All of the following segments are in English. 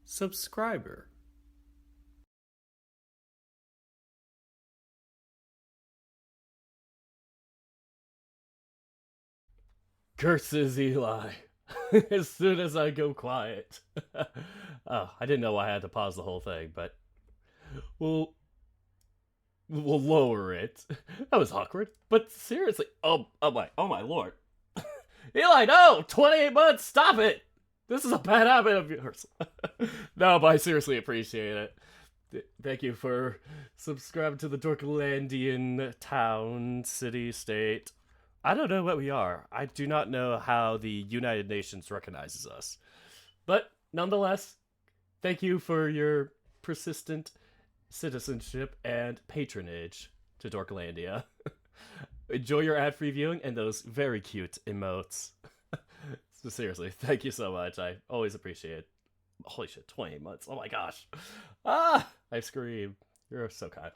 Subscriber. Curses, Eli. As soon as I go quiet. Oh, I didn't know I had to pause the whole thing, but we'll lower it. That was awkward. But seriously, oh my lord. Eli, no! 28 months, stop it! This is a bad habit of yours. No, but I seriously appreciate it. Thank you for subscribing to the Dorklandian town, city, state. I don't know what we are. I do not know how the United Nations recognizes us. But nonetheless, thank you for your persistent citizenship and patronage to Dorklandia. Enjoy your ad-free viewing and those very cute emotes. So seriously, thank you so much. I always appreciate it. Holy shit, 28 months. Oh my gosh. Ah! I scream. You're so kind.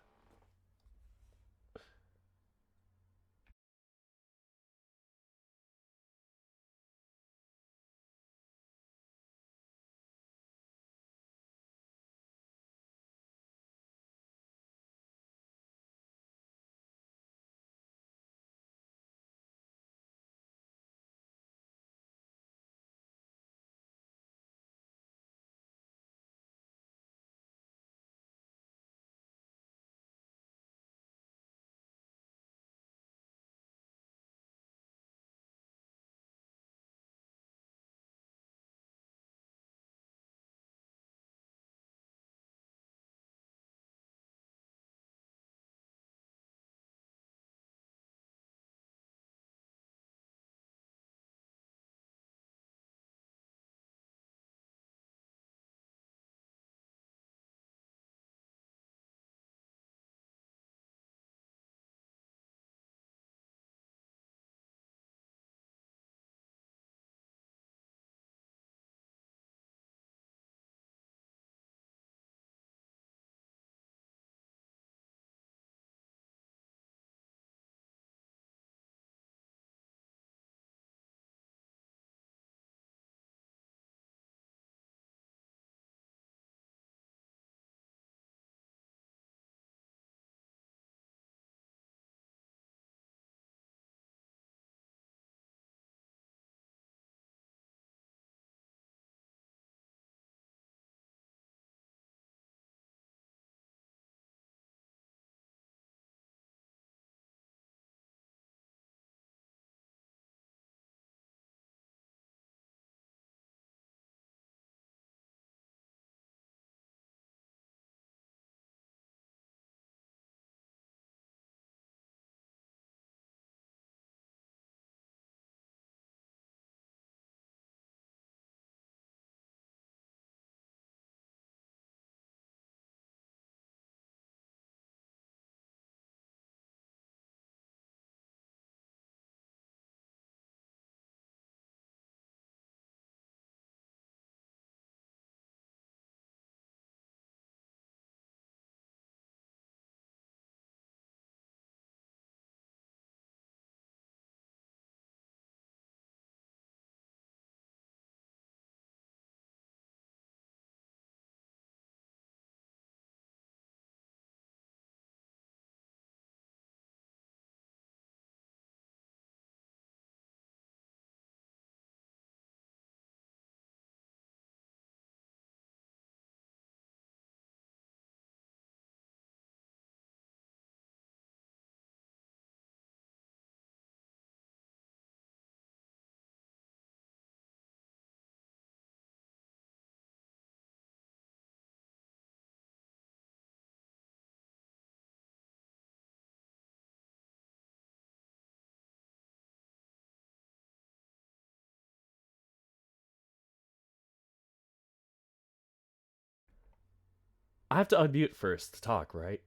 I have to unmute first to talk, right?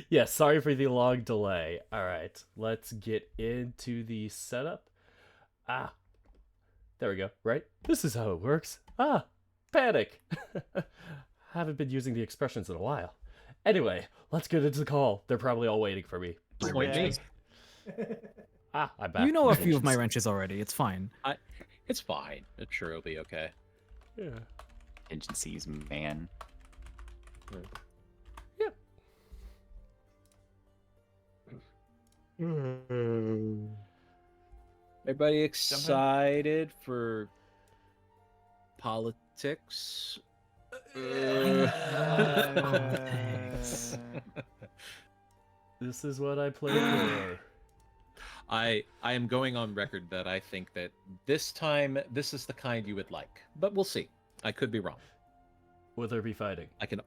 Yeah, sorry for the long delay. Alright, let's get into the setup. There we go, right? This is how it works. Panic! Haven't been using the expressions in a while. Anyway, let's get into the call. They're probably all waiting for me. Wrenches. I'm back. You know a few of my wrenches already. It's fine. It's fine. I'm sure it'll be okay. Yeah. contingencies, man. Yeah. Everybody excited for politics? This is what I play for. I am going on record that I think that this time this is the kind you would like, but we'll see. I could be wrong. Will there be fighting? I can.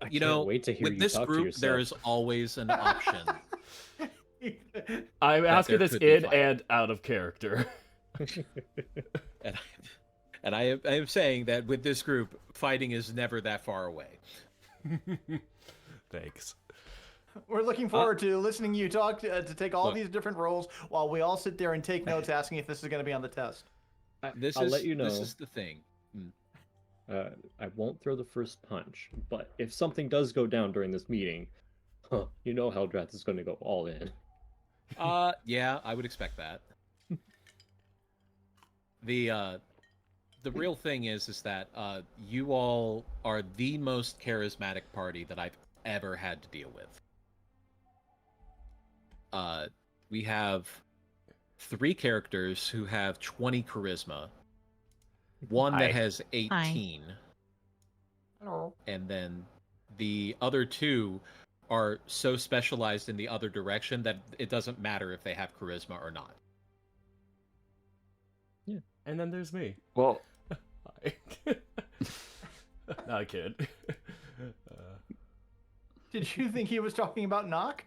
I You can't know, wait to hear with you this talk to group, yourself. there is always an option. I'm asking there this could be in fighting. and out of character. And I am saying that with this group, fighting is never that far away. Thanks. We're looking forward to listening to you talk to take all these different roles while we all sit there and take notes, asking if this is going to be on the test. I'll let you know. This is the thing. I won't throw the first punch, but if something does go down during this meeting, you know Eldrath is going to go all in. Yeah, I would expect that. The real thing is that you all are the most charismatic party that I've ever had to deal with. We have 3 characters who have 20 charisma, one that has 18, Hello. and then the other 2 are so specialized in the other direction that it doesn't matter if they have charisma or not. And then there's me. Well, Hi. Not a kid. Did you think he was talking about knock?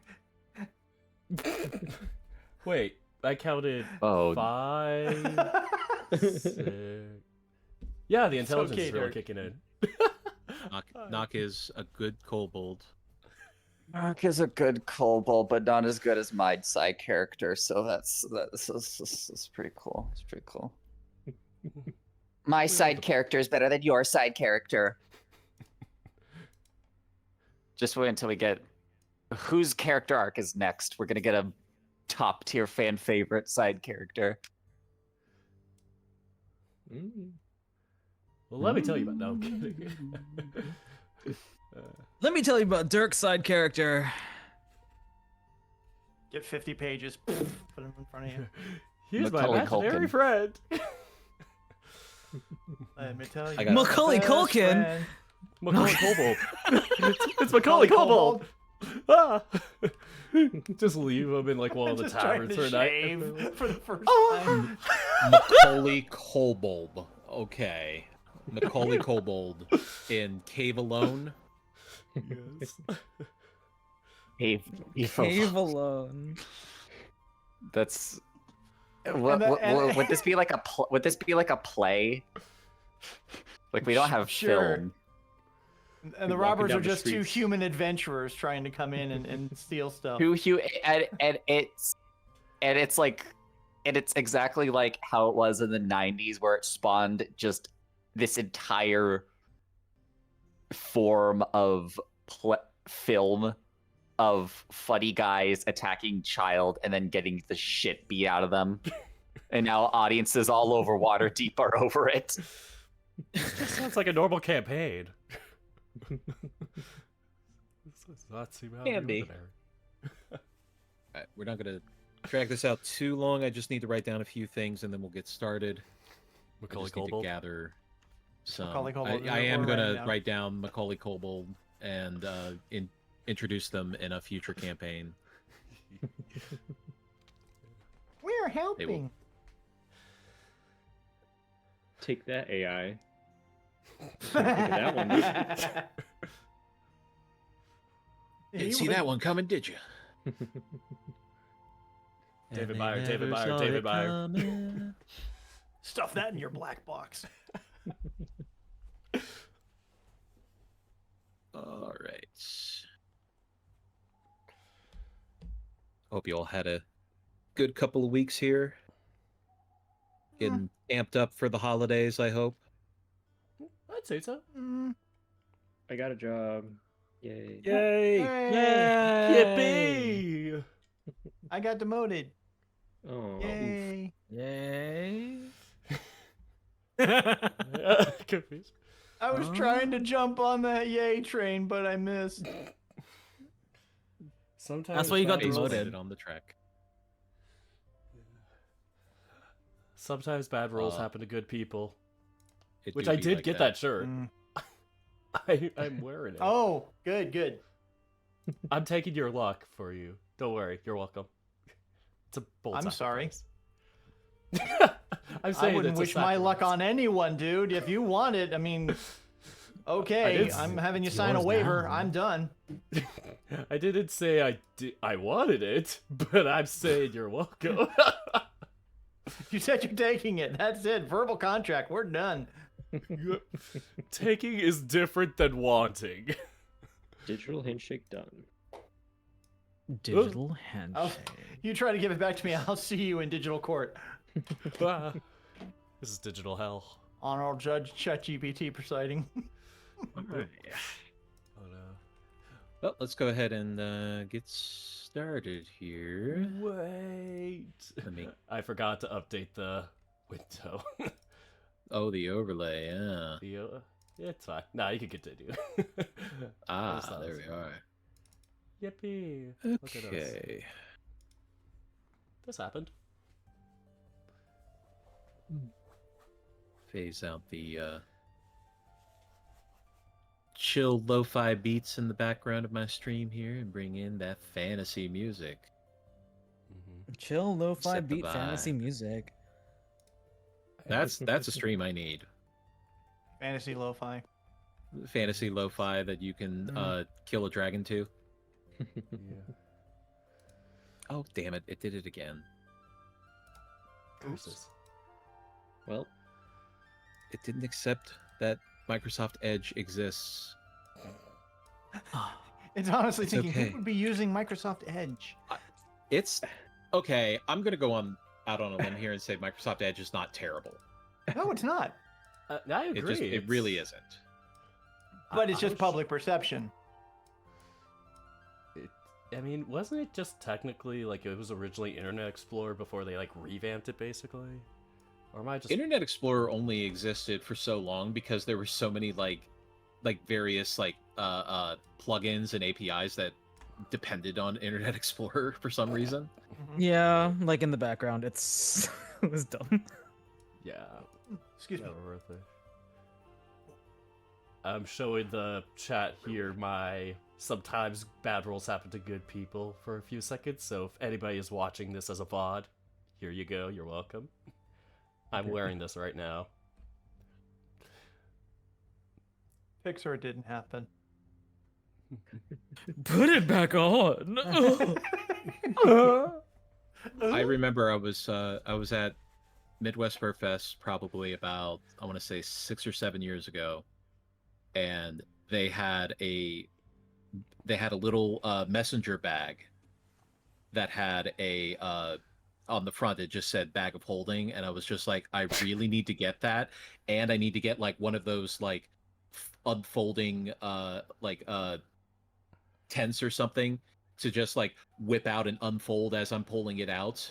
Wait, I counted Oh. 5, 6. Yeah, the intelligence okay, is really Dirk. kicking in. Nock is a good kobold. Mark is a good kobold, but not as good as my side character. So that's pretty cool. It's pretty cool. My side character is better than your side character. Just wait until we get whose character arc is next. We're gonna get a top tier fan favorite side character. Well, let me tell you about. No, I'm kidding. Let me tell you about Dirk's side character. Get 50 pages. Put them in front of you. He's my Macaulay imaginary Culkin. friend. Let me tell you. I got it. about Macaulay best Culkin? friend. Macaulay Kobold. It's Macaulay Kobold. Ah. Just leave him in like one of the Just trying taverns to for a night. shave for the first Oh. time. Macaulay Kobold. Okay. Macaulay Kobold in Cave Alone. Yes. Cave alone. That's. And Would this be like a would this be like a play? Like we don't have Sure. film. And the Walking robbers down are the just 2 streets. human adventurers trying to come in and steal stuff. And it's like, and it's exactly like how it was in the 90s where it spawned just this entire form of film of funny guys attacking child and then getting the shit beat out of them. And now audiences all over Waterdeep are over it. Just sounds like a normal campaign. This does not seem out of Can the be. ordinary. Alright, we're not going to drag this out too long. I just need to write down a few things and then we'll get started. I Macaulay just need to Kobold. gather some. Macaulay Kobold is I what am we're going writing to down. write down Macaulay Kobold and introduce them in a future campaign. We're helping. Take that, AI. Think of that one, dude. Didn't see that one coming, did you? David Meyer, David Meyer, David Meyer. Stuff that in your black box. All right. Hope you all had a good couple of weeks here. Getting amped up for the holidays, I hope. I'd say so. I got a job. Yay. Yay! Yay! Yippee! I got demoted. Oh. Yay. Yay. Confused. I was trying to jump on that yay train, but I missed. Sometimes That's why you got bad rules- demoted. Landed on the track. Sometimes bad rules happen to good people. It Which do I be did like get that shirt. Mm. I'm wearing it. Oh, good. I'm taking your luck for you. Don't worry, you're welcome. It's a bold I'm sorry. sacrifice. I'm I saying wouldn't it's a wish my luck sacrifice. on anyone, dude. If you want it, I mean, okay, did- I'm having you it's sign a yours waiver. now. I'm done. I didn't say I wanted it, but I'm saying you're welcome. You said you're taking it. That's it. Verbal contract. We're done. Taking is different than wanting. Digital handshake done. Digital I'll- handshake. You try to give it back to me. I'll see you in digital court. Ah, this is digital hell. Honorable Judge ChatGPT presiding. Alright. Oh no. Well, let's go ahead and get started here. Wait. Let me. I forgot to update the window. Oh, the overlay. Yeah. Yeah, it's fine. Nah, you can continue. Ah, Just there thought- we are. Yippee. Look at us. Okay. This happened. Phase out the chill lo-fi beats in the background of my stream here and bring in that fantasy music. Chill, lo-fi Set the beat fantasy vibe. music. That's a stream I need. Fantasy lo-fi. Fantasy lo-fi that you can kill a dragon to. Yeah. Oh, damn it. It did it again. Curses. Well, it didn't accept that Microsoft Edge exists. It's honestly It's thinking okay. who would be using Microsoft Edge? It's okay. I'm gonna go out on a limb here and say Microsoft Edge is not terrible. No, it's not. I agree. It really isn't. But it's I just was- public perception. I mean, wasn't it just technically like it was originally Internet Explorer before they like revamped it basically? Or am I just Internet Explorer only existed for so long because there were so many like various plugins and APIs that depended on Internet Explorer for some reason. Yeah, like in the background, it's it was dumb. Yeah. Excuse me. Never worth it. I'm showing the chat here my sometimes bad rolls happen to good people for a few seconds, so if anybody is watching this as a VOD, here you go, you're welcome. I'm wearing this right now. Pixar didn't happen. Put it back on. I remember I was at Midwest Fur Fest probably about I want to say 6 or 7 years ago, and they had a little messenger bag that had a on the front it just said bag of holding, and I was just like, I really need to get that, and I need to get like one of those like unfolding tents or something to just like whip out and unfold as I'm pulling it out.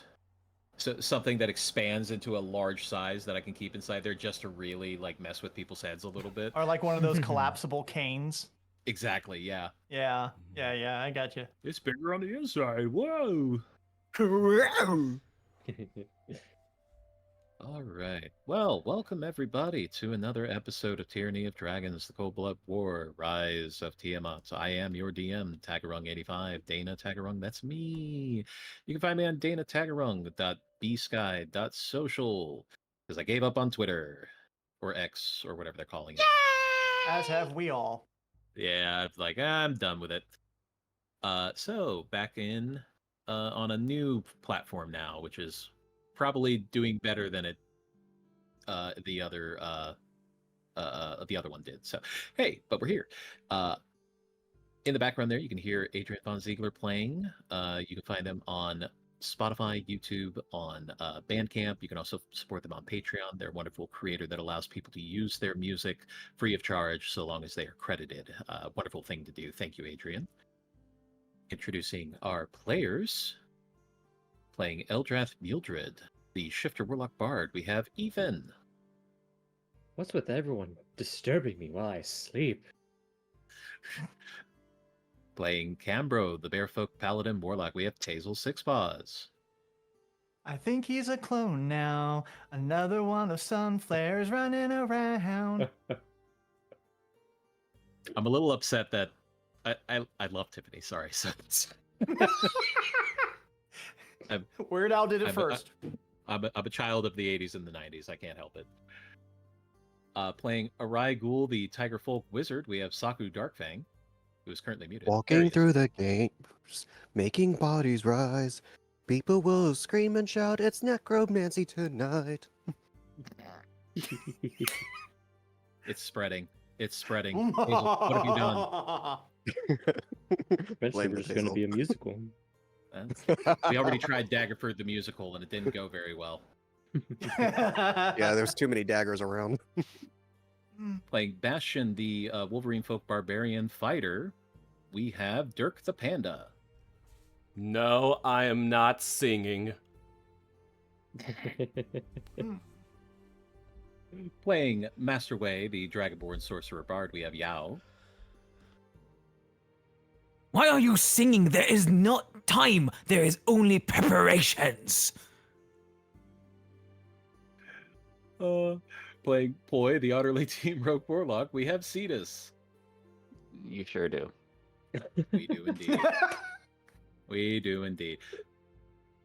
So something that expands into a large size that I can keep inside there just to really like mess with people's heads a little bit. Or like one of those collapsible canes. Exactly, yeah. Yeah, I got you. It's bigger on the inside. Whoa. All right. Well, welcome everybody to another episode of Tyranny of Dragons, the Cold Blood War, Rise of Tiamat. I am your DM, Tagarung85, Dana Tagarung. That's me. You can find me on danatagarung.bsky.social because I gave up on Twitter or X or whatever they're calling it. As have we all. Yeah, it's like I'm done with it. So back in on a new platform now, which is probably doing better than it the other one did. So hey, but we're here. In the background there, you can hear Adrian Von Ziegler playing. You can find them on Spotify, YouTube, on Bandcamp. You can also support them on Patreon. They're a wonderful creator that allows people to use their music free of charge so long as they are credited. Wonderful thing to do. Thank you, Adrian. Introducing our players. Playing Eldrath Myuuldrid, the Shifter Warlock Bard, we have Ethan. What's with everyone disturbing me while I sleep? Playing Cambro, the Bearfolk Paladin Warlock, we have Tazel Sixpaws. I think he's a clone now. Another one of Sunflares running around. I'm a little upset that I love Tiffany. Sorry, so Weird Al did it first. I'm a child of the 80s and the 90s. I can't help it. Playing Arai Ghul, the Tiger Folk Wizard, we have Saku Darkfang, who is currently muted. Walking through the gates, making bodies rise. People will scream and shout, it's necromancy tonight. It's spreading. It's spreading. Hazel, what have you done? Eventually, Blame there's it, going to Hazel. be a musical. We already tried Daggerford the musical, and it didn't go very well. Yeah, there's too many daggers around. Playing Bastion, the Wolverine Folk Barbarian Fighter, we have Dirk the Panda. No, I am not singing. Playing Master Wei, the Dragonborn Sorcerer Bard, we have Yao. Why are you singing? There is not time. There is only preparations. Playing Poi, the Otterly Team Rogue Warlock, we have Cetus. You sure do. We do indeed. We do indeed.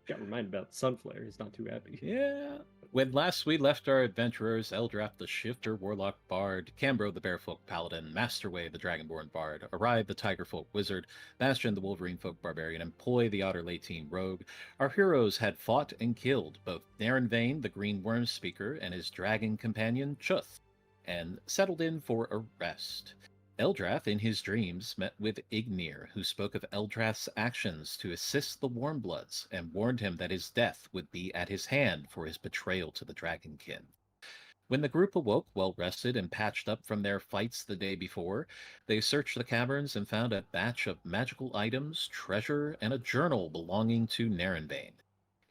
Got reminded about Sunflare. He's not too happy. Yeah. When last we left our adventurers, Eldrath the Shifter Warlock Bard, Cambro the Bearfolk Paladin, Masterway the Dragonborn Bard, Arai the Tigerfolk Wizard, Bastion the Wolverine Folk Barbarian, and Poi the Otter Team Rogue, our heroes had fought and killed both Narenvain the Green Worm Speaker and his dragon companion Chuth, and settled in for a rest. Eldrath, in his dreams, met with Ignir, who spoke of Eldrath's actions to assist the Warmbloods, and warned him that his death would be at his hand for his betrayal to the Dragonkin. When the group awoke, well-rested and patched up from their fights the day before, they searched the caverns and found a batch of magical items, treasure, and a journal belonging to Narenvain.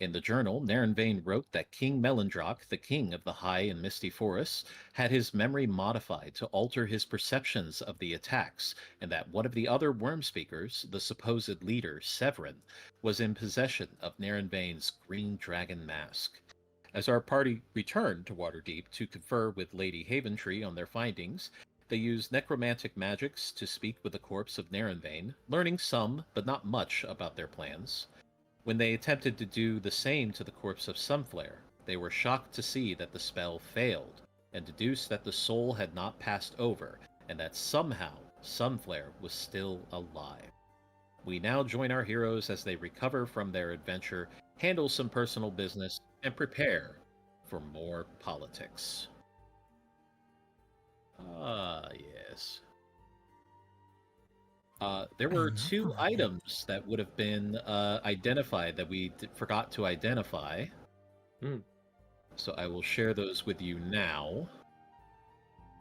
In the journal, Narenvain wrote that King Melindrock, the king of the high and misty forests, had his memory modified to alter his perceptions of the attacks, and that one of the other worm speakers, the supposed leader, Severin, was in possession of Narenvain's green dragon mask. As our party returned to Waterdeep to confer with Lady Haventree on their findings, they used necromantic magics to speak with the corpse of Narenvain, learning some, but not much, about their plans. When they attempted to do the same to the corpse of Sunflare, they were shocked to see that the spell failed, and deduced that the soul had not passed over, and that somehow Sunflare was still alive. We now join our heroes as they recover from their adventure, handle some personal business, and prepare for more politics. Ah, yes. There were two items that would have been identified that we forgot to identify. So I will share those with you now.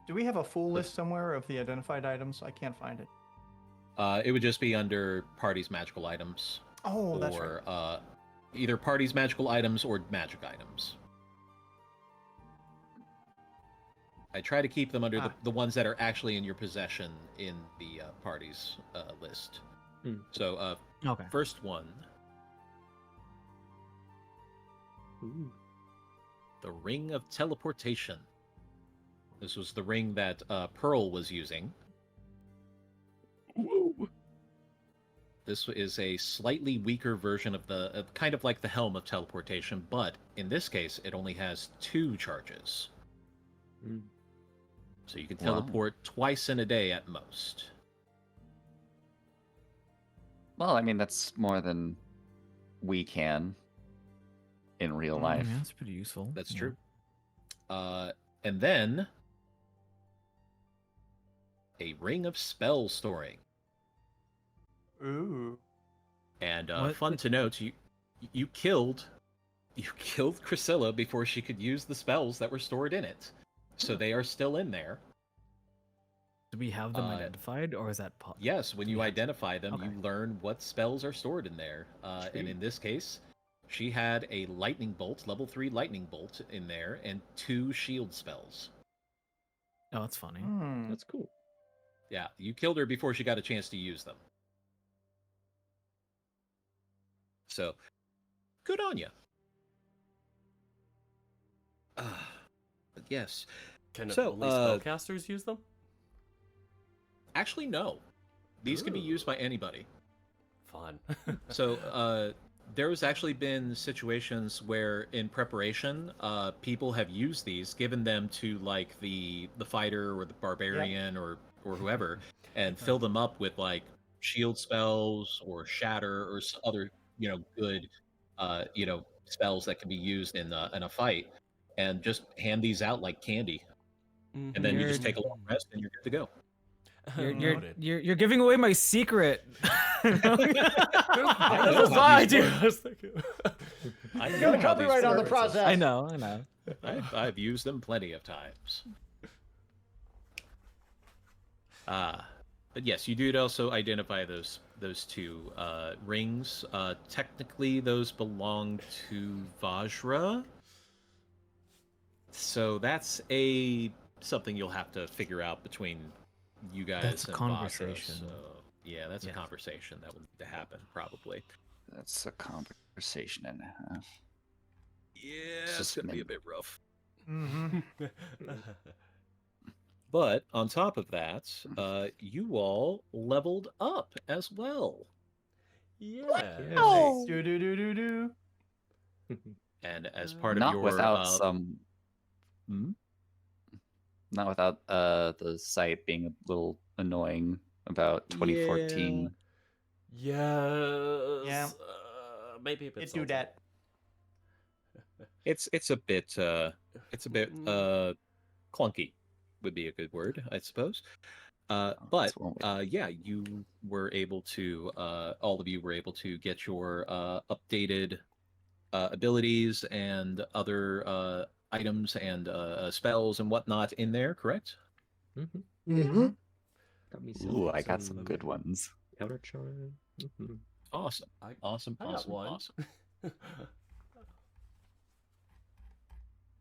Do we have a full list somewhere of the identified items? I can't find it. It would just be under party's magical items. Oh, that's right. Or either party's magical items or magic items. I try to keep them under the ones that are actually in your possession in the party's list. So, Okay. first one. Ooh. The Ring of Teleportation. This was the ring that Pearl was using. This is a slightly weaker version of the kind of like the Helm of Teleportation, but in this case, it only has 2 charges. So you can teleport twice in a day at most. Well, I mean, that's more than we can in real life. Yeah, that's pretty useful. That's Yeah. true. And then a Ring of Spell Storing. Ooh. And What? fun to note, you killed Priscilla before she could use the spells that were stored in it. So they are still in there. Do we have them identified, or is that Yes, when you identify them, Okay. you learn what spells are stored in there. And in this case, she had a lightning bolt, level 3 lightning bolt in there, and 2 shield spells. Oh, that's funny. Hmm. That's cool. Yeah, you killed her before she got a chance to use them. So, good on you. But yes. Can So, only spellcasters use them? Actually, no. These can be used by anybody. Fun. So, there's actually been situations where, in preparation, people have used these, given them to like the fighter or the barbarian or whoever, and fill them up with like shield spells or shatter or other good spells that can be used in a fight, and just hand these out like candy, and then you just take a long rest and you're good to go. You're giving away my secret. That's my idea. I was thinking. I You're know gonna how these copyright on the work. process. I know. I've used them plenty of times. But yes, you did also identify those two rings. Technically, those belong to Vajra. So that's something you'll have to figure out between you guys That's a and conversation. Vajra. So yeah, that's Yes. a conversation that will need to happen probably. That's a conversation and a half. Yeah, It's it's just gonna be a min- bit rough. Mm-hmm. But on top of that, you all leveled up as well. Yeah. Do do do do do. And as part of Not your without some. Hmm? Not without the site being a little annoying about 2014. Yes. Yeah. Maybe a bit. It do salty. that. It's a bit clunky would be a good word, I suppose. But That's one way. yeah, you were able to all of you were able to get your updated abilities and other items and spells and whatnot in there, correct? Mm-hmm. Got me Ooh, I got some good ones. Counter charm. Awesome. I Awesome. got Awesome. one. Awesome.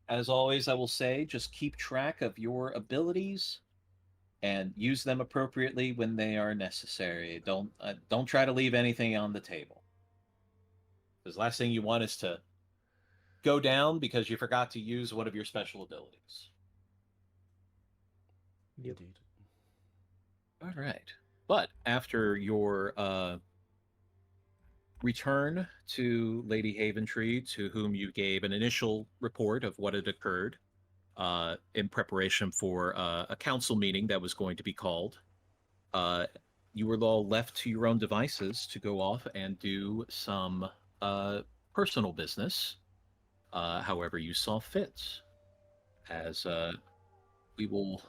As always, I will say, just keep track of your abilities and use them appropriately when they are necessary. Don't try to leave anything on the table. Because last thing you want is to go down because you forgot to use one of your special abilities. Indeed. All right. But after your return to Lady Haventree, to whom you gave an initial report of what had occurred in preparation for a council meeting that was going to be called, you were all left to your own devices to go off and do some personal business, however you saw fit. As we will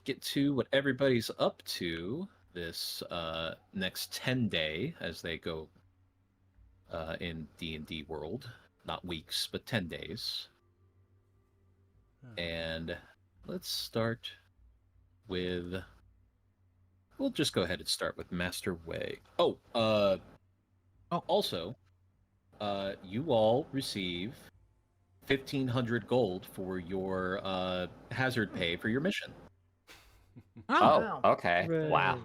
get to what everybody's up to this next 10 day as they go in D&D world, not weeks, but 10 days. And let's start with, we'll just go ahead and start with Master Way. Also, you all receive 1,500 gold for your hazard pay for your mission. Oh, okay. Wow.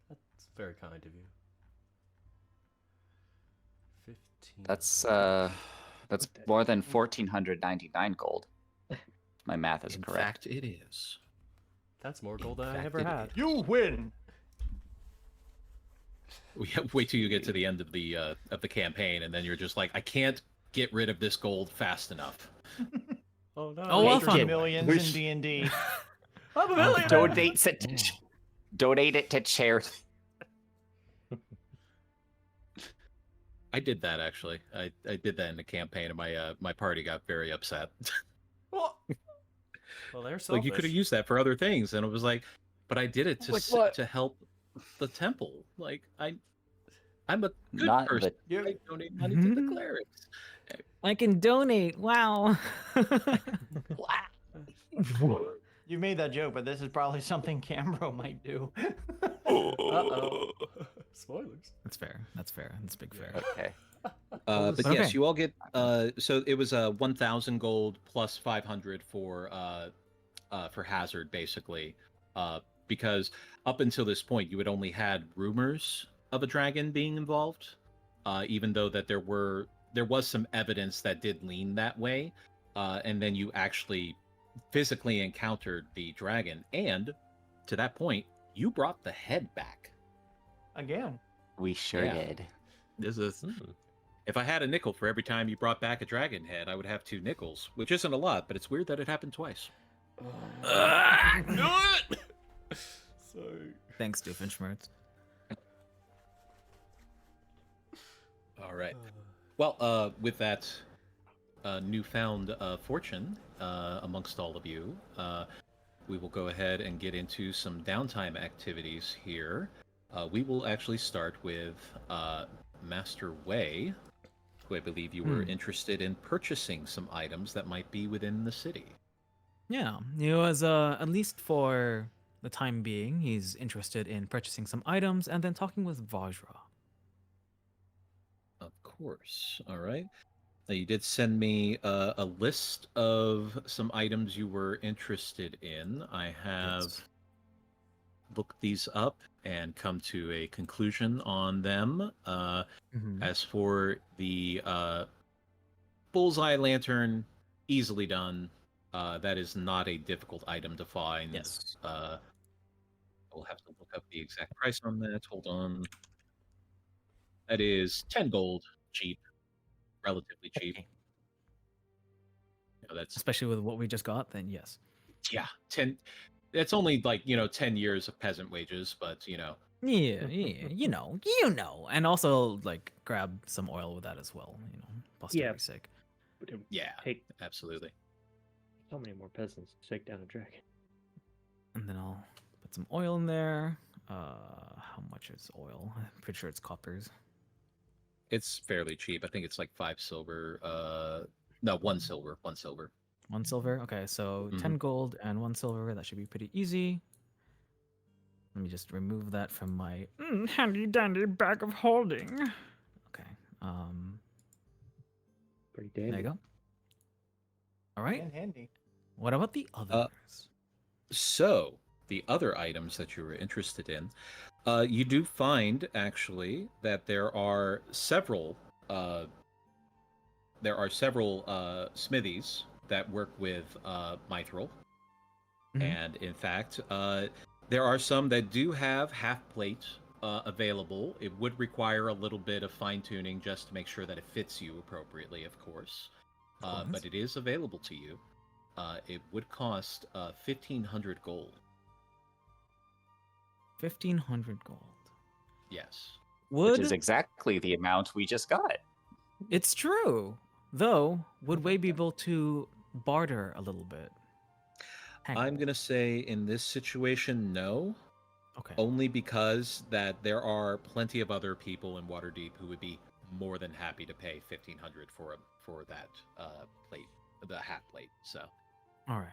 That's very kind of you. 15. That's more than 1,499 gold. My math is In correct. fact, it is. That's more gold than I fact, ever it had. You win. Wait till you get to the end of the campaign, and then you're just like, I can't get rid of this gold fast enough. Oh no! Oh, well, fun. Millions in D&D. I'm a millionaire. Donate it to charity. I did that actually. I did that in the campaign, and my party got very upset. Well, they're selfish. Like, you could have used that for other things, and it was like, but I did it to help the temple. Like, I'm a good Not person. the- I donate money to the clerics. I can donate. Wow. You made that joke, but this is probably something Cambro might do. Uh-oh. Spoilers. That's fair. That's fair. That's big fair. Okay. But Okay. yes, you all get so it was 1,000 gold plus 500 for for hazard, basically, because up until this point you had only had rumors of a dragon being involved, even though that there was some evidence that did lean that way, and then you actually physically encountered the dragon, and to that point, you brought the head back. Again. We sure Yeah. did. This is. If I had a nickel for every time you brought back a dragon head, I would have 2 nickels, which isn't a lot, but it's weird that it happened twice. So Thanks, Doofenshmirtz. All right. Well, with that newfound fortune amongst all of you, we will go ahead and get into some downtime activities here. We will actually start with Master Wei, who I believe you were interested in purchasing some items that might be within the city. Yeah, he was, at least for the time being, he's interested in purchasing some items and then talking with Vajra. Of course. All right. Now, you did send me a list of some items you were interested in. I have Yes. looked these up and come to a conclusion on them. As for the bullseye lantern, easily done. That is not a difficult item to find. Yes. We'll have to look up the exact price on that. Hold on. That is 10 gold. Cheap. Relatively cheap. Okay. That's Especially with what we just got, then yes. yeah, 10. It's only like 10 years of peasant wages, but Yeah, you know. And also, like, grab some oil with that as well, posterity's sake. But it yeah, take absolutely. so many more peasants to take down a dragon. And then I'll put some oil in there. How much is oil? I'm pretty sure it's coppers. It's fairly cheap. I think it's like 5 silver. No, 1 silver. 1 silver. 1 silver? Okay, so 10 gold and 1 silver. That should be pretty easy. Let me just remove that from my handy dandy bag of holding. Okay. Pretty dandy. There you go. All right. And handy. What about the others? So, the other items that you were interested in, you do find actually that there are several smithies that work with mithril, and in fact, there are some that do have half plate available. It would require a little bit of fine tuning just to make sure that it fits you appropriately, of course. But it is available to you. It would cost 1,500 gold. 1,500 gold. Yes. Which is exactly the amount we just got. It's true. Though, would we be able to barter a little bit? I'm going to say in this situation, no. Okay. Only because that there are plenty of other people in Waterdeep who would be more than happy to pay 1,500 for that plate, the half plate. So. All right.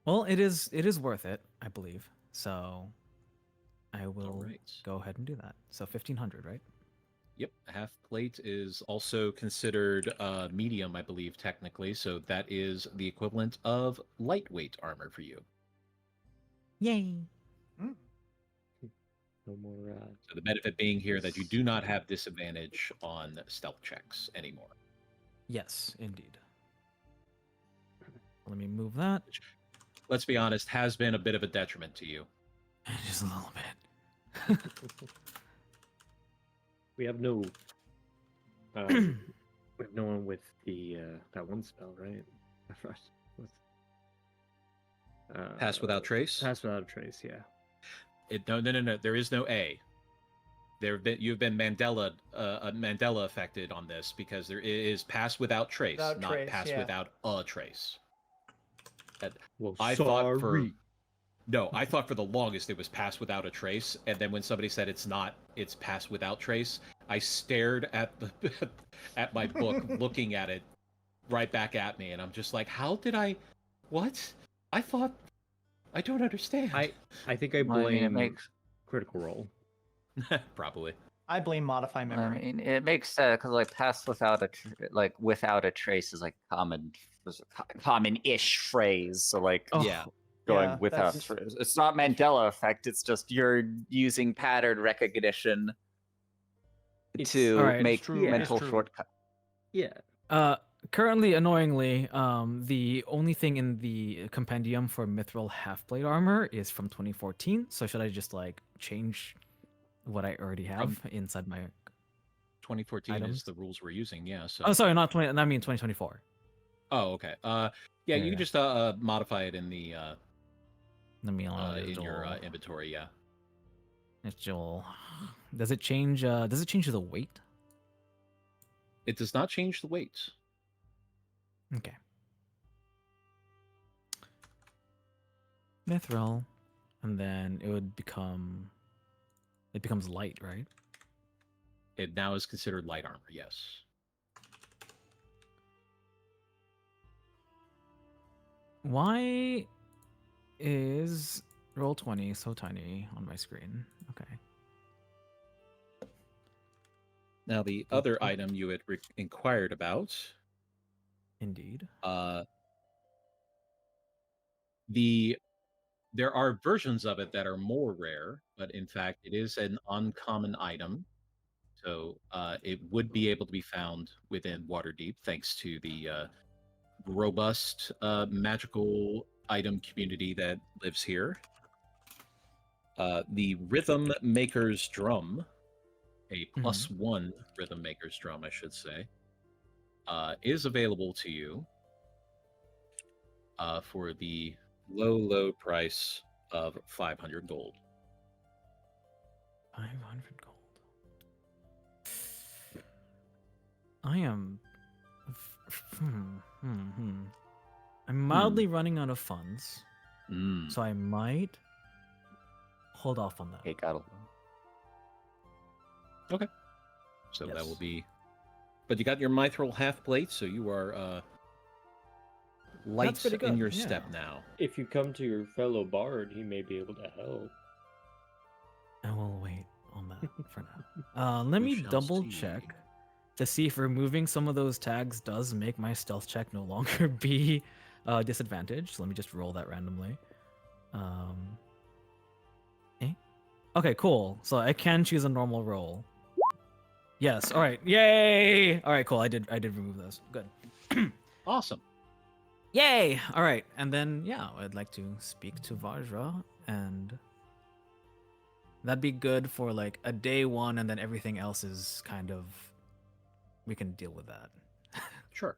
Well, it is worth it, I believe. So I will go ahead and do that. So 1,500, right? Yep, half plate is also considered medium, I believe, technically. So that is the equivalent of lightweight armor for you. Yay! No more. So the benefit being here that you do not have disadvantage on stealth checks anymore. Yes, indeed. Let me move that. Which, let's be honest, has been a bit of a detriment to you. Just a little bit. We have no. We have no one with the that one spell, right? Pass without trace. Pass without a trace, yeah. No. There is no A. You've been Mandela affected on this because there is pass without trace, not pass without a trace. Well, I thought for the longest it was pass without a trace, and then when somebody said it's not, it's pass without trace, I stared at at my book, looking at it right back at me, and I'm just like, how did I? What? I thought. I don't understand. I think I blame Critical Role. Probably. I blame Modify Memory. I mean, it makes sense because like pass without a without a trace is like common there's a common-ish phrase. So like Oh, Yeah. going Yeah, without. that's- It's not Mandela effect. It's just you're using pattern recognition to Alright. make true. mental It's true. shortcut. Yeah. Currently, annoyingly, the only thing in the compendium for mithril half-plate armor is from 2014. So should I just like change what I already have inside my? 2014 Items? is the rules we're using. Yeah. So. Oh, sorry, not 20. I mean 2024. Oh, okay. Yeah, you Yeah. can just modify it in the Let me in your inventory. Yeah. Does it change? Does it change the weight? It does not change the weight. Okay. Mithril, and then it would become. It becomes light, right? It now is considered light armor. Yes. Why is Roll20 so tiny on my screen? Okay. Now the other item you had inquired about. Indeed. There are versions of it that are more rare, but in fact, it is an uncommon item. So it would be able to be found within Waterdeep, thanks to the robust magical item community that lives here. The Rhythm Maker's Drum, a +1 Rhythm Maker's Drum, I should say, is available to you for the low price of 500 gold. 500 gold. I am. I'm mildly running out of funds, so I might hold off on that. Hey, got Okay. So that Yes. will be. But you got your mithril half plate, so you are light pretty in good, your yeah. step now. If you come to your fellow bard, he may be able to help. I will wait on that for now. Let We me shall double see. check to see if removing some of those tags does make my stealth check no longer be disadvantaged. So let me just roll that randomly. Okay, cool. So I can choose a normal roll. Yes. All right. Yay! All right, cool. I did remove those. Good. Awesome. Yay! All right, and then yeah, I'd like to speak to Vajra, and that'd be good for like a day one, and then everything else is kind of we can deal with that. Sure.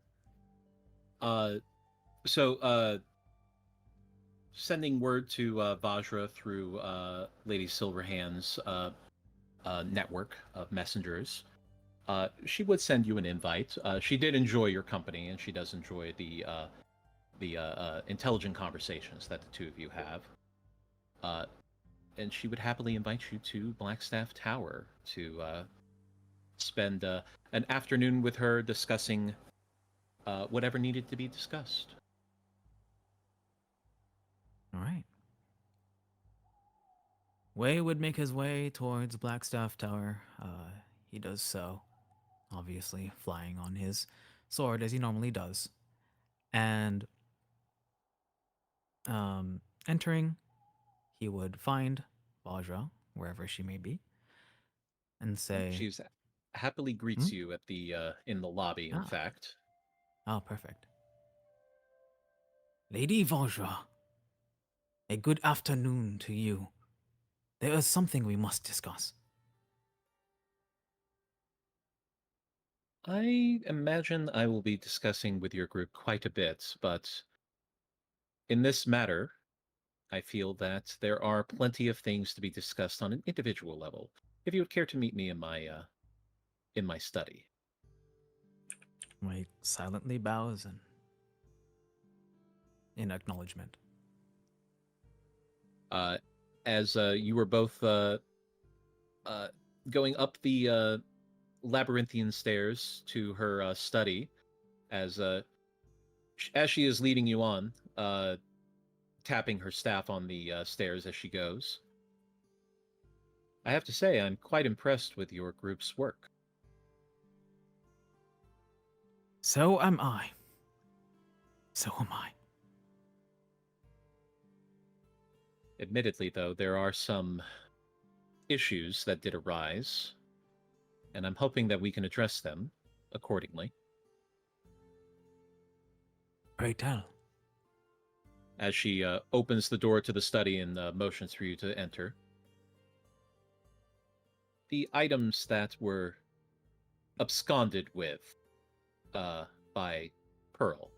Sending word to Vajra through Lady Silverhand's network of messengers. She would send you an invite. She did enjoy your company, and she does enjoy the intelligent conversations that the two of you have. And she would happily invite you to Blackstaff Tower to spend an afternoon with her discussing whatever needed to be discussed. All right. Way would make his way towards Blackstaff Tower. He does so, obviously flying on his sword as he normally does, and entering, he would find Vajra wherever she may be, and say, She's happily greets you at the in the lobby. In fact. "Oh, perfect. Lady Vajra, a good afternoon to you. There is something we must discuss." I imagine I will be discussing with your group quite a bit, but in this matter, I feel that there are plenty of things to be discussed on an individual level. If you would care to meet me in my study. He silently bows and in acknowledgement. As you were both going up the labyrinthian stairs to her study, as she is leading you on, tapping her staff on the stairs as she goes. I have to say, I'm quite impressed with your group's work. So am I. So am I. Admittedly, though, there are some issues that did arise, and I'm hoping that we can address them accordingly. Pray tell. As she opens the door to the study and motions for you to enter, the items that were absconded with by Pearl,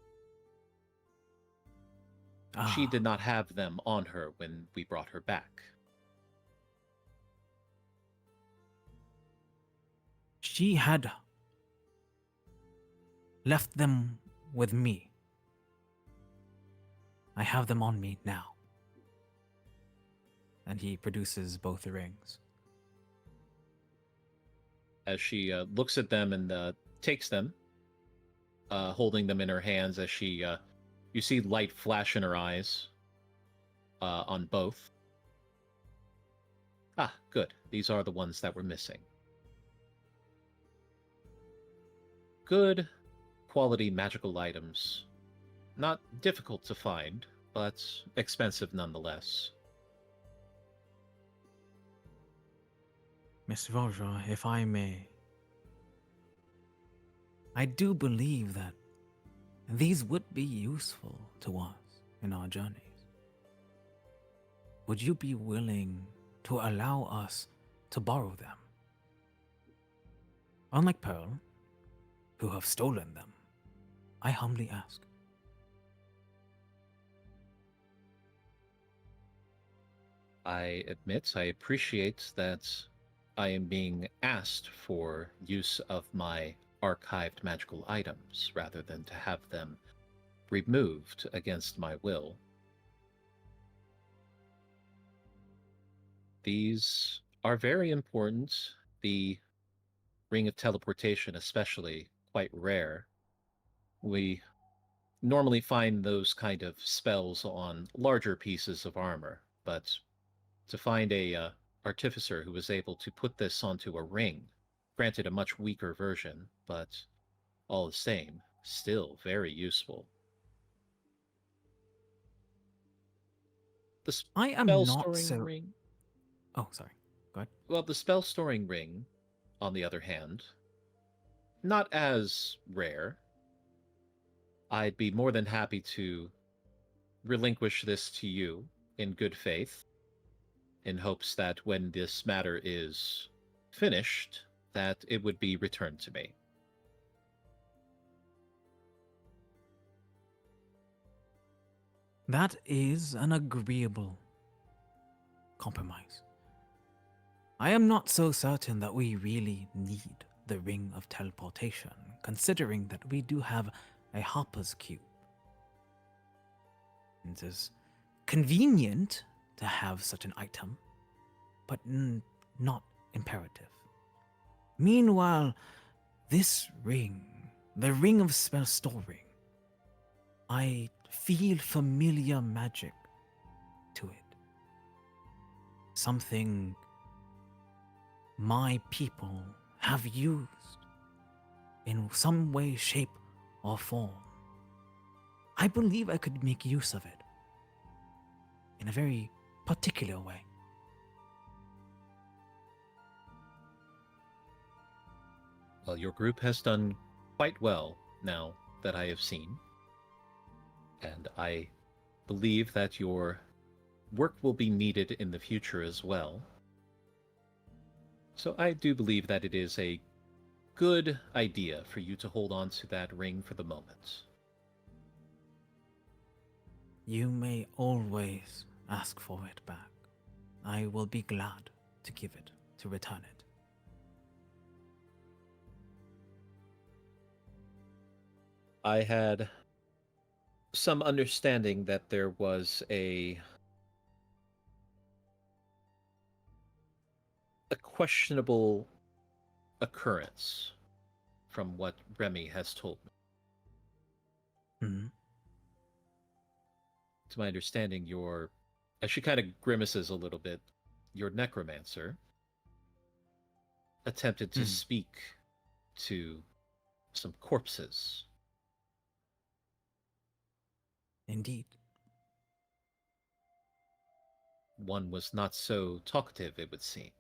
she did not have them on her when we brought her back. She had left them with me. I have them on me now. And he produces both the rings. As she looks at them and takes them, holding them in her hands, as she, you see light flash in her eyes on both. Ah, good. These are the ones that were missing. Good quality magical items. Not difficult to find, but expensive nonetheless. Miss Valjean, if I may, I do believe that these would be useful to us in our journeys. Would you be willing to allow us to borrow them? Unlike Pearl, who have stolen them, I humbly ask. I admit, I appreciate that I am being asked for use of my archived magical items rather than to have them removed against my will. These are very important. The Ring of Teleportation especially, quite rare. We normally find those kind of spells on larger pieces of armor, but to find a artificer who was able to put this onto a ring, granted a much weaker version, but all the same, still very useful. The I am spell not storing so... ring. Oh, sorry. Go ahead. Well, the spell storing ring, on the other hand, not as rare. I'd be more than happy to relinquish this to you in good faith, in hopes that when this matter is finished, that it would be returned to me. That is an agreeable compromise. I am not so certain that we really need the Ring of Teleportation, considering that we do have a Hopper's Cube. It is convenient to have such an item, but not imperative. Meanwhile, this ring, the Ring of Spell Storing, I feel familiar magic to it. Something my people have used in some way, shape, or form. I believe I could make use of it in a very particular way. Well, your group has done quite well now that I have seen, and I believe that your work will be needed in the future as well. So I do believe that it is a good idea for you to hold on to that ring for the moment. You may always ask for it back. I will be glad to give it, to return it. I had some understanding that there was a questionable occurrence from what Remy has told me. Hmm. To my understanding, as she kind of grimaces a little bit, your necromancer attempted to speak to some corpses. Indeed. One was not so talkative, it would seem.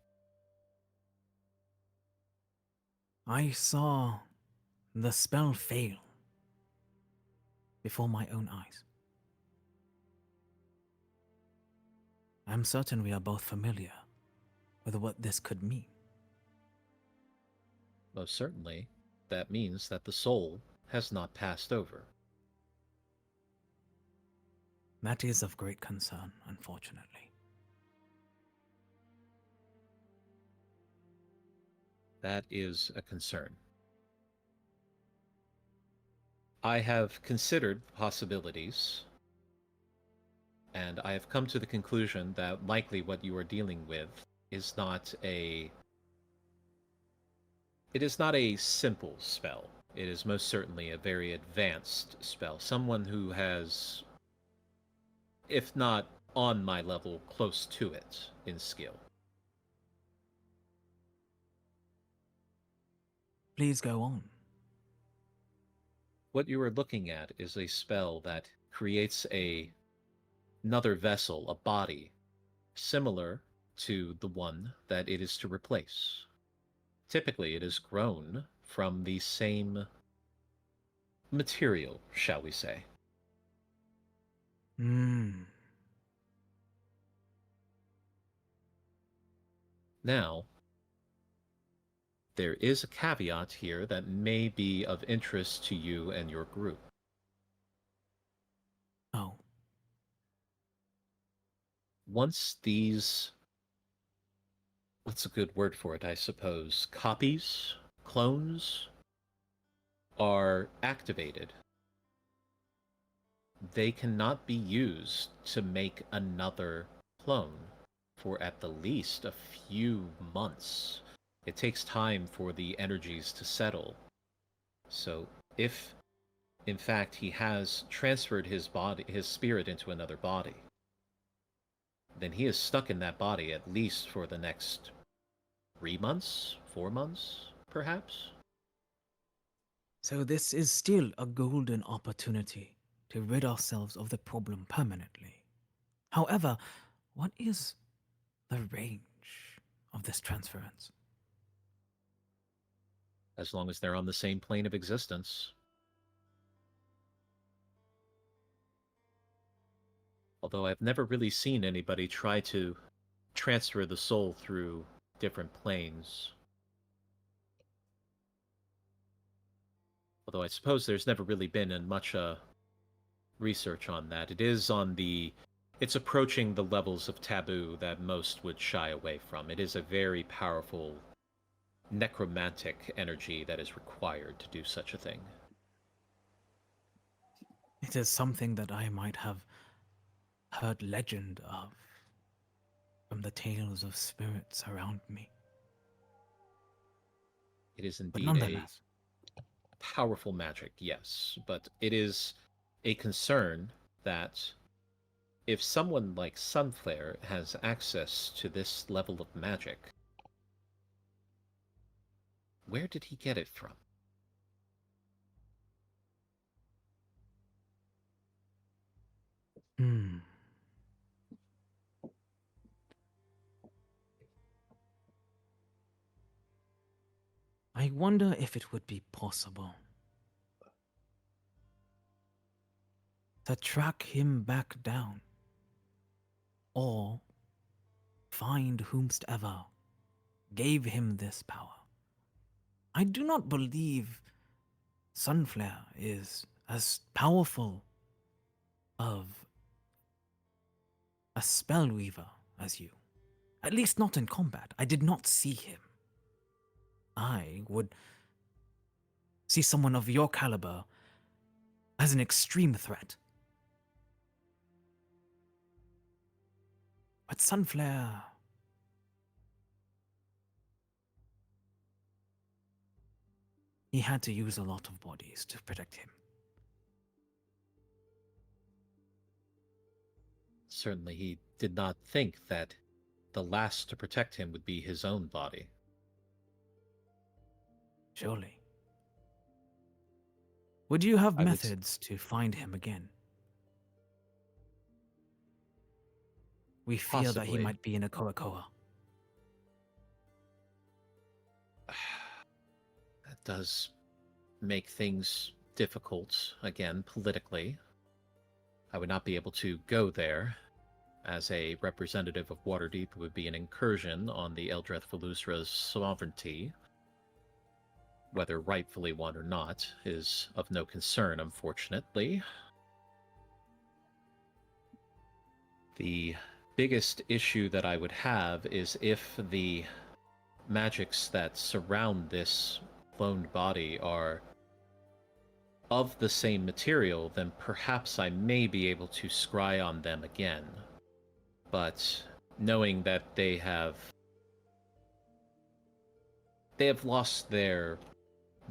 I saw the spell fail before my own eyes. I'm certain we are both familiar with what this could mean. Most certainly, that means that the soul has not passed over. That is of great concern, unfortunately. That is a concern. I have considered possibilities, and I have come to the conclusion that likely what you are dealing with is not a... It is not a simple spell. It is most certainly a very advanced spell. Someone who has, if not on my level, close to it in skill. Please go on. What you are looking at is a spell that creates another vessel, a body, similar to the one that it is to replace. Typically, it is grown from the same material, shall we say. Now, there is a caveat here that may be of interest to you and your group. Oh. Once these, what's a good word for it, I suppose, copies, clones, are activated, they cannot be used to make another clone for at the least a few months. It takes time for the energies to settle. So if, in fact, he has transferred his spirit into another body, then he is stuck in that body at least for the next 3 months, 4 months, perhaps. So this is still a golden opportunity to rid ourselves of the problem permanently. However, what is the range of this transference? As long as they're on the same plane of existence. Although I've never really seen anybody try to transfer the soul through different planes. Although I suppose there's never really been much research on that. It is on the... It's approaching the levels of taboo that most would shy away from. It is a very powerful necromantic energy that is required to do such a thing. It is something that I might have heard legend of from the tales of spirits around me. It is But indeed a nonetheless, powerful magic, yes, but it is a concern that if someone like Sunflare has access to this level of magic, where did he get it from? I wonder if it would be possible to track him back down, or find whomsoever gave him this power. I do not believe Sunflare is as powerful of a spellweaver as you. At least not in combat. I did not see him. I would see someone of your caliber as an extreme threat. But Sunflare... he had to use a lot of bodies to protect him. Certainly he did not think that the last to protect him would be his own body. Surely. Would you have I would methods to find him again? We fear that he Possibly. might be in a Koa. That does make things difficult, again, politically. I would not be able to go there. As a representative of Waterdeep, it would be an incursion on the Eldrath Felusra's sovereignty. Whether rightfully one or not is of no concern, unfortunately. The biggest issue that I would have is if the magics that surround this cloned body are of the same material, then perhaps I may be able to scry on them again. But knowing that they have lost their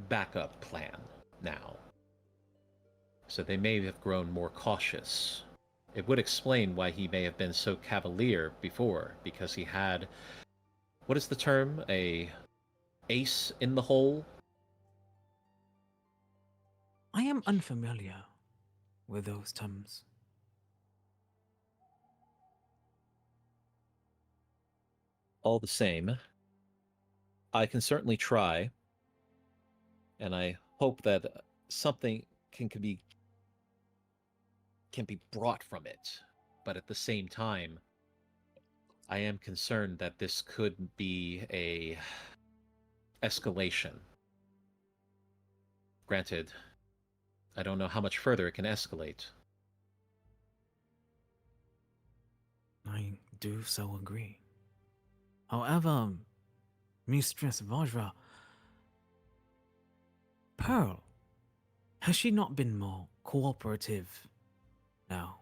backup plan now. So they may have grown more cautious. It would explain why he may have been so cavalier before, because he had, what is the term? A ace in the hole? I am unfamiliar with those terms. All the same, I can certainly try, and I hope that something can be brought from it. But at the same time, I am concerned that this could be a escalation. Granted, I don't know how much further it can escalate. I do so agree. However, Mistress Vajra, Pearl, has she not been more cooperative now?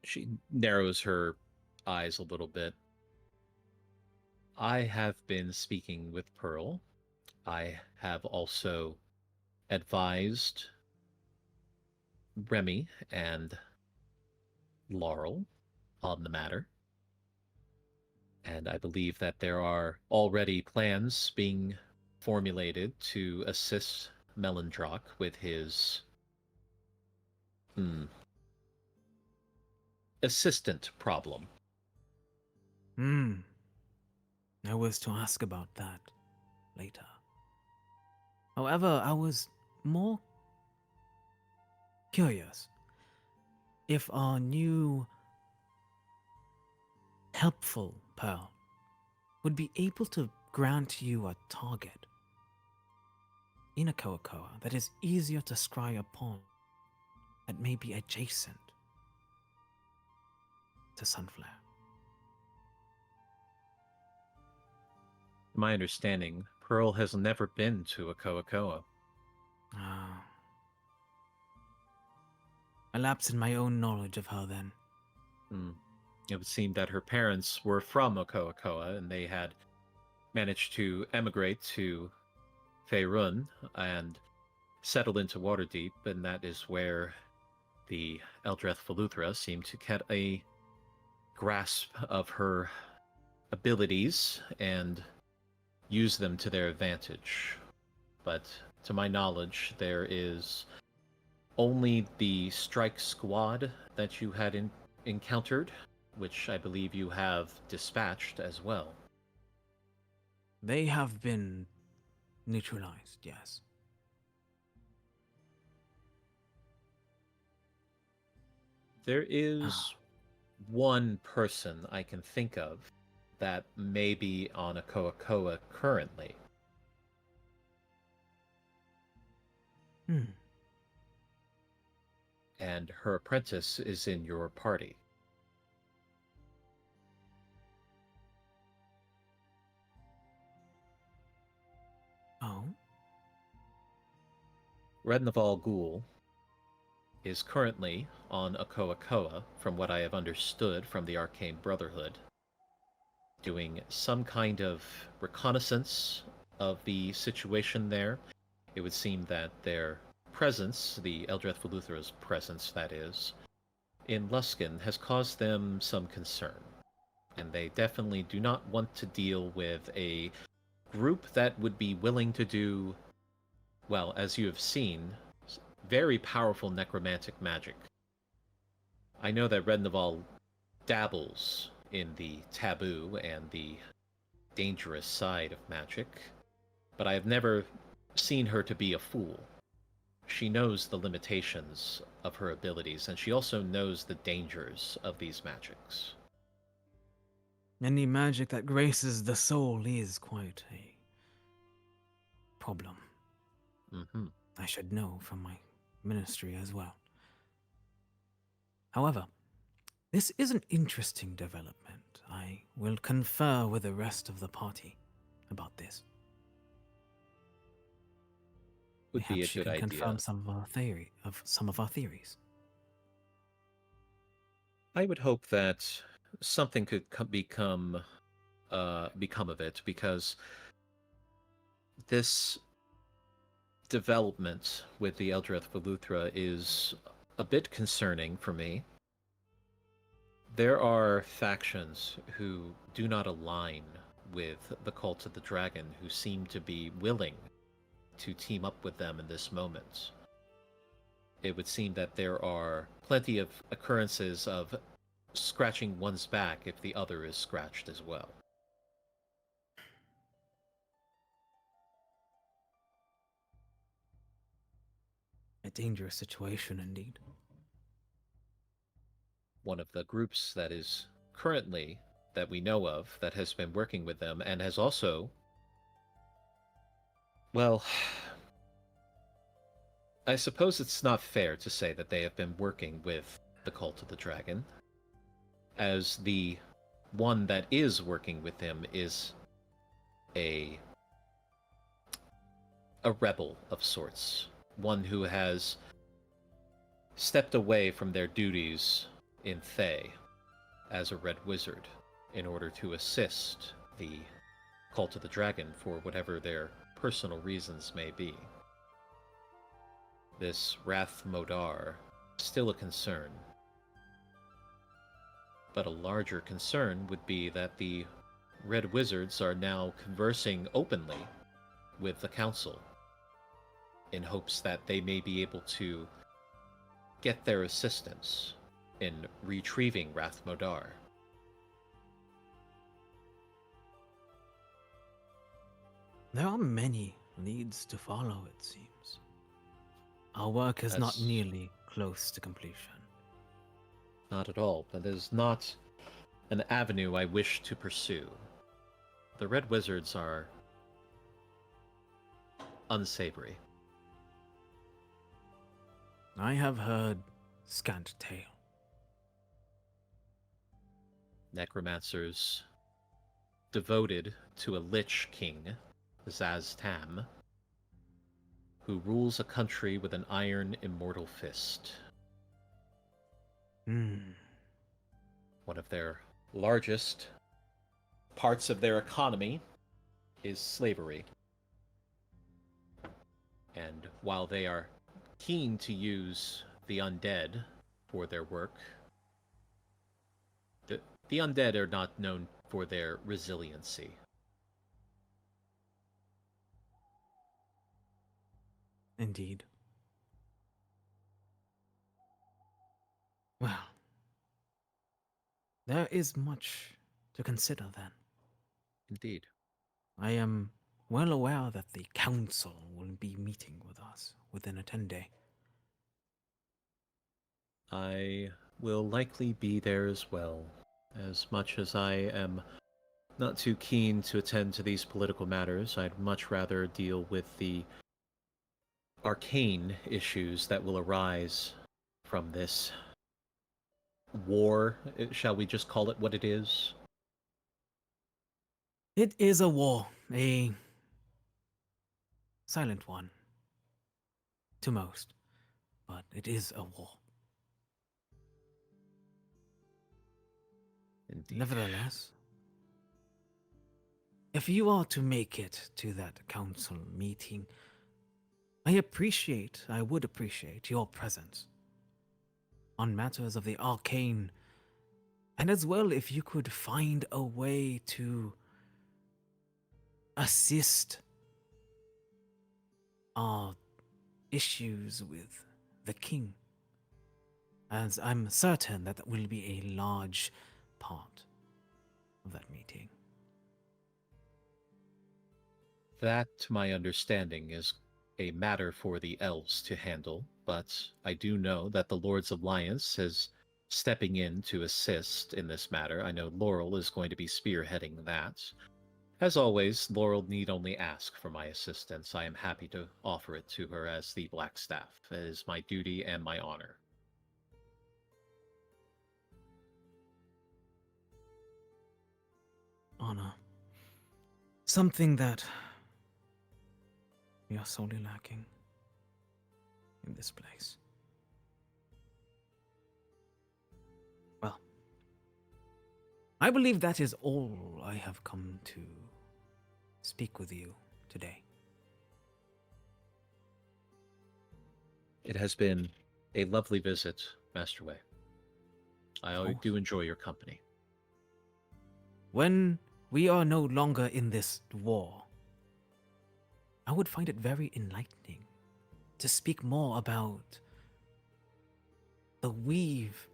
She narrows her eyes a little bit. I have been speaking with Pearl. I have also advised Remy and Laurel on the matter. And I believe that there are already plans being formulated to assist Melendrock with his assistant problem. I was to ask about that later. However, I was more curious if our new helpful Pearl would be able to grant you a target in a Koa that is easier to scry upon, that may be adjacent to Sunflare. My understanding, Pearl has never been to a Koa. Ah. A lapse in my own knowledge of her then. It would seem that her parents were from Okoakoa, and they had managed to emigrate to Faerun and settle into Waterdeep, and that is where the Eldrath Feluthra seemed to get a grasp of her abilities and use them to their advantage. But to my knowledge, there is only the strike squad that you had encountered, which I believe you have dispatched as well. They have been neutralized, yes. There is one person I can think of that may be on a Koa currently. And her apprentice is in your party. Oh? Rednaval Ghoul is currently on Okoakoa, from what I have understood from the Arcane Brotherhood, doing some kind of reconnaissance of the situation there. It would seem that their presence, the Eldrath Feluthra's presence, that is, in Luskan has caused them some concern. And they definitely do not want to deal with a group that would be willing to do, well, as you have seen, very powerful necromantic magic. I know that Rednaval dabbles in the taboo and the dangerous side of magic, but I have never seen her to be a fool. She knows the limitations of her abilities, and she also knows the dangers of these magics. Any magic that graces the soul is quite a problem. Mm-hmm. I should know from my ministry as well. However, this is an interesting development. I will confer with the rest of the party about this. Would be a Perhaps you good can idea. confirm some of our theories. I would hope that something could become of it, because this development with the Eldrath Veluthra is a bit concerning for me. There are factions who do not align with the Cult of the Dragon who seem to be willing to team up with them in this moment. It would seem that there are plenty of occurrences of scratching one's back if the other is scratched as well. A dangerous situation indeed. One of the groups that is currently, that we know of, that has been working with them and has also, well, I suppose it's not fair to say that they have been working with the Cult of the Dragon, as the one that is working with him is a rebel of sorts, one who has stepped away from their duties in Thay as a Red Wizard in order to assist the Cult of the Dragon for whatever their personal reasons may be. This Wrath Modar still a concern, but a larger concern would be that the Red Wizards are now conversing openly with the Council in hopes that they may be able to get their assistance in retrieving Wrath Modar. There are many leads to follow, it seems. Our work is not That's- nearly close to completion. Not at all. That is not an avenue I wish to pursue. The Red Wizards are unsavory. I have heard scant tale. Necromancers devoted to a Lich King, Zaz-Tam, who rules a country with an iron immortal fist. One of their largest parts of their economy is slavery. And while they are keen to use the undead for their work, the undead are not known for their resiliency. Indeed. Well, there is much to consider then. Indeed. I am well aware that the council will be meeting with us within a 10-day. I will likely be there as well. As much as I am not too keen to attend to these political matters, I'd much rather deal with the arcane issues that will arise from this war. Shall we just call it what it is? It is a war, a silent one to most, but it is a war. Indeed. Nevertheless, if you are to make it to that council meeting, I would appreciate your presence on matters of the arcane, and as well if you could find a way to assist our issues with the king. as I'm certain that that will be a large part of that meeting. That, to my understanding, is a matter for the elves to handle, but I do know that the Lords Alliance is stepping in to assist in this matter. I know Laurel is going to be spearheading that. As always, Laurel need only ask for my assistance. I am happy to offer it to her as the Black Staff. It is my duty and my honor. Honor. Something that we are sorely lacking in this place. Well, I believe that is all I have come to speak with you today. It has been a lovely visit, Master Wei. I do enjoy your company. When we are no longer in this war, I would find it very enlightening to speak more about the weave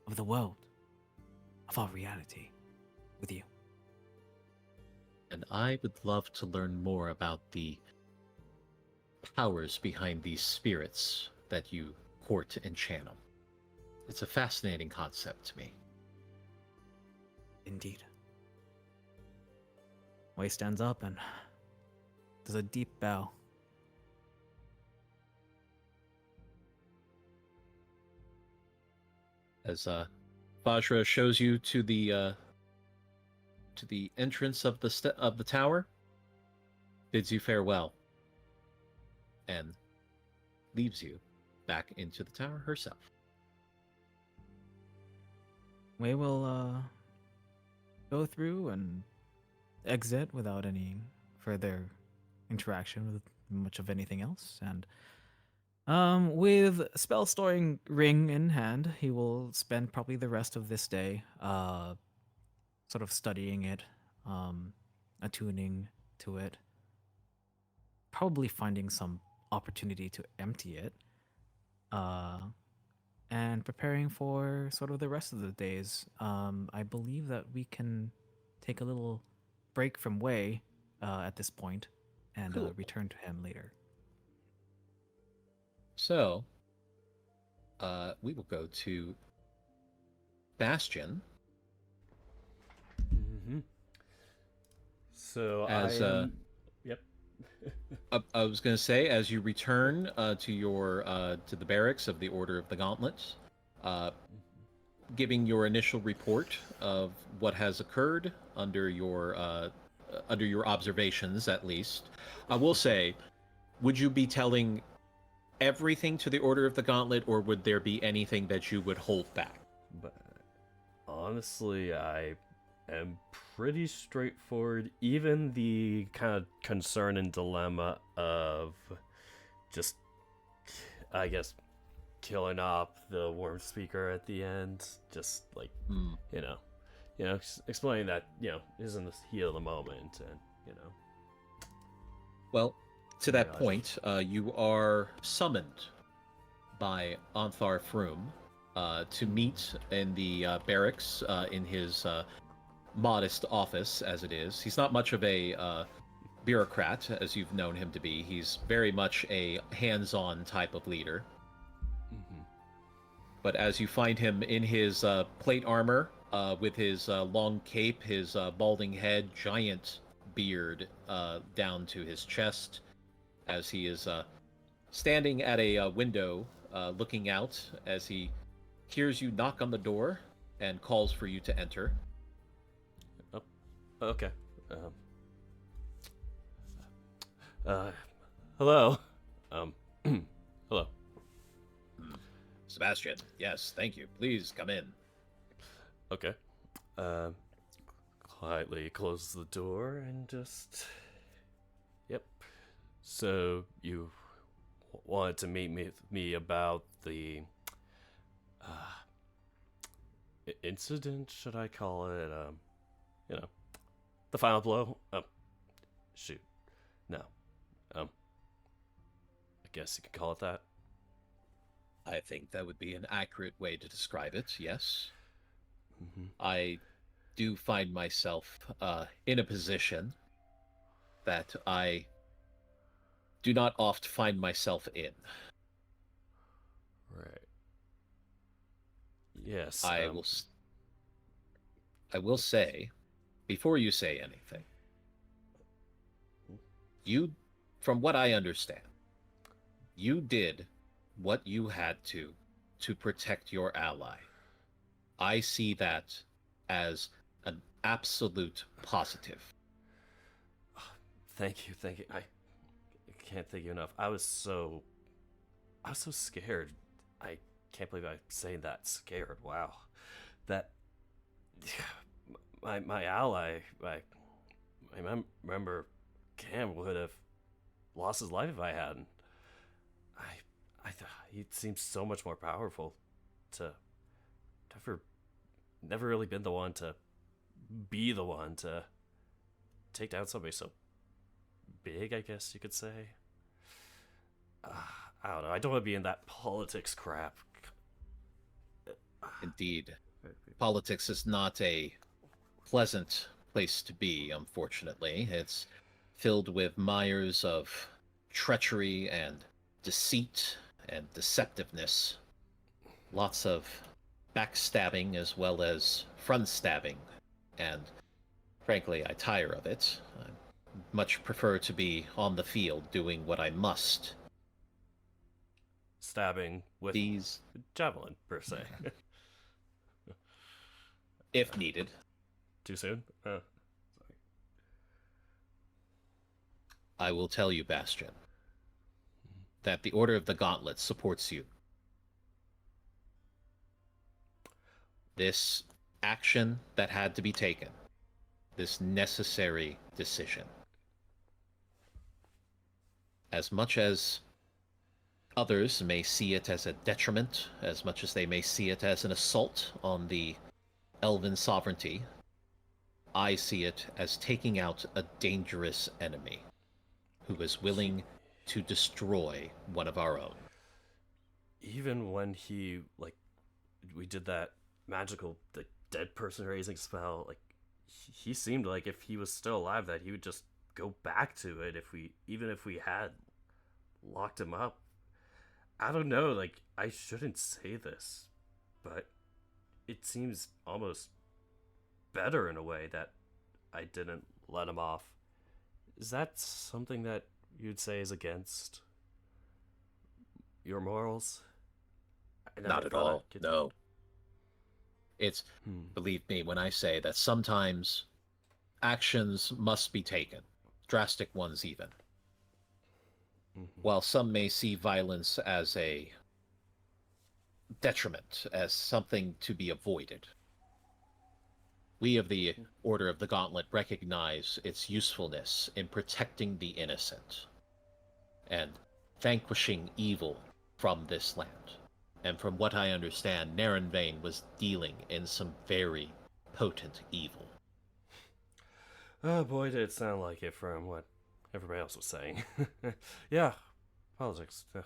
of the world, of our reality, with you. And I would love to learn more about the powers behind these spirits that you court and channel. It's a fascinating concept to me. Indeed. Wei stands up and does a deep bow. As Vajra shows you to the entrance of the tower, bids you farewell, and leaves you back into the tower herself. Wei will go through and exit without any further interaction with much of anything else, and with spell storing ring in hand, he will spend probably the rest of this day sort of studying it, attuning to it, probably finding some opportunity to empty it, and preparing for sort of the rest of the days. I believe that we can take a little break from Wei at this point and Cool. return to him later. So, we will go to Bastion. Mm-hmm. So As, yep. I was going to say, as you return to the barracks of the Order of the Gauntlet, giving your initial report of what has occurred under your observations, at least, I will say, would you be telling everything to the Order of the Gauntlet, or would there be anything that you would hold back? But honestly, I am pretty straightforward. Even the kind of concern and dilemma of just, I guess, killing off the worm speaker at the end, just like, explaining that, isn't the heat of the moment, and, Well, to that Gosh. point, you are summoned by Anthar Froom to meet in the barracks in his modest office, as it is. He's not much of a bureaucrat, as you've known him to be. He's very much a hands-on type of leader. Mm-hmm. But as you find him in his plate armor, with his long cape, his balding head, giant beard down to his chest, as he is standing at a window looking out as he hears you knock on the door and calls for you to enter. Okay. Hello. Hello. Sebastian, yes, thank you. Please come in. Okay. Quietly close the door and just... Yep. So, you wanted to meet me about the... incident, should I call it? The final blow? Shoot. No. I guess you could call it that. I think that would be an accurate way to describe it, yes. Mm-hmm. I do find myself in a position that I do not oft find myself in. Right. Yes. I will say, before you say anything, you, from what I understand, you did what you had to protect your ally. I see that as an absolute positive. Thank you. I can't thank you enough. I was so scared. I can't believe I'm saying that. Scared. Wow. That my ally, I remember Cam would have lost his life if I hadn't. I thought he seems so much more powerful. To never really been the one to be the one to take down somebody so big, I guess you could say. I don't know. I don't want to be in that politics crap. Indeed. Politics is not a pleasant place to be, unfortunately. It's filled with mires of treachery and deceit and deceptiveness. Lots of backstabbing as well as front stabbing. And frankly, I tire of it. I much prefer to be on the field doing what I must. Stabbing with These, javelin, per se. if needed. Too soon? Sorry. I will tell you, Bastion, that the Order of the Gauntlet supports you. This action that had to be taken, this necessary decision, as much as others may see it as a detriment, as much as they may see it as an assault on the elven sovereignty, I see it as taking out a dangerous enemy who is willing to destroy one of our own. Even when we did that magical dead person raising spell, he seemed like if he was still alive that he would just go back to it even if we had locked him up. I don't know, I shouldn't say this, but it seems almost better in a way that I didn't let him off. Is that something that you'd say is against your morals? Not at all. No. It's, believe me when I say that sometimes actions must be taken, drastic ones even. While some may see violence as a detriment, as something to be avoided, we of the Order of the Gauntlet recognize its usefulness in protecting the innocent and vanquishing evil from this land. And from what I understand, Narenvain was dealing in some very potent evil. Oh boy, did it sound like it from what everybody else was saying. Yeah, politics. But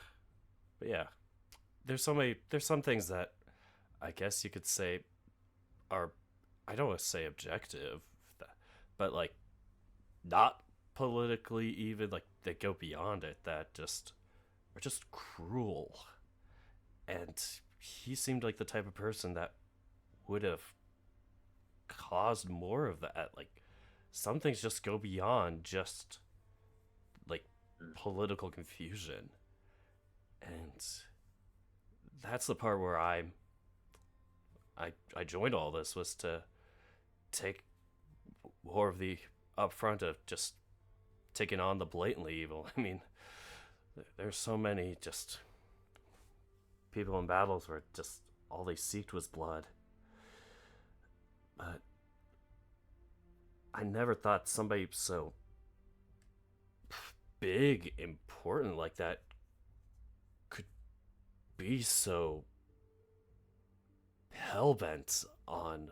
yeah, there's some things that I guess you could say are, I don't want to say objective, but not politically even, they go beyond it, that are just cruel. And he seemed like the type of person that would have caused more of that. Some things just go beyond just political confusion. And that's the part where I joined all this, was to take more of the upfront of just taking on the blatantly evil. I mean, there's so many just people in battles where just all they seeked was blood. But I never thought somebody so big, important like that could be so hell-bent on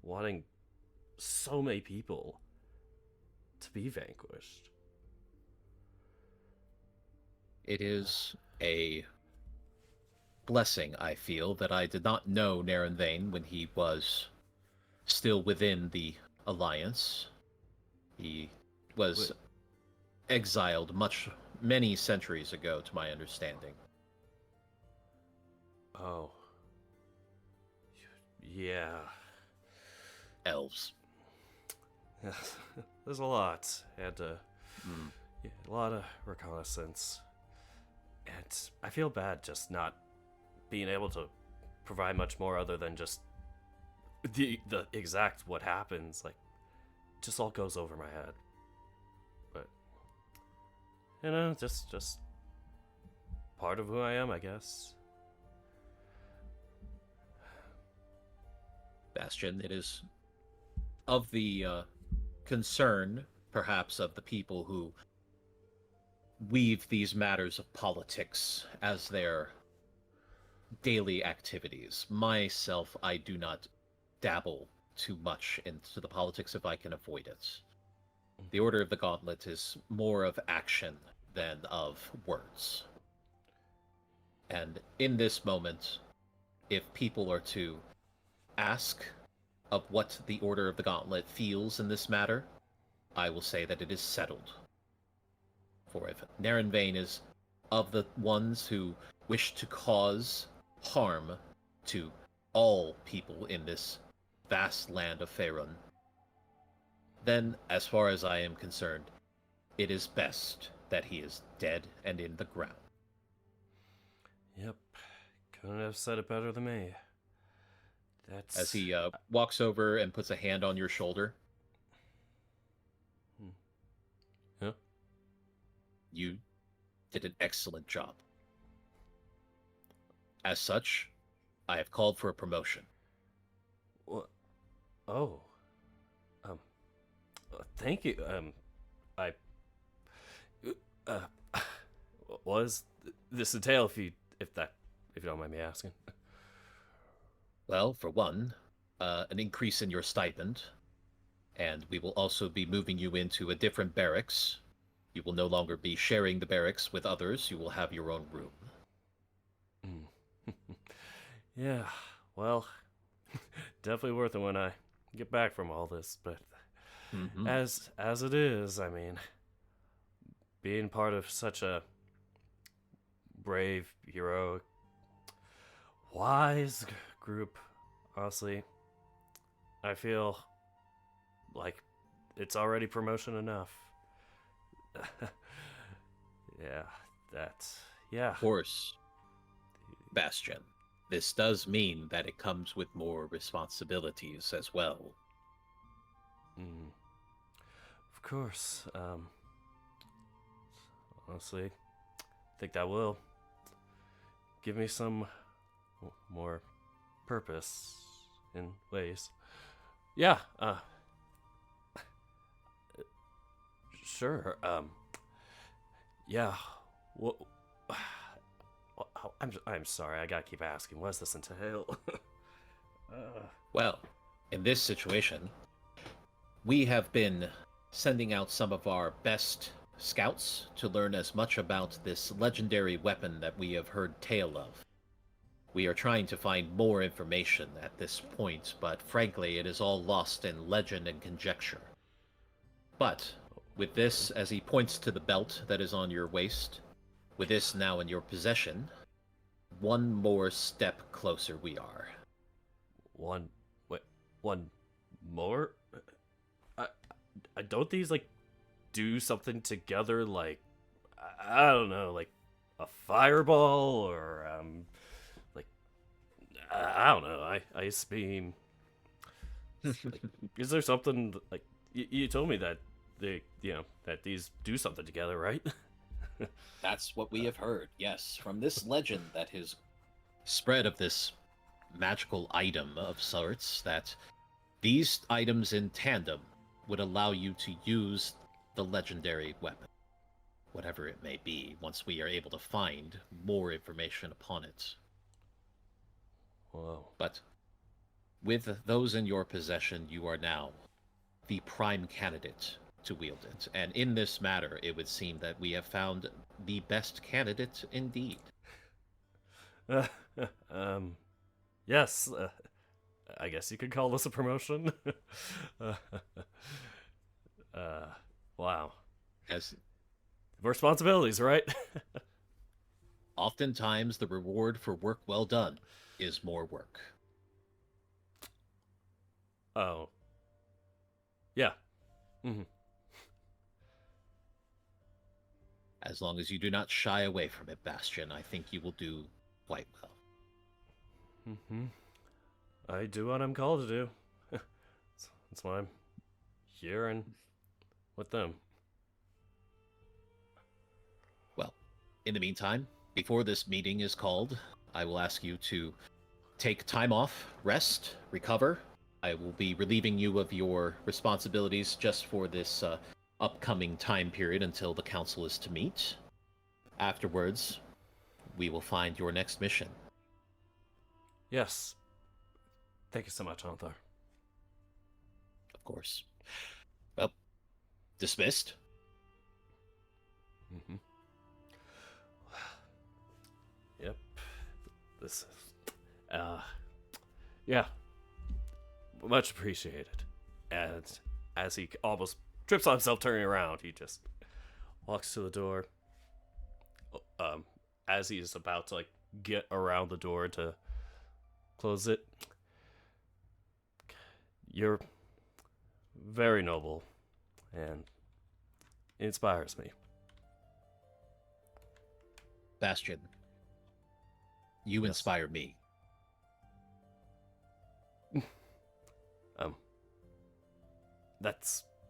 wanting so many people to be vanquished. It is a blessing, I feel, that I did not know Naren Vane when he was still within the Alliance. He was exiled many centuries ago, to my understanding. Oh. Yeah. Elves. There's a lot. Had to... Yeah, a lot of reconnaissance. And I feel bad just not being able to provide much more other than just the exact what happens. Like, just all goes over my head. But, you know, just part of who I am, I guess. Bastion, it is of the concern, perhaps, of the people who weave these matters of politics as their daily activities. Myself, I do not dabble too much into the politics if I can avoid it. The Order of the Gauntlet is more of action than of words. And in this moment, if people are to ask of what the Order of the Gauntlet feels in this matter, I will say that it is settled. For if Naren Vane is of the ones who wish to cause harm to all people in this vast land of Faerun, then, as far as I am concerned, it is best that he is dead and in the ground. Yep. Couldn't have said it better than me. That's... As he walks over and puts a hand on your shoulder. Yeah. You did an excellent job. As such, I have called for a promotion. What? Oh. Thank you. Was this entail if you don't mind me asking? Well, for one, an increase in your stipend, and we will also be moving you into a different barracks. You will no longer be sharing the barracks with others. You will have your own room. Yeah, well, definitely worth it when I get back from all this, but as it is, I mean, being part of such a brave, heroic, wise group, honestly, I feel like it's already promotion enough. Yeah. Of course, Bastion. This does mean that it comes with more responsibilities as well. Of course. Honestly, I think that will give me some more purpose in ways. Yeah, sure, yeah, well, I'm sorry, I gotta keep asking, what does this entail? Well, in this situation, we have been sending out some of our best scouts to learn as much about this legendary weapon that we have heard tale of. We are trying to find more information at this point, but frankly, it is all lost in legend and conjecture. But with this, as he points to the belt that is on your waist, with this now in your possession, one more step closer we are. One more? I don't these, like, do something together, like, I don't know, like a fireball, or, like, I don't know, ice beam. Like, is there something, like, you told me that that these do something together, right? That's what we have heard, yes, from this legend that has spread of this magical item of sorts, that these items in tandem would allow you to use the legendary weapon, whatever it may be, once we are able to find more information upon it. Whoa. But with those in your possession, you are now the prime candidate to wield it. And in this matter, it would seem that we have found the best candidate indeed. Yes. I guess you could call this a promotion. uh, wow. As Responsibilities, right? oftentimes the reward for work well done is more work. Oh. Yeah. Hmm. As long as you do not shy away from it, Bastion, I think you will do quite well. Hmm. I do what I'm called to do. That's why I'm here and with them. Well, in the meantime, before this meeting is called, I will ask you to take time off, rest, recover. I will be relieving you of your responsibilities just for this upcoming time period until the council is to meet. Afterwards, we will find your next mission. Yes. Thank you so much, Arthur. Of course. Well, dismissed. Mm-hmm. Yep. This is... yeah. Much appreciated. And as he almost trips on himself turning around, he just walks to the door. As he's about to, like, get around the door to close it. You're very noble and it inspires me. Bastion, you inspire me.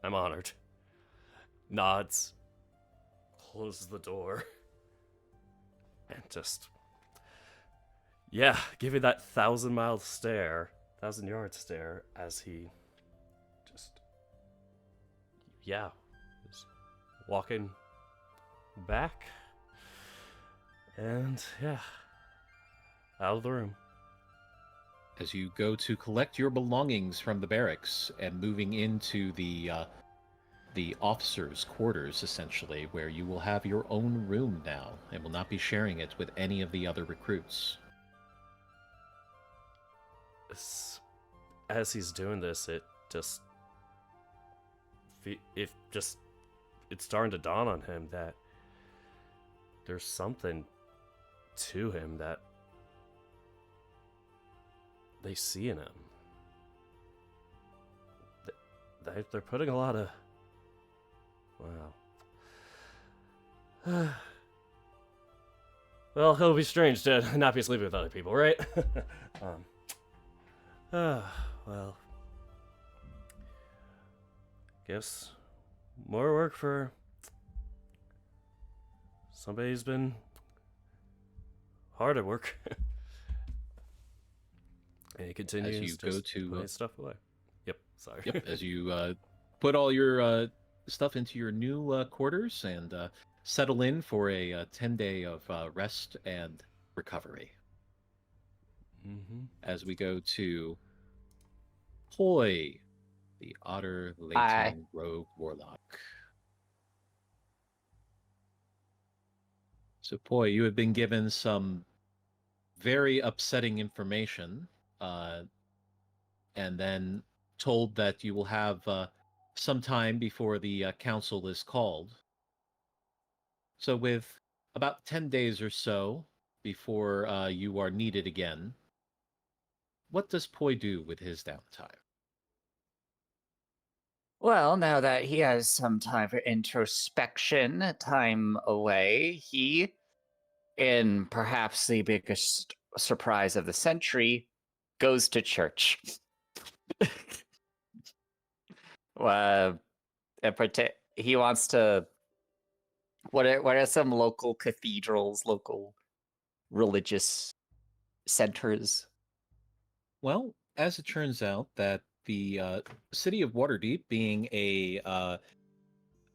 I'm honored. Nods, closes the door, and just, yeah, give you that 1,000-mile stare, 1,000-yard stare as he just, yeah, is walking back, and yeah, out of the room. As you go to collect your belongings from the barracks and moving into the officers' quarters, essentially, where you will have your own room now and will not be sharing it with any of the other recruits. As he's doing this, it's starting to dawn on him that there's something to him that they see in him. They're putting a lot of... Wow. Well, it'll be strange to not be sleeping with other people, right? Well... Guess more work for somebody who's been hard at work. And he continues As you go to put his stuff away. Yep, sorry. Yep, as you put all your stuff into your new quarters and settle in for a 10-day of rest and recovery. Mm-hmm. As we go to Poi, the Otter Leighton Rogue Warlock. So, Poi, you have been given some very upsetting information, and then told that you will have some time before the council is called. So, with about 10 days or so before you are needed again, what does Poi do with his downtime? Well, now that he has some time for introspection, time away, he, in perhaps the biggest surprise of the century, goes to church. He wants to. What are some local cathedrals, local religious centers? Well, as it turns out, that the city of Waterdeep, being a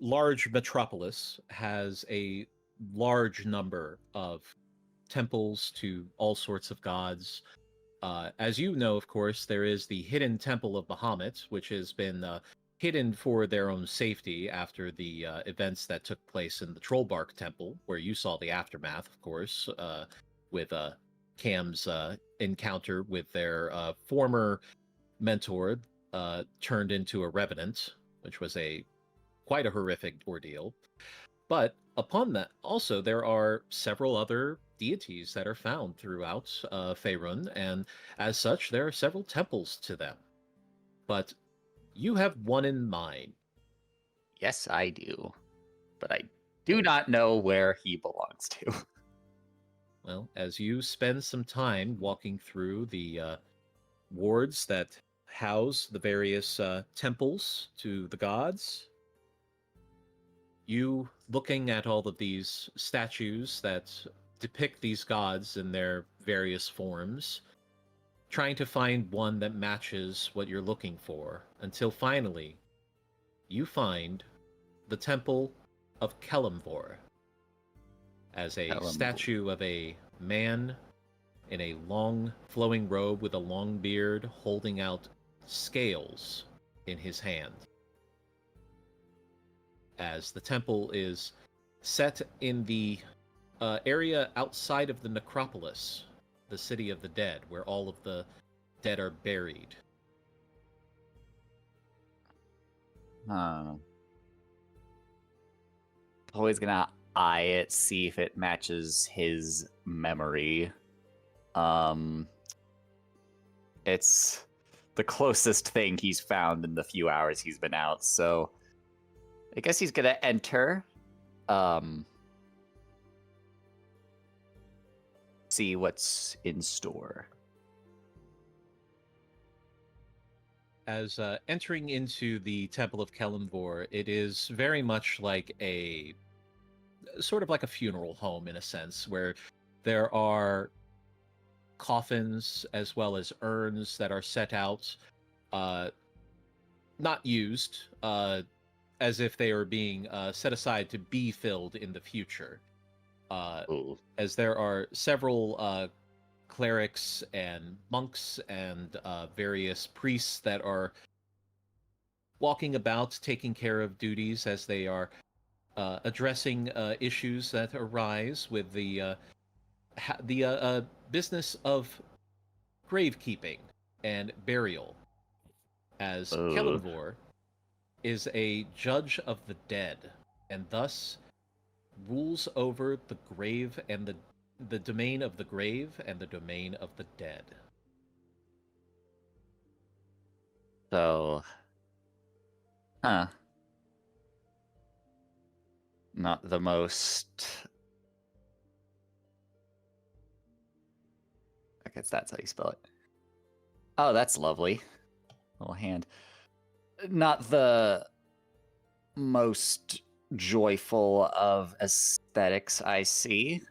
large metropolis, has a large number of temples to all sorts of gods. As you know, of course, there is the hidden temple of Bahamut, which has been hidden for their own safety after the events that took place in the Trollbark Temple, where you saw the aftermath, of course, with Cam's encounter with their former mentor turned into a revenant, which was quite a horrific ordeal. But upon that, also, there are several other deities that are found throughout Faerun, and as such, there are several temples to them. But you have one in mind. Yes, I do. But I do not know where he belongs to. Well, as you spend some time walking through the wards that house the various temples to the gods, you looking at all of these statues that depict these gods in their various forms, trying to find one that matches what you're looking for, until finally you find the Temple of Kelemvor, as a statue of a man in a long flowing robe with a long beard holding out scales in his hand. As the temple is set in the area outside of the necropolis, the city of the dead, where all of the dead are buried. Always gonna eye it, see if it matches his memory. It's the closest thing he's found in the few hours he's been out, so I guess he's gonna enter. See what's in store. As entering into the Temple of Kelemvor, it is very much like a sort of like a funeral home in a sense, where there are coffins as well as urns that are set out, not used, as if they are being set aside to be filled in the future. As there are several clerics and monks and various priests that are walking about, taking care of duties as they are addressing issues that arise with the business of gravekeeping and burial, as Kelemvor is a judge of the dead, and thus rules over the grave and the domain of the grave and the domain of the dead. So, not the most. I guess that's how you spell it. Oh, that's lovely. Little hand. Not the most joyful of aesthetics, I see.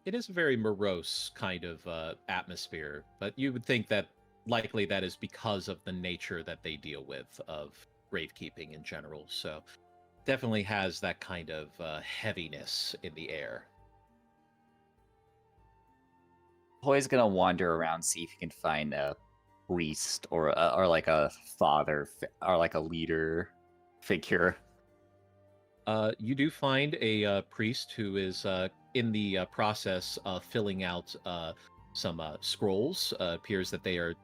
It is a very morose kind of atmosphere, but you would think that likely that is because of the nature that they deal with of gravekeeping in general. So definitely has that kind of heaviness in the air. Always gonna wander around, see if you can find a priest or like a father or like a leader figure. You do find a priest who is in the process of filling out some scrolls. Appears that they are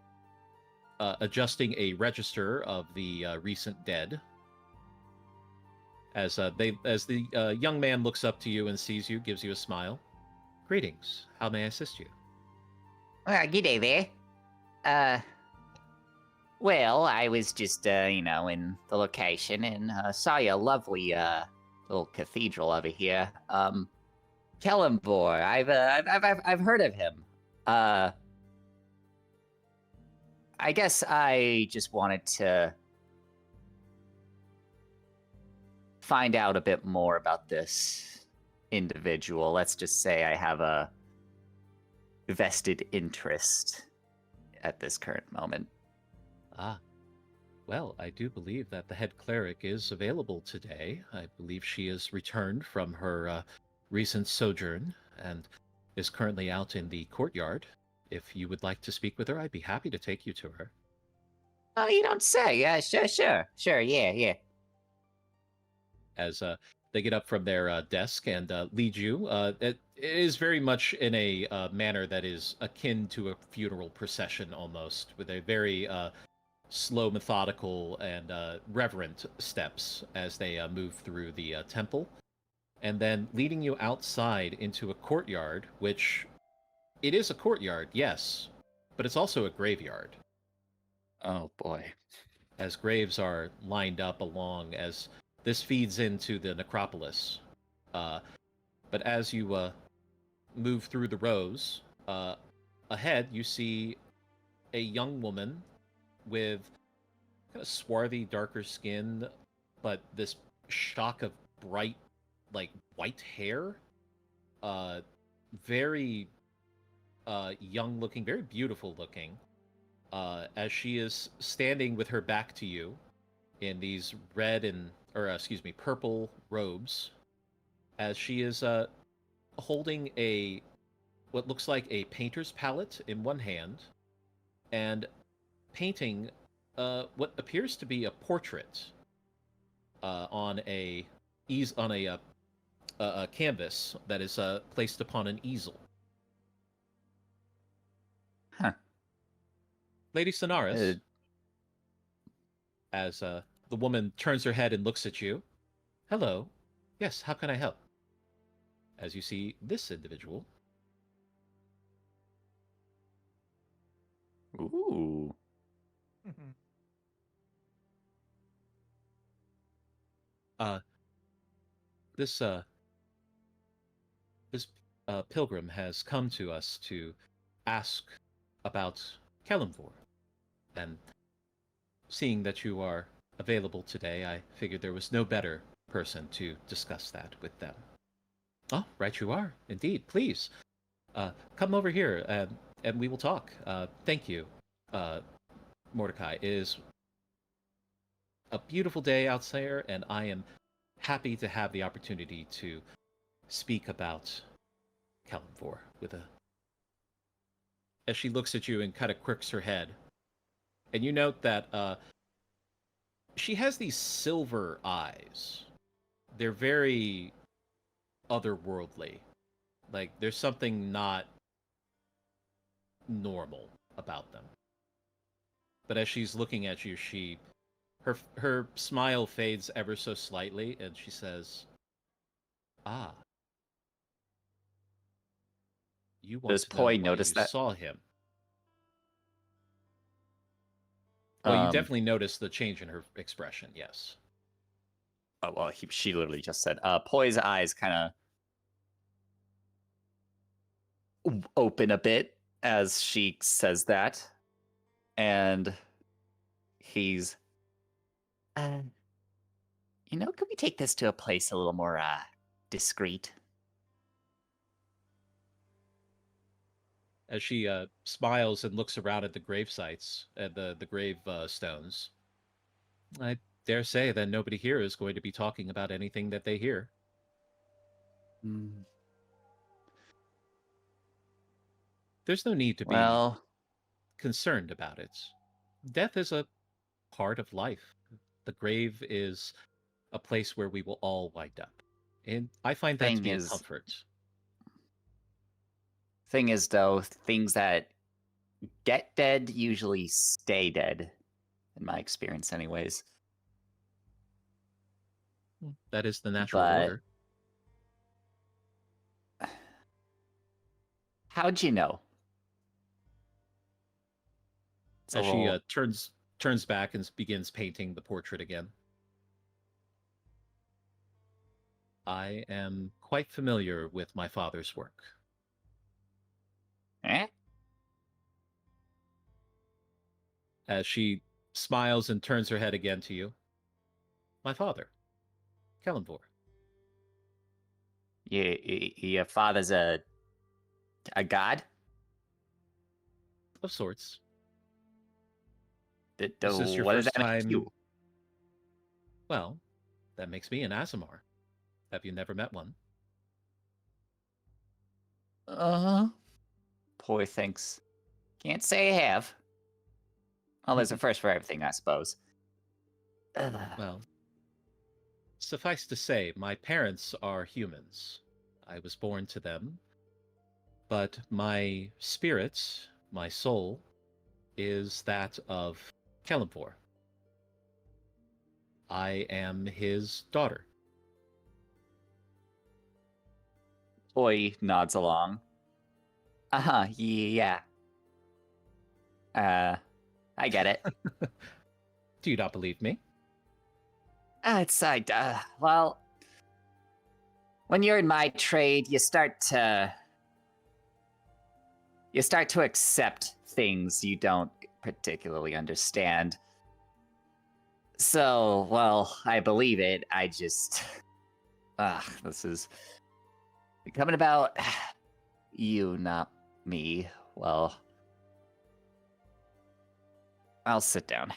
adjusting a register of the recent dead. As the young man looks up to you and sees you, gives you a smile. Greetings. How may I assist you? G'day there. Well, I was just, in the location and saw your lovely little cathedral over here. Kelemvor, I've heard of him. I guess I just wanted to find out a bit more about this individual. Let's just say I have a vested interest at this current moment. Ah, well, I do believe that the head cleric is available today. I believe she is returned from her recent sojourn and is currently out in the courtyard. If you would like to speak with her, I'd be happy to take you to her. Oh, you don't say. Yeah, sure, yeah. As they get up from their desk and lead you, It is very much in a manner that is akin to a funeral procession almost, with a very slow, methodical, and reverent steps as they move through the temple. And then leading you outside into a courtyard, which it is a courtyard, yes, but it's also a graveyard, Oh boy. as graves are lined up along as this feeds into the necropolis. But as you move through the rows, ahead you see a young woman with kind of swarthy, darker skin, but this shock of bright, like white hair. Very young looking, very beautiful looking. As she is standing with her back to you in these purple robes, as she is holding what looks like a painter's palette in one hand, and painting what appears to be a portrait on a canvas that is placed upon an easel. Huh. Lady Sonaris, as the woman turns her head and looks at you. Hello. Yes, how can I help? As you see this individual. Ooh. This pilgrim has come to us to ask about Kalimvor, and seeing that you are available today, I figured there was no better person to discuss that with them. Oh, right you are, indeed. Please, come over here, and we will talk. Thank you, Mordecai. It is a beautiful day out there, and I am happy to have the opportunity to speak about Kalimvor as she looks at you and kind of quirks her head. And you note that she has these silver eyes. They're very otherworldly. Like, there's something not normal about them. But as she's looking at you, her smile fades ever so slightly, and she says, "Ah, you want Does to know Poi why notice you that? saw him?" Well, you Um, definitely noticed the change in her expression. Yes. Oh well, she literally just said. Poi's eyes kind of open a bit as she says that, and he's, could we take this to a place a little more discreet? As she smiles and looks around at the grave sites, at the grave stones. I dare say that nobody here is going to be talking about anything that they hear. There's no need to be Well, concerned about it. Death is a part of life. The grave is a place where we will all wind up. And I find that to be a comfort. thing is though, things that get dead usually stay dead, in my experience, anyways. That is the natural order. How'd you know? As she turns back and begins painting the portrait again. I am quite familiar with my father's work. Eh? As she smiles and turns her head again to you. My father, Kalimvor. Your father's a god? Of sorts. This is your what first does that time? make you? Well, that makes me an Azamar. Have you never met one? Poor thinks. Can't say I have. Well, there's a first for everything, I suppose. Well, suffice to say, my parents are humans. I was born to them, but my spirit, my soul, is that of Kelemvor. I am his daughter. Oi nods along. Yeah. I get it. Do you not believe me? Well, when you're in my trade, you start to accept things you don't particularly understand. So, well, I believe it. I just, this is becoming about you, not me. Well, I'll sit down.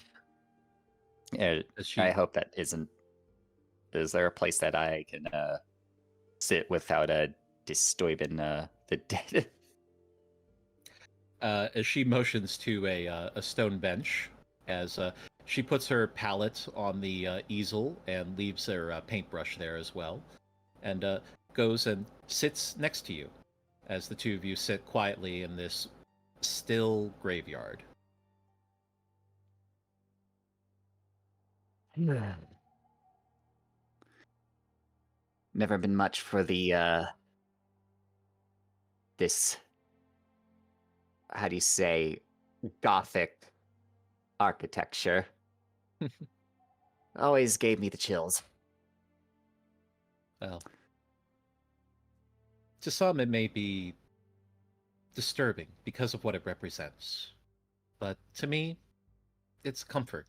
I hope that isn't. Is there a place that I can sit without disturbing the dead? As she motions to a stone bench, as she puts her palette on the easel and leaves her paintbrush there as well, and goes and sits next to you, as the two of you sit quietly in this still graveyard. Never been much for the this, how do you say, Gothic architecture. Always gave me the chills. Well, to some it may be disturbing because of what it represents, but to me, it's comfort.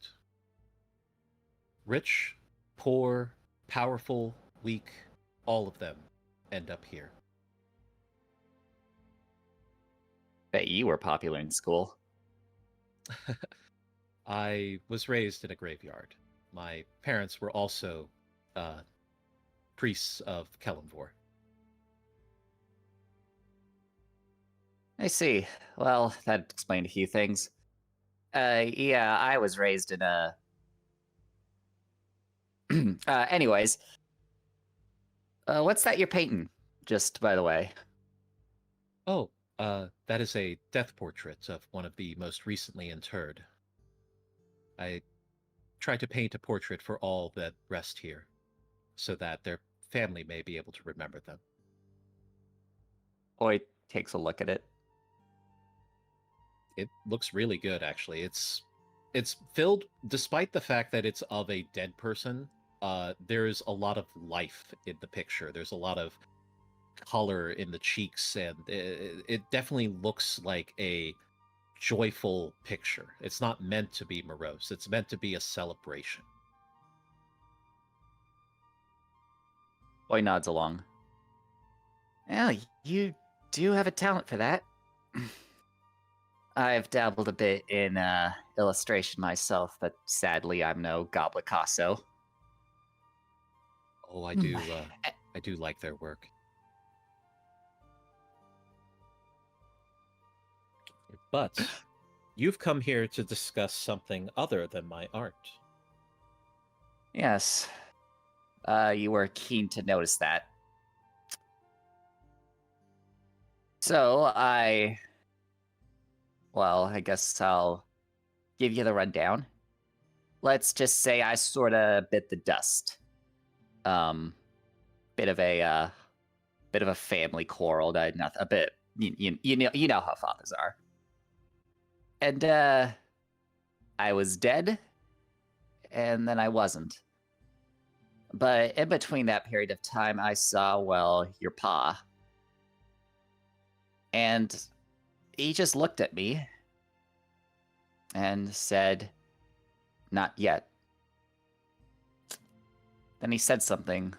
Rich, poor, powerful, weak, all of them end up here. Bet you were popular in school. I was raised in a graveyard. My parents were also priests of Kelemvor. I see. Well, that explained a few things. Yeah, I was raised in a... anyways. What's that you're painting? Just by the way. Oh, that is a death portrait of one of the most recently interred. I tried to paint a portrait for all that rest here, so that their family may be able to remember them. Oi takes a look at it. It looks really good, actually. It's filled, despite the fact that it's of a dead person, there's a lot of life in the picture. There's a lot of color in the cheeks, and it definitely looks like a joyful picture. It's not meant to be morose. It's meant to be a celebration. Oi nods along. Yeah, you do have a talent for that. I've dabbled a bit in illustration myself, but sadly I'm no Goblicasso. Oh, I do like their work. But you've come here to discuss something other than my art. Yes. You were keen to notice that. So, I guess I'll give you the rundown. Let's just say I sort of bit the dust. Bit of a family quarrel. A bit. You know how fathers are. And I was dead, and then I wasn't. But in between that period of time, I saw, well, your pa. And he just looked at me and said, "Not yet." Then he said something.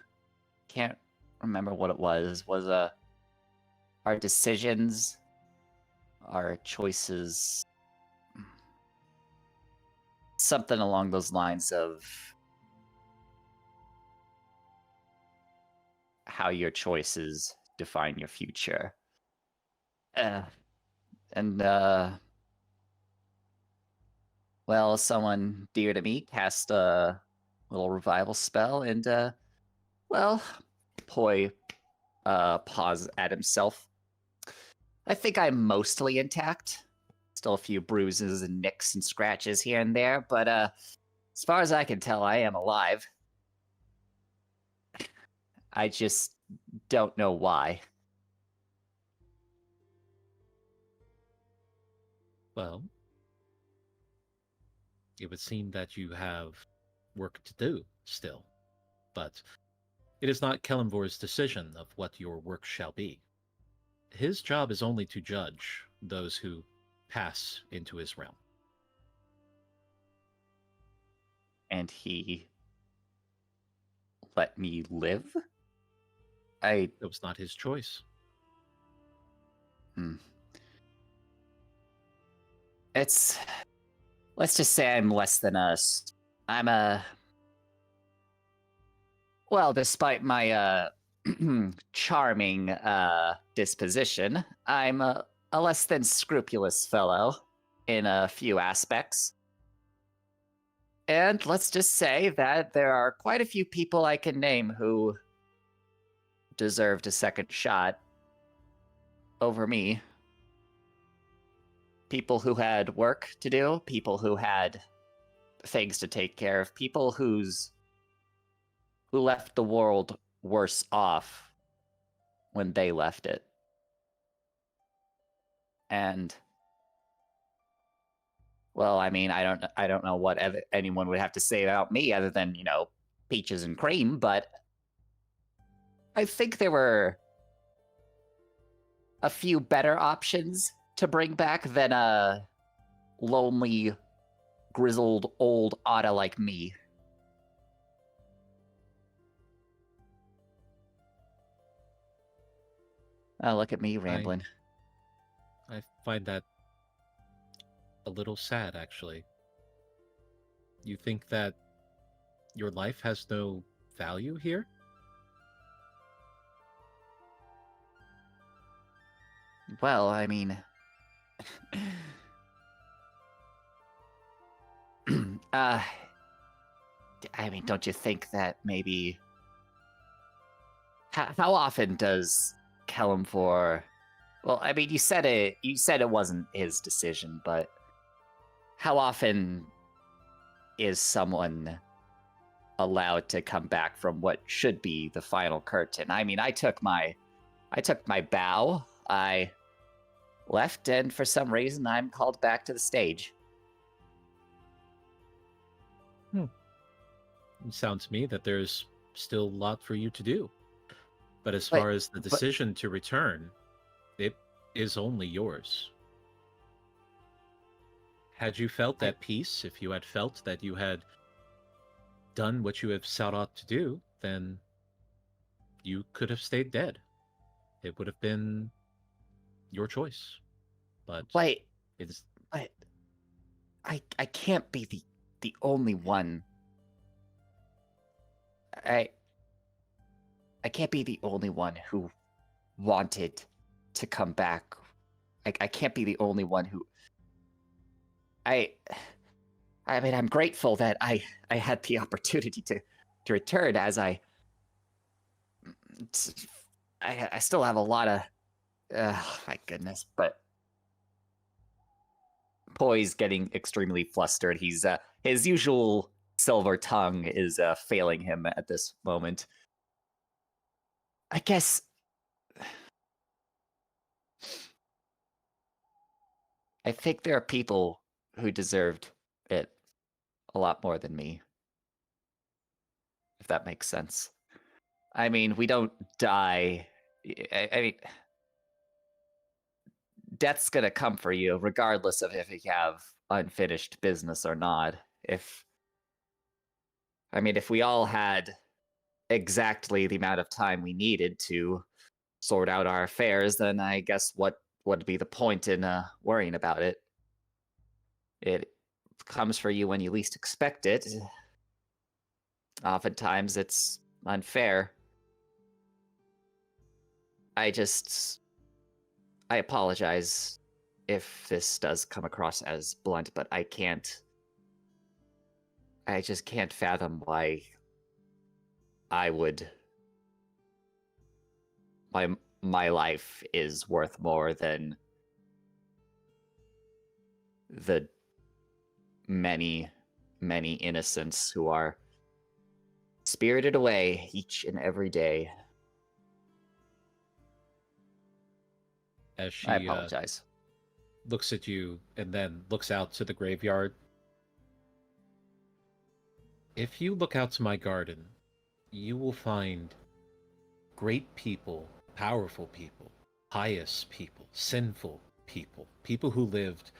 Can't remember what it was. Was our decisions, our choices, something along those lines of how your choices define your future. Well, someone dear to me cast a little revival spell, and well, Poi paws at himself. I think I'm mostly intact. Still a few bruises and nicks and scratches here and there, but as far as I can tell, I am alive. I just don't know why. Well, it would seem that you have work to do still, but it is not Kelemvor's decision of what your work shall be. His job is only to judge those who pass into his realm. And he let me live? It was not his choice. It's... Let's just say I'm less than I'm a... Well, despite my charming disposition, I'm a less than scrupulous fellow in a few aspects. And let's just say that there are quite a few people I can name who deserved a second shot over me. People who had work to do, people who had things to take care of, people who left the world worse off when they left it. And well, I mean, I don't know what anyone would have to say about me other than, you know, peaches and cream, but I think there were a few better options to bring back than a lonely, grizzled old otta like me. Oh, look at me rambling. I find that a little sad, actually. You think that your life has no value here? Well, I mean... I mean, don't you think that maybe... How often does Kelemvor... Well, I mean, you said it wasn't his decision, but how often is someone allowed to come back from what should be the final curtain? I mean, I took my bow, I left, and for some reason I'm called back to the stage. It sounds to me that there's still a lot for you to do. But as far as the decision to return, it is only yours. Had you felt at peace, if you had felt that you had done what you have set out to do, then you could have stayed dead. It would have been your choice. But it's... But I can't be the only one. I can't be the only one who wanted to come back. I can't be the only one who... I mean, I'm grateful that I had the opportunity to return, as I still have a lot of... my goodness, but... Poi's getting extremely flustered. He's his usual silver tongue is failing him at this moment. I guess I think there are people who deserved it a lot more than me. If that makes sense. I mean, we don't die. I mean, death's gonna come for you, regardless of if you have unfinished business or not. If we all had exactly the amount of time we needed to sort out our affairs, then I guess what would be the point in worrying about it? It comes for you when you least expect it. Oftentimes it's unfair. I apologize if this does come across as blunt, but I just can't fathom why my life is worth more than the many, many innocents who are spirited away each and every day. As she I apologize. looks at you and then looks out to the graveyard. If you look out to my garden, you will find great people, powerful people, pious people, sinful people, people who lived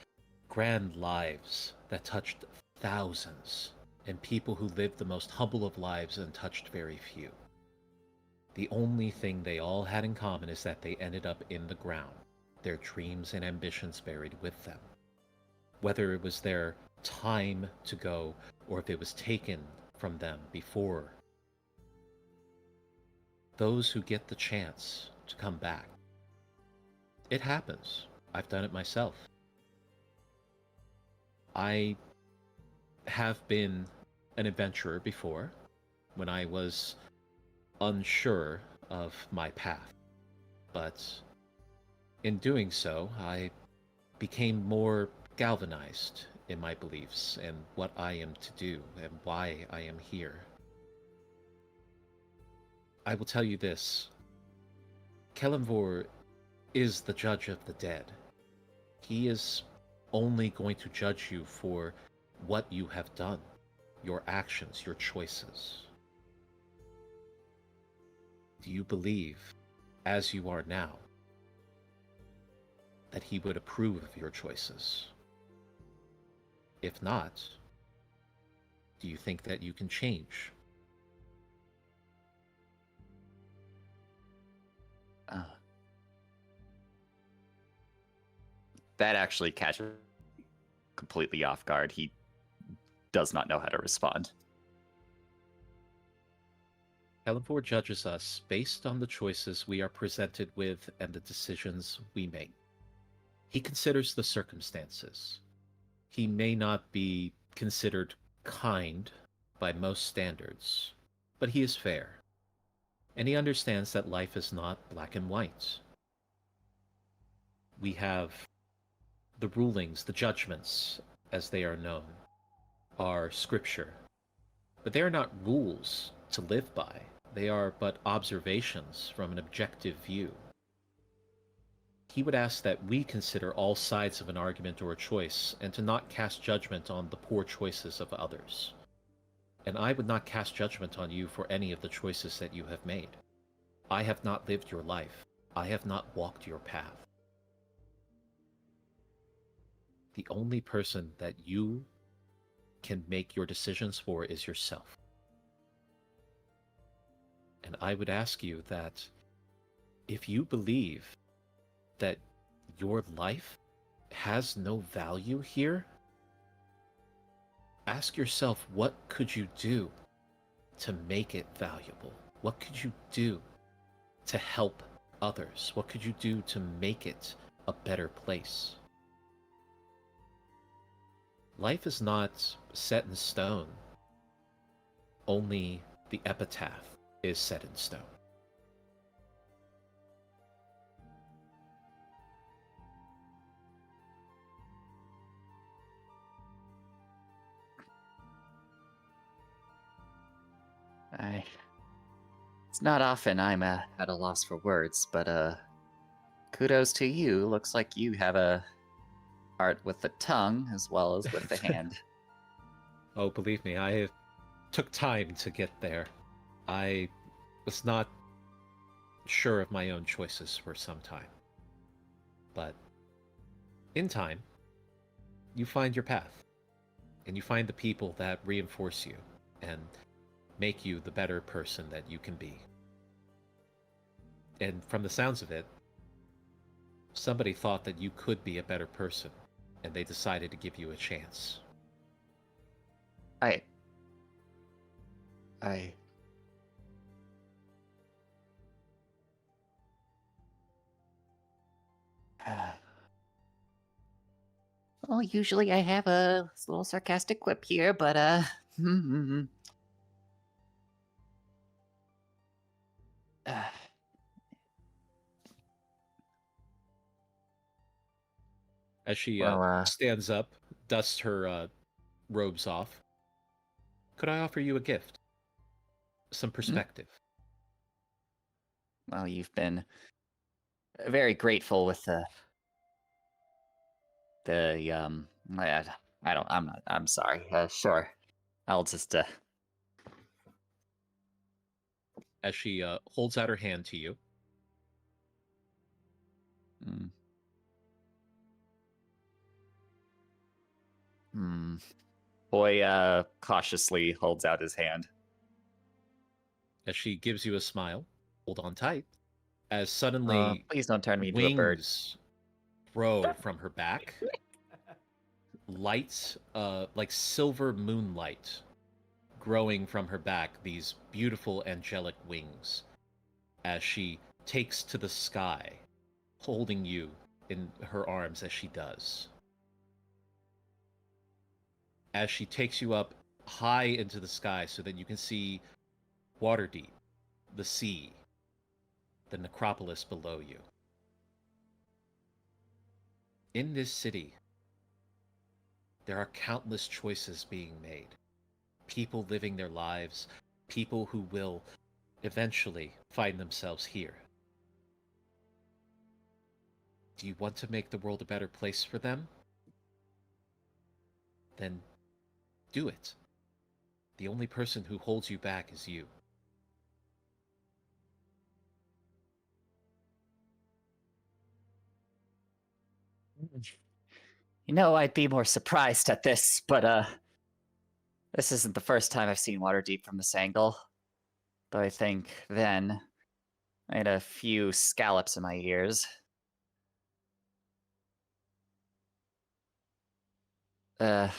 grand lives that touched thousands, and people who lived the most humble of lives and touched very few. The only thing they all had in common is that they ended up in the ground, their dreams and ambitions buried with them. Whether it was their time to go or if it was taken from them before. Those who get the chance to come back. It happens. I've done it myself. I have been an adventurer before when I was unsure of my path. But in doing so, I became more galvanized in my beliefs and what I am to do and why I am here. I will tell you this. Kelemvor is the judge of the dead. He is only going to judge you for what you have done, your actions, your choices. Do you believe, as you are now, that he would approve of your choices? If not, do you think that you can change? That actually catches completely off guard. He does not know how to respond. Kelemvor judges us based on the choices we are presented with and the decisions we make. He considers the circumstances. He may not be considered kind by most standards, but he is fair. And he understands that life is not black and white. We have the rulings, the judgments, as they are known, are scripture. But they are not rules to live by. They are but observations from an objective view. He would ask that we consider all sides of an argument or a choice and to not cast judgment on the poor choices of others. And I would not cast judgment on you for any of the choices that you have made. I have not lived your life. I have not walked your path. The only person that you can make your decisions for is yourself. And I would ask you that if you believe that your life has no value here, ask yourself, what could you do to make it valuable? What could you do to help others? What could you do to make it a better place? Life is not set in stone. Only the epitaph is set in stone. It's not often I'm at a loss for words, but kudos to you. Looks like you have a art with the tongue as well as with the hand. Oh, believe me, I took time to get there. I was not sure of my own choices for some time. But in time, you find your path. And you find the people that reinforce you and make you the better person that you can be. And from the sounds of it, somebody thought that you could be a better person, and they decided to give you a chance. I well, usually I have a little sarcastic quip here, but As she Well, stands up, dusts her robes off. Could I offer you a gift? Some perspective. well, you've been very grateful with the I don't. I'm not. I'm sorry. Sure. I'll just. As she holds out her hand to you. Mm. Hmm. Boy cautiously holds out his hand. As she gives you a smile, hold on tight. As suddenly Please don't turn me into a bird. wings grow from her back. Lights, like silver moonlight, growing from her back, these beautiful angelic wings. As she takes to the sky, holding you in her arms as she does. As she takes you up high into the sky so that you can see Waterdeep, the sea, the necropolis below you. In this city, there are countless choices being made. People living their lives, people who will eventually find themselves here. Do you want to make the world a better place for them? Then do it. The only person who holds you back is you. You know, I'd be more surprised at this, but this isn't the first time I've seen Waterdeep from this angle. Though I think then I had a few scallops in my ears. Uh,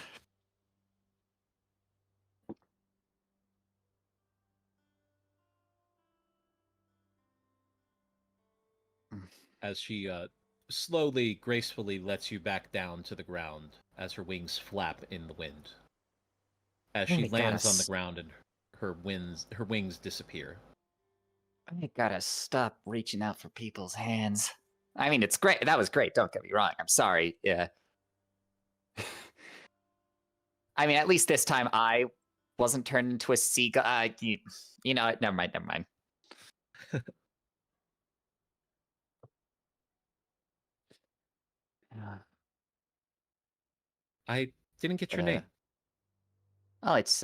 As she slowly, gracefully lets you back down to the ground as her wings flap in the wind. As she Really lands on the gotta ground and her wings disappear. I gotta stop reaching out for people's hands. I mean, it's great. That was great. Don't get me wrong. I'm sorry. Yeah. I mean, at least this time I wasn't turned into a seagull. You know what? Never mind. Never mind. I didn't get your name. Oh, it's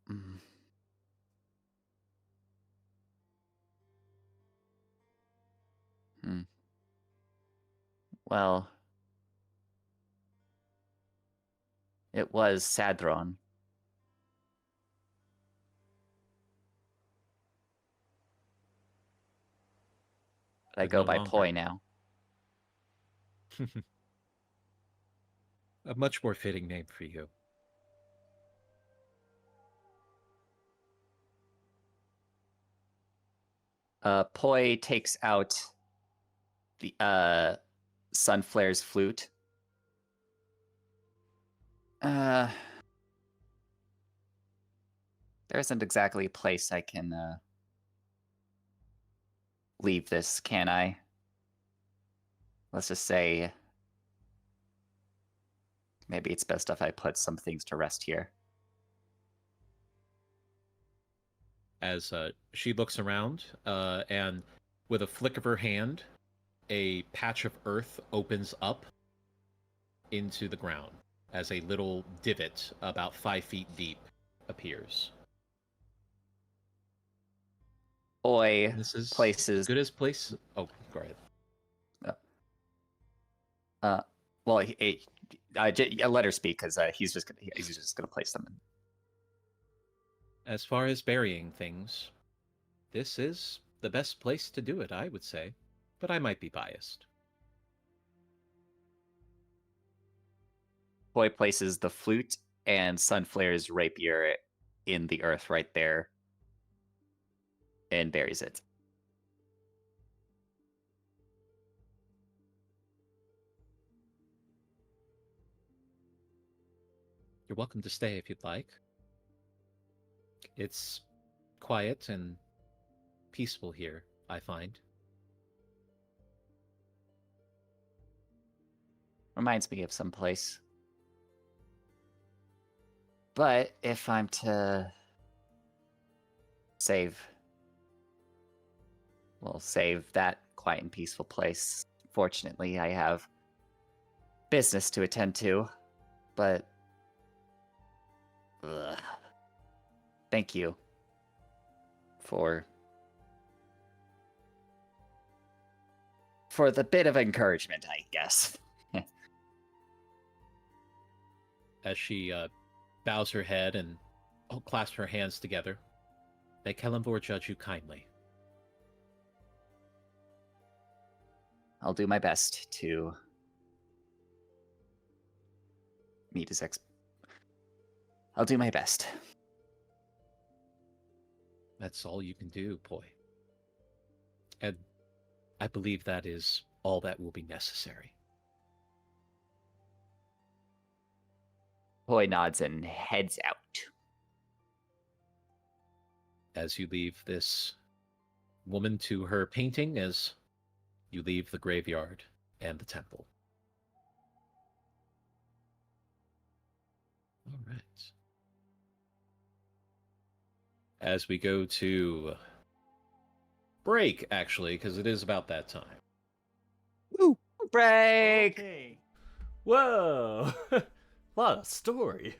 mm. Hmm. Well, it was Sadron. I But go no by longer. Poi now. A much more fitting name for you. Poi takes out the Sunflare's flute. There isn't exactly a place I can leave this, can I? Let's just say maybe it's best if I put some things to rest here. As she looks around, and with a flick of her hand, a patch of earth opens up into the ground as a little divot about 5 feet deep appears. Poi This is places. good as place. Oh, go ahead. Well, let her speak because he's just gonna place them. As far as burying things, this is the best place to do it, I would say, but I might be biased. Poi places the flute and Sunflare's rapier in the earth right there and buries it. You're welcome to stay if you'd like. It's quiet and peaceful here, I find. Reminds me of some place. But if I'm to save that quiet and peaceful place, fortunately, I have business to attend to. But thank you for the bit of encouragement, I guess. As she bows her head and clasps her hands together, may Kellenvor judge you kindly. I'll do my best to meet his I'll do my best. That's all you can do, Poi. And I believe that is all that will be necessary. Boy nods and heads out. As you leave this woman to her painting, as you leave the graveyard and the temple. All right. As we go to break, actually, because it is about that time. Woo! Break! Okay. Whoa! Lot of story.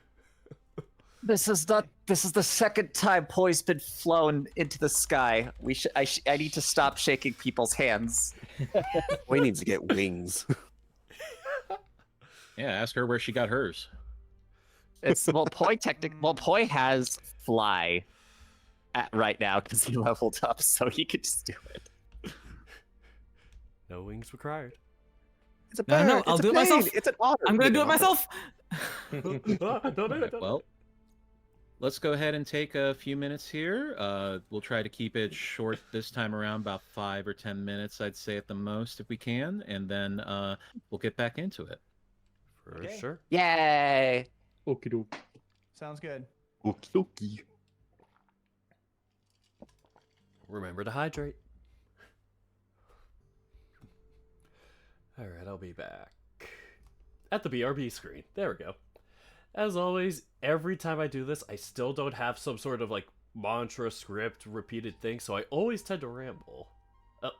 This is the second time Poi's been flown into the sky. I need to stop shaking people's hands. Boy needs to get wings. Yeah, ask her where she got hers. Poi has fly right now because he leveled up, so he could just do it. No wings required. It's a No, bird. no, It's I'll a do it plane, myself. It's an otter. I'm gonna do it An otter. myself. Don't do it. Don't do it. Well, let's go ahead and take a few minutes here. We'll try to keep it short this time around, about 5 or 10 minutes, I'd say at the most, if we can, and then we'll get back into it. For Okay. sure. Yay! Okie doke. Sounds good. Okie dokie. Remember to hydrate. Alright, I'll be back. At the BRB screen. There we go. As always, every time I do this, I still don't have some sort of like mantra script repeated thing, so I always tend to ramble. Oh,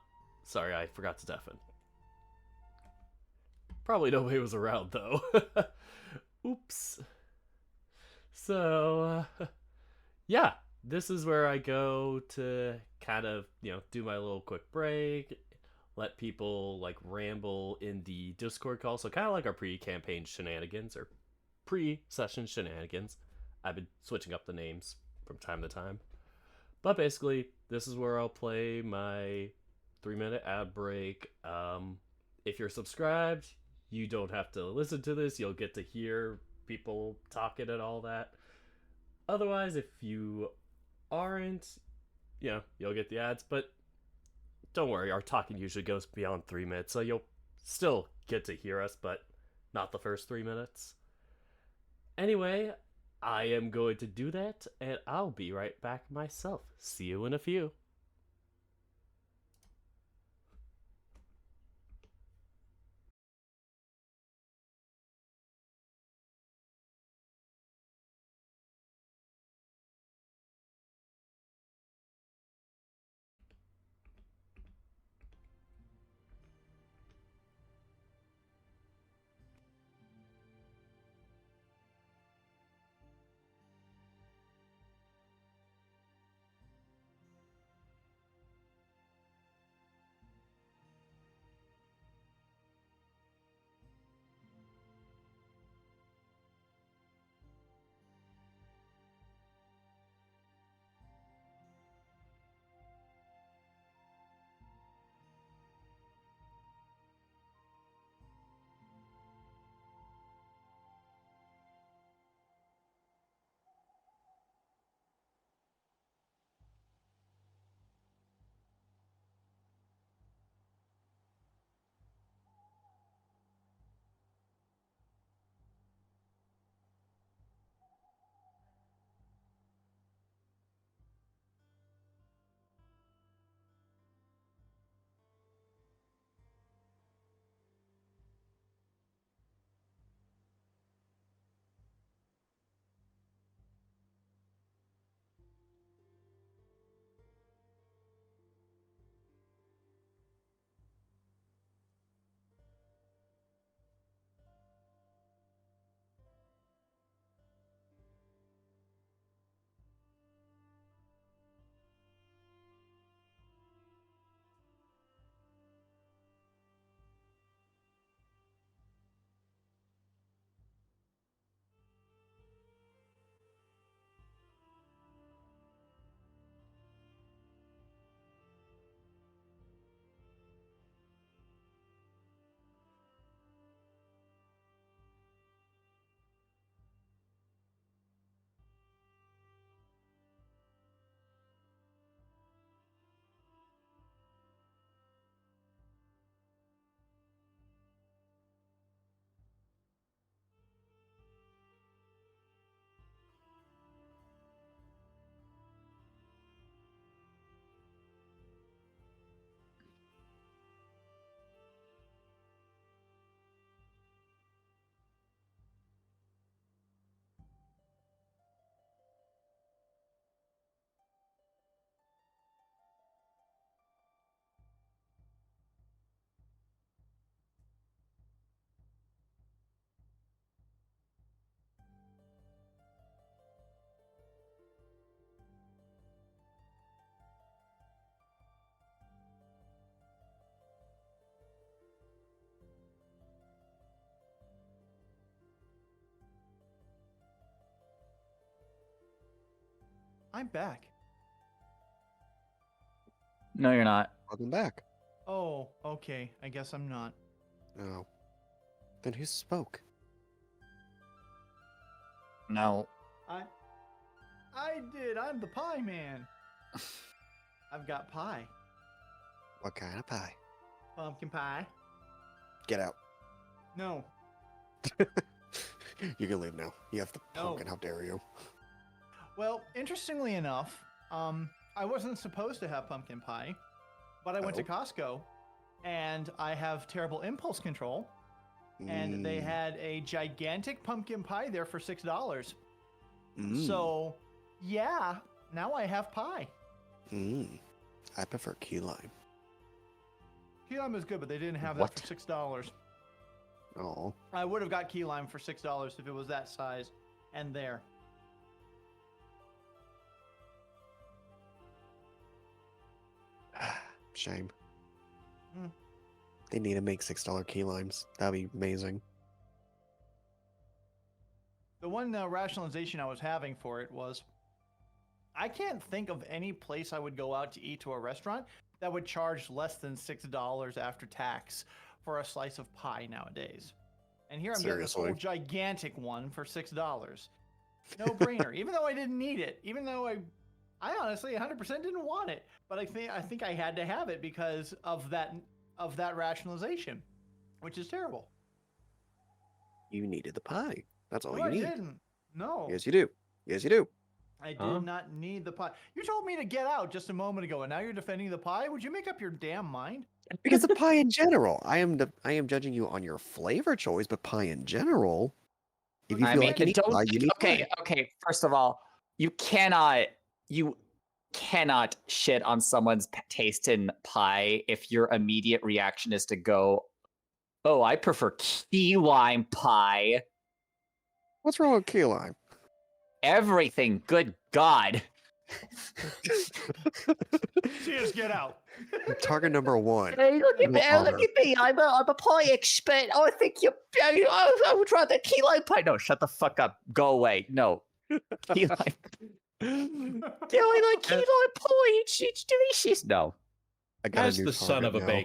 sorry, I forgot to deafen. Probably nobody was around though. Oops. So, yeah, this is where I go to kind of, do my little quick break, let people like ramble in the Discord call. So kind of like our pre-campaign shenanigans or pre-session shenanigans. I've been switching up the names from time to time. But basically, this is where I'll play my 3-minute ad break. If you're subscribed, you don't have to listen to this. You'll get to hear people talking and all that. Otherwise, if you aren't, you'll get the ads. But don't worry, our talking usually goes beyond 3 minutes, so you'll still get to hear us, but not the first 3 minutes. Anyway, I am going to do that, and I'll be right back myself. See you in a few. I'm back. No, you're not. Welcome back. Oh, okay. I guess I'm not. Oh. Then who spoke? No. I did. I'm the pie man. I've got pie. What kind of pie? Pumpkin pie. Get out. No. You can leave now. You have the No. pumpkin. How dare you? Well, interestingly enough, I wasn't supposed to have pumpkin pie, but I went to Oh. Costco, and I have terrible impulse control, and they had a gigantic pumpkin pie there for $6. So, yeah, now I have pie. I prefer key lime. Key lime is good, but they didn't have What? that for $6. Oh. I would have got key lime for $6 if it was that size and there. Shame. Hmm. They need to make $6 key limes. That'd be amazing. The one rationalization I was having for it was I can't think of any place I would go out to eat to a restaurant that would charge less than $6 after tax for a slice of pie nowadays. And here I'm getting this whole Seriously? gigantic one for $6. No brainer. Even though I didn't need it, even though I honestly 100% didn't want it, but I think I had to have it because of that rationalization, which is terrible. You needed the pie. That's all No, you I need. didn't. No. Yes, you do. Yes, you do. I did Huh? not need the pie. You told me to get out just a moment ago, and now you're defending the pie? Would you make up your damn mind? Because the pie in general, I am judging you on your flavor choice, but pie in general. If you I feel mean, like any don't. pie, you need Okay, pie. okay. First of all, you cannot shit on someone's taste in pie if your immediate reaction is to go, "Oh, I prefer key lime pie." What's wrong with key lime? Everything. Good God. Cheers, get out. Target number one. Hey, look at Your me! honor. Look at me! I'm a pie expert. I think I would rather key lime pie. No, shut the fuck up. Go away. No. Key lime. Yeah, I like key lime pie. It's delicious. No. I got As a new the son of a target now.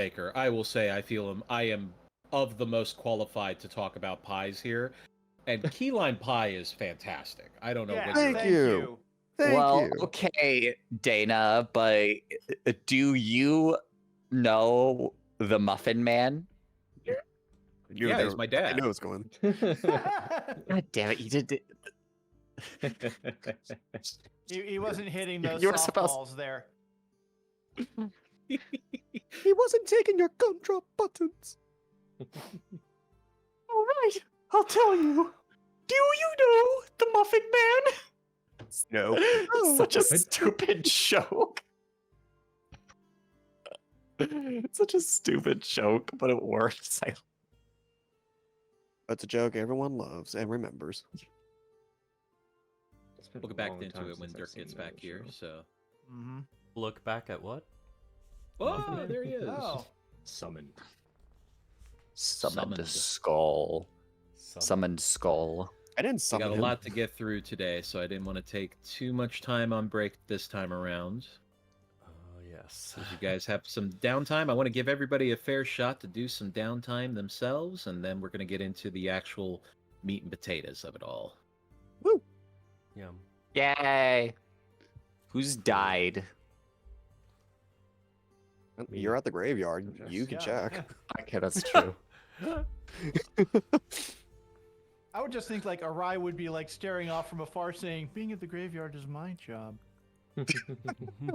baker, I will say I am of the most qualified to talk about pies here. And key lime pie is fantastic. I don't know Yeah, what Thank you. Thank well, you. okay, Dana, but do you know the Muffin Man? You Yeah, were he's there. my I dad. knew it was going. God damn it, you did. He wasn't hitting those You were supposed- softballs there. He wasn't taking your gumdrop buttons. All right, I'll tell you. Do you know the Muffin Man? No. Such a stupid joke. Such a stupid joke, but it works. That's a joke everyone loves and remembers. It's been We'll a get back long into time it when since I've Dirk seen gets that back on the here. show. So, Mm-hmm. Look back at what? oh, there he is. Oh, Summoned. Summoned Summoned. skull. Summoned skull. I didn't We summon got a him. lot to get through today, so I didn't want to take too much time on break this time around. Oh, yes. If you guys have some downtime, I want to give everybody a fair shot to do some downtime themselves, and then we're going to get into the actual meat and potatoes of it all. Yum. Yay! Who's died? You're at the graveyard. Okay. You can Yeah. check. Okay, that's true. I would just think like Arai would be like staring off from afar saying, being at the graveyard is my job.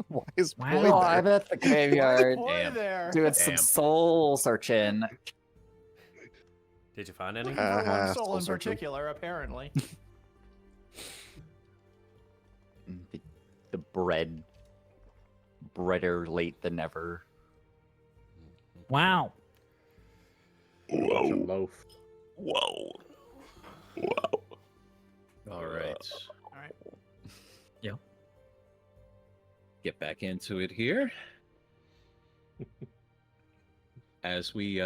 Why is Wow. Boyd Oh, there? I'm at the graveyard Boy Damn. there. doing some Damn. soul searching. Did you find any? Looking for one Uh-huh, soul soul in searching. particular, apparently. The breader late than ever. Wow. Such a loaf. Whoa. All right. All right. Get back into it here. As we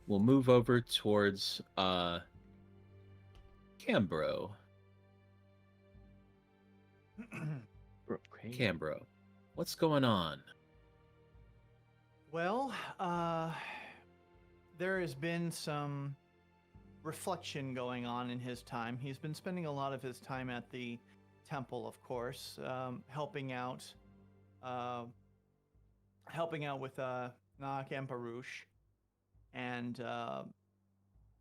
will move over towards Cambro. Cambro, what's going on? Well, there has been some reflection going on in his time. He's been spending a lot of his time at the temple, of course, helping out with Nak and Baruch, and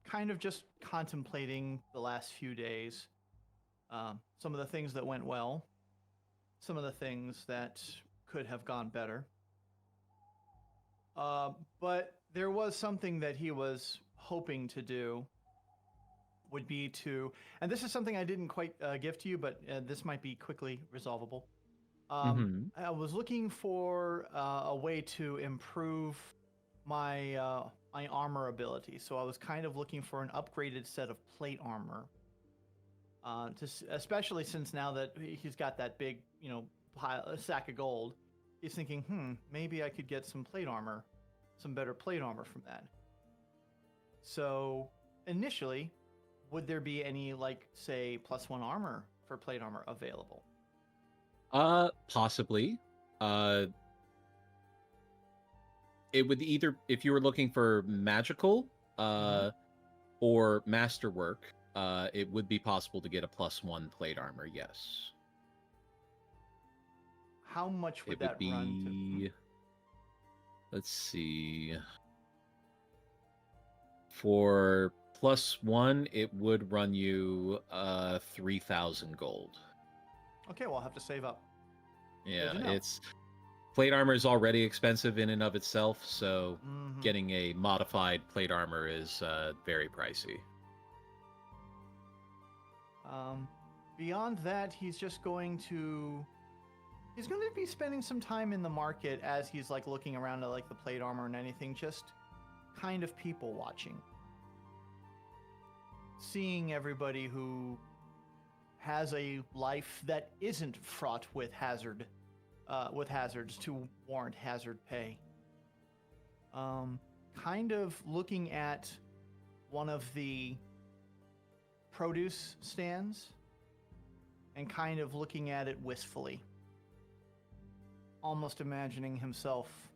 kind of just contemplating the last few days. Some of the things that went well, some of the things that could have gone better. But there was something that he was hoping to do, would be to, and this is something I didn't quite give to you, but this might be quickly resolvable. I was looking for a way to improve my my armor ability. So I was kind of looking for an upgraded set of plate armor. Especially since now that he's got that big, sack of gold, he's thinking, maybe I could get some plate armor, some better plate armor from that. So initially, would there be any, like, say, +1 armor for plate armor available? Possibly. It would either, if you were looking for magical, or masterwork, it would be possible to get a +1 plate armor, yes. How much would It that would run be, let's see. For +1, it would run you 3,000 gold. to? Okay, well, I'll have to save up. Yeah, to know. it's plate armor is already expensive in and of itself, so Mhm. getting a modified plate armor is very pricey. Beyond that, he's going to be spending some time in the market as he's like looking around at like the plate armor and anything, just kind of people watching, seeing everybody who has a life that isn't fraught with hazards to warrant hazard pay. Kind of looking at one of the produce stands and kind of looking at it wistfully, almost imagining himself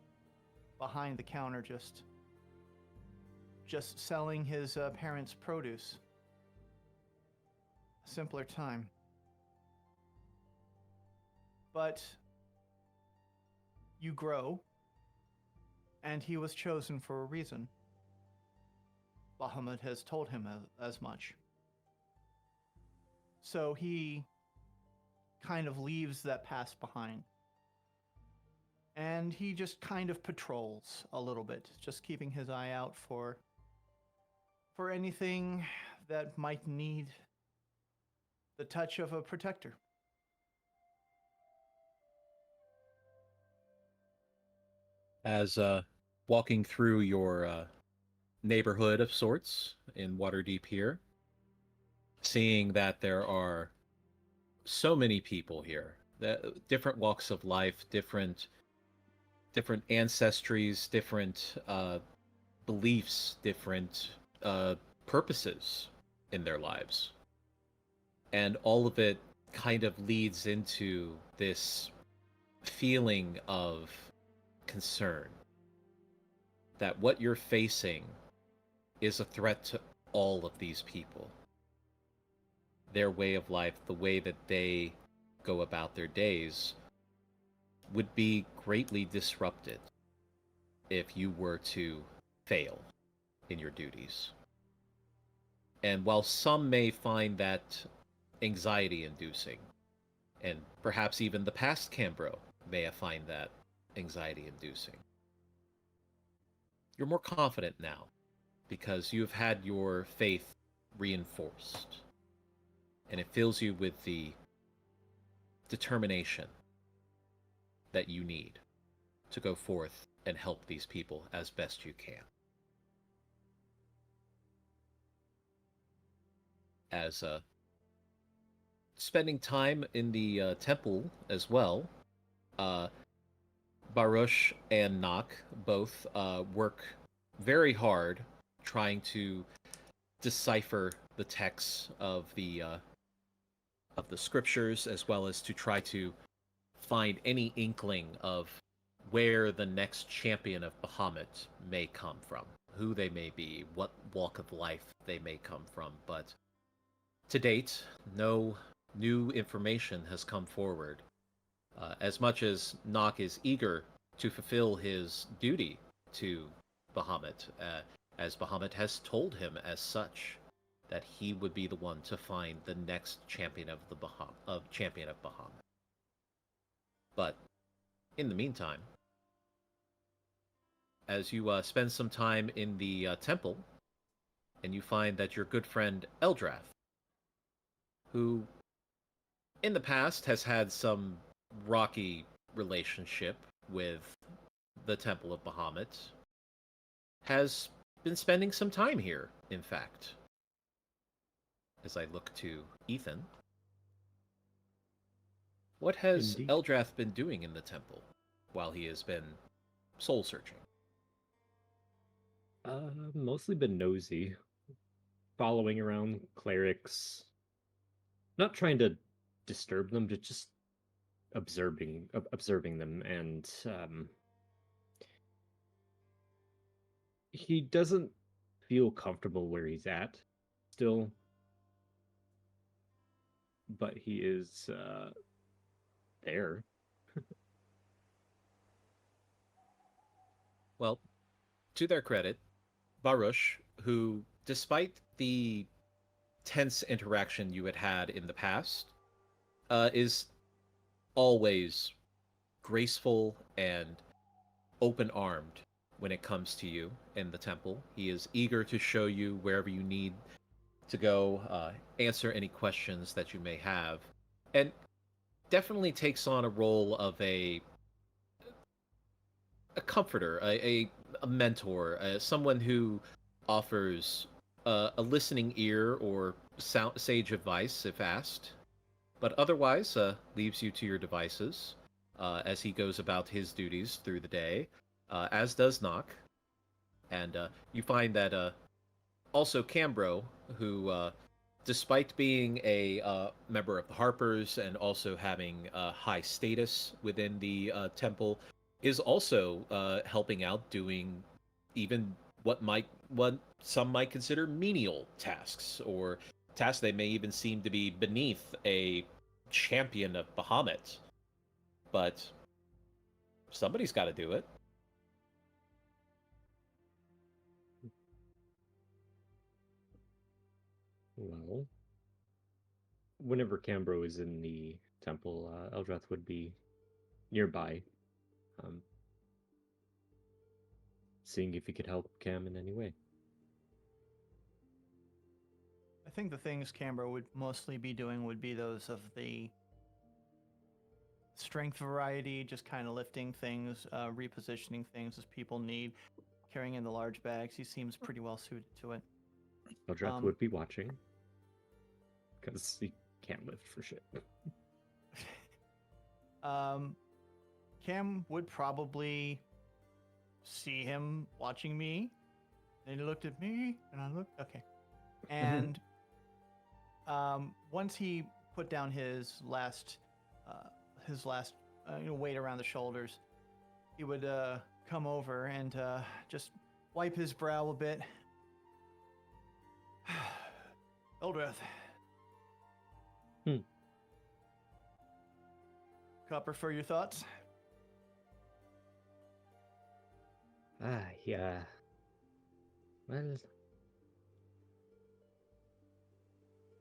behind the counter, just selling his parents' produce. A simpler time. But you grow, and he was chosen for a reason. Bahamut has told him as much. So he kind of leaves that past behind. And he just kind of patrols a little bit, just keeping his eye out for anything that might need the touch of a protector. As walking through your neighborhood of sorts in Waterdeep here, seeing that there are so many people here, different walks of life, different ancestries, different beliefs, different purposes in their lives, and all of it kind of leads into this feeling of concern that what you're facing is a threat to all of these people. Their way of life, the way that they go about their days, would be greatly disrupted if you were to fail in your duties. And while some may find that anxiety-inducing, and perhaps even the past Cambro may find that anxiety-inducing, you're more confident now because you've had your faith reinforced, and it fills you with the determination that you need to go forth and help these people as best you can. As spending time in the temple as well, Baruch and Nak both work very hard trying to decipher the texts of the the scriptures, as well as to try to find any inkling of where the next champion of Bahamut may come from, who they may be, what walk of life they may come from. But to date, no new information has come forward. As much as Nock is eager to fulfill his duty to Bahamut, as Bahamut has told him as such, that he would be the one to find the next champion of champion of Bahamut. But in the meantime, as you spend some time in the temple, and you find that your good friend Eldrath, who in the past has had some rocky relationship with the Temple of Bahamut, has been spending some time here, in fact. As I look to Ethan, what has Indeed. Eldrath been doing in the temple while he has been soul searching? Mostly been nosy, following around clerics, not trying to disturb them, but just observing them, and he doesn't feel comfortable where he's at still, but he is there. Well, to their credit, Baruch, who, despite the tense interaction you had had in the past, is always graceful and open armed when it comes to you in the temple. He is eager to show you wherever you need to go, answer any questions that you may have, and definitely takes on a role of a comforter, a mentor, someone who offers a listening ear or sage advice if asked, but otherwise leaves you to your devices as he goes about his duties through the day, as does Nock. And you find that also Cambro, who, despite being a member of the Harpers and also having high status within the temple, is also helping out, doing even what some might consider menial tasks, or tasks that may even seem to be beneath a champion of Bahamut. But somebody's got to do it. Well, whenever Cambro is in the temple, Eldrath would be nearby, seeing if he could help Cam in any way. I think the things Canberra would mostly be doing would be those of the strength variety, just kind of lifting things, repositioning things as people need, carrying in the large bags. He seems pretty well suited to it. Eldrath would be watching, because he can't lift for shit. Cam would probably see him watching me, and he looked at me, and I looked, okay. And once he put down his last weight around the shoulders, he would come over and just wipe his brow a bit. Eldrath. Copper, for your thoughts? Yeah. Well,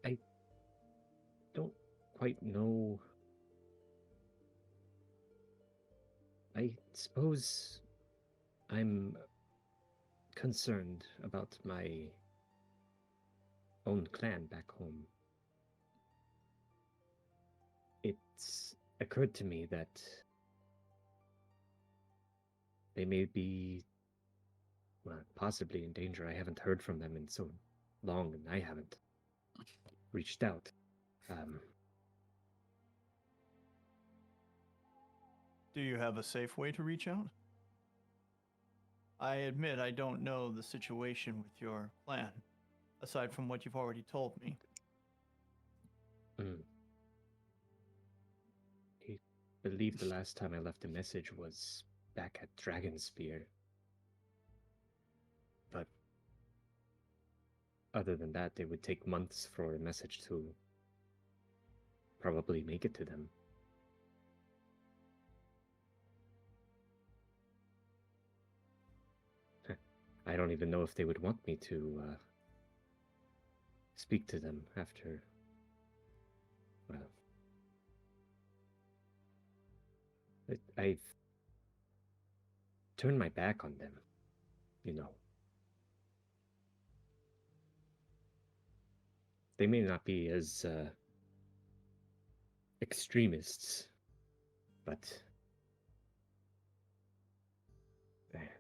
I don't quite know. I suppose I'm concerned about my own clan back home. It's occurred to me that they may be, well, possibly in danger. I haven't heard from them in so long, and I haven't reached out. Do you have a safe way to reach out? I admit I don't know the situation with your clan, aside from what you've already told me. believe the last time I left a message was back at Dragonspear. But other than that, it would take months for a message to probably make it to them. I don't even know if they would want me to speak to them after, well, I've turned my back on them, you know. They may not be as extremists, but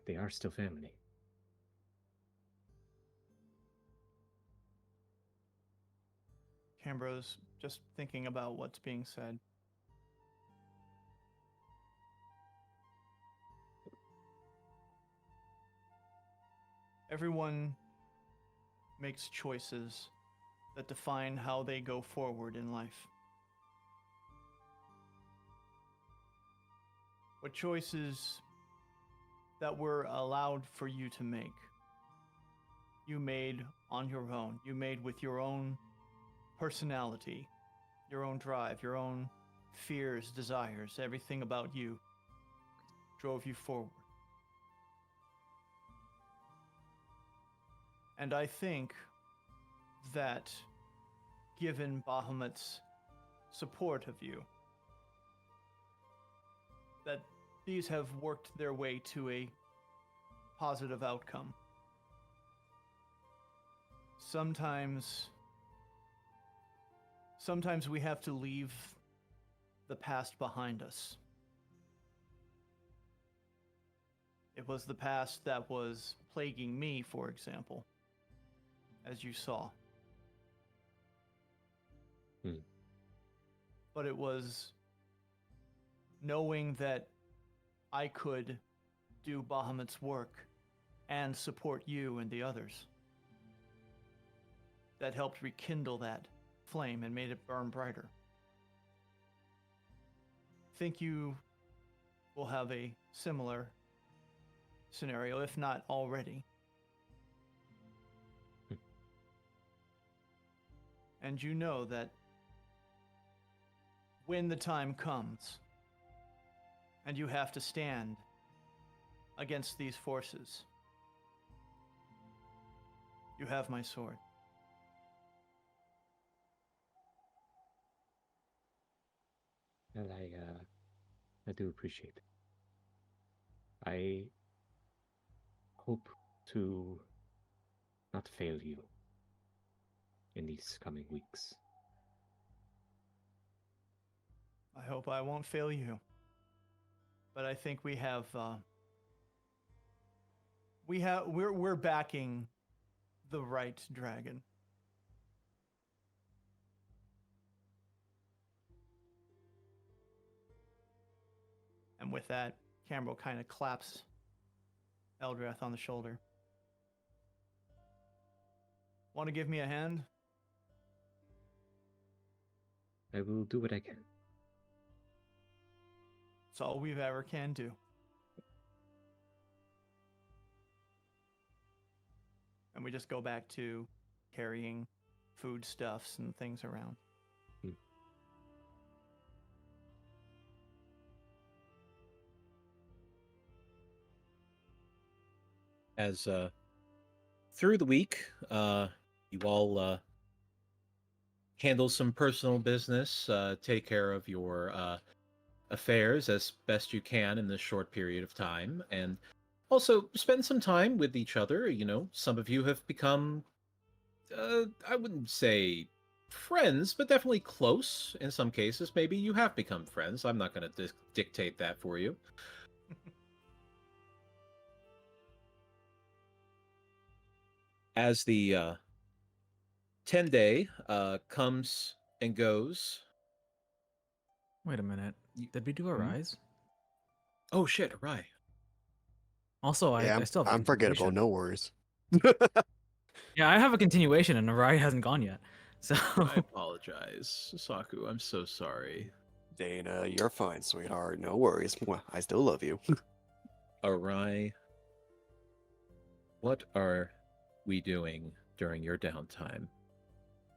they are still family. Cambro's just thinking about what's being said. Everyone makes choices that define how they go forward in life. What choices that were allowed for you to make, you made on your own. You made with your own personality, your own drive, your own fears, desires, everything about you drove you forward. And I think that given Bahamut's support of you, that these have worked their way to a positive outcome. Sometimes we have to leave the past behind us. It was the past that was plaguing me, for example, as you saw. But it was knowing that I could do Bahamut's work and support you and the others that helped rekindle that flame and made it burn brighter. Think you will have a similar scenario, if not already. And you know that when the time comes and you have to stand against these forces, you have my sword. Well, I do appreciate it. I hope to not fail you in these coming weeks. I hope I won't fail you. But I think we're backing the right dragon. And with that, Cambro kind of claps Eldrath on the shoulder. Want to give me a hand? I will do what I can. It's all we've ever can do. And we just go back to carrying foodstuffs and things around. As through the week, you all handle some personal business, take care of your affairs as best you can in this short period of time, and also spend some time with each other. You know, some of you have become, I wouldn't say friends, but definitely close in some cases. Maybe you have become friends. I'm not going to dictate that for you. As the 10-day comes and goes. Wait a minute. Did we do a rise? Oh shit, right. Also, Yeah, I still have a I'm forgettable. continuation. No worries. Yeah, I have a continuation, and Arai hasn't gone yet. So I apologize, Saku. I'm so sorry. Dana, you're fine, sweetheart. No worries. Mwah, I still love you. Arai, what are we doing during your downtime?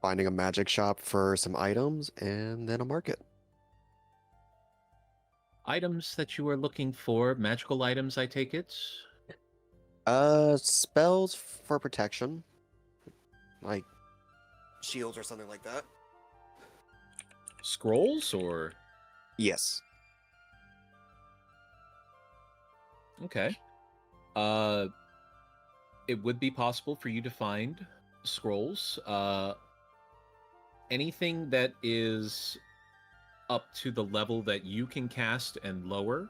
Finding a magic shop for some items and then a market. Items that you are looking for, magical items, I take it? Spells for protection. Like shields or something like that. Scrolls or Yes. okay. It would be possible for you to find scrolls. Anything that is up to the level that you can cast and lower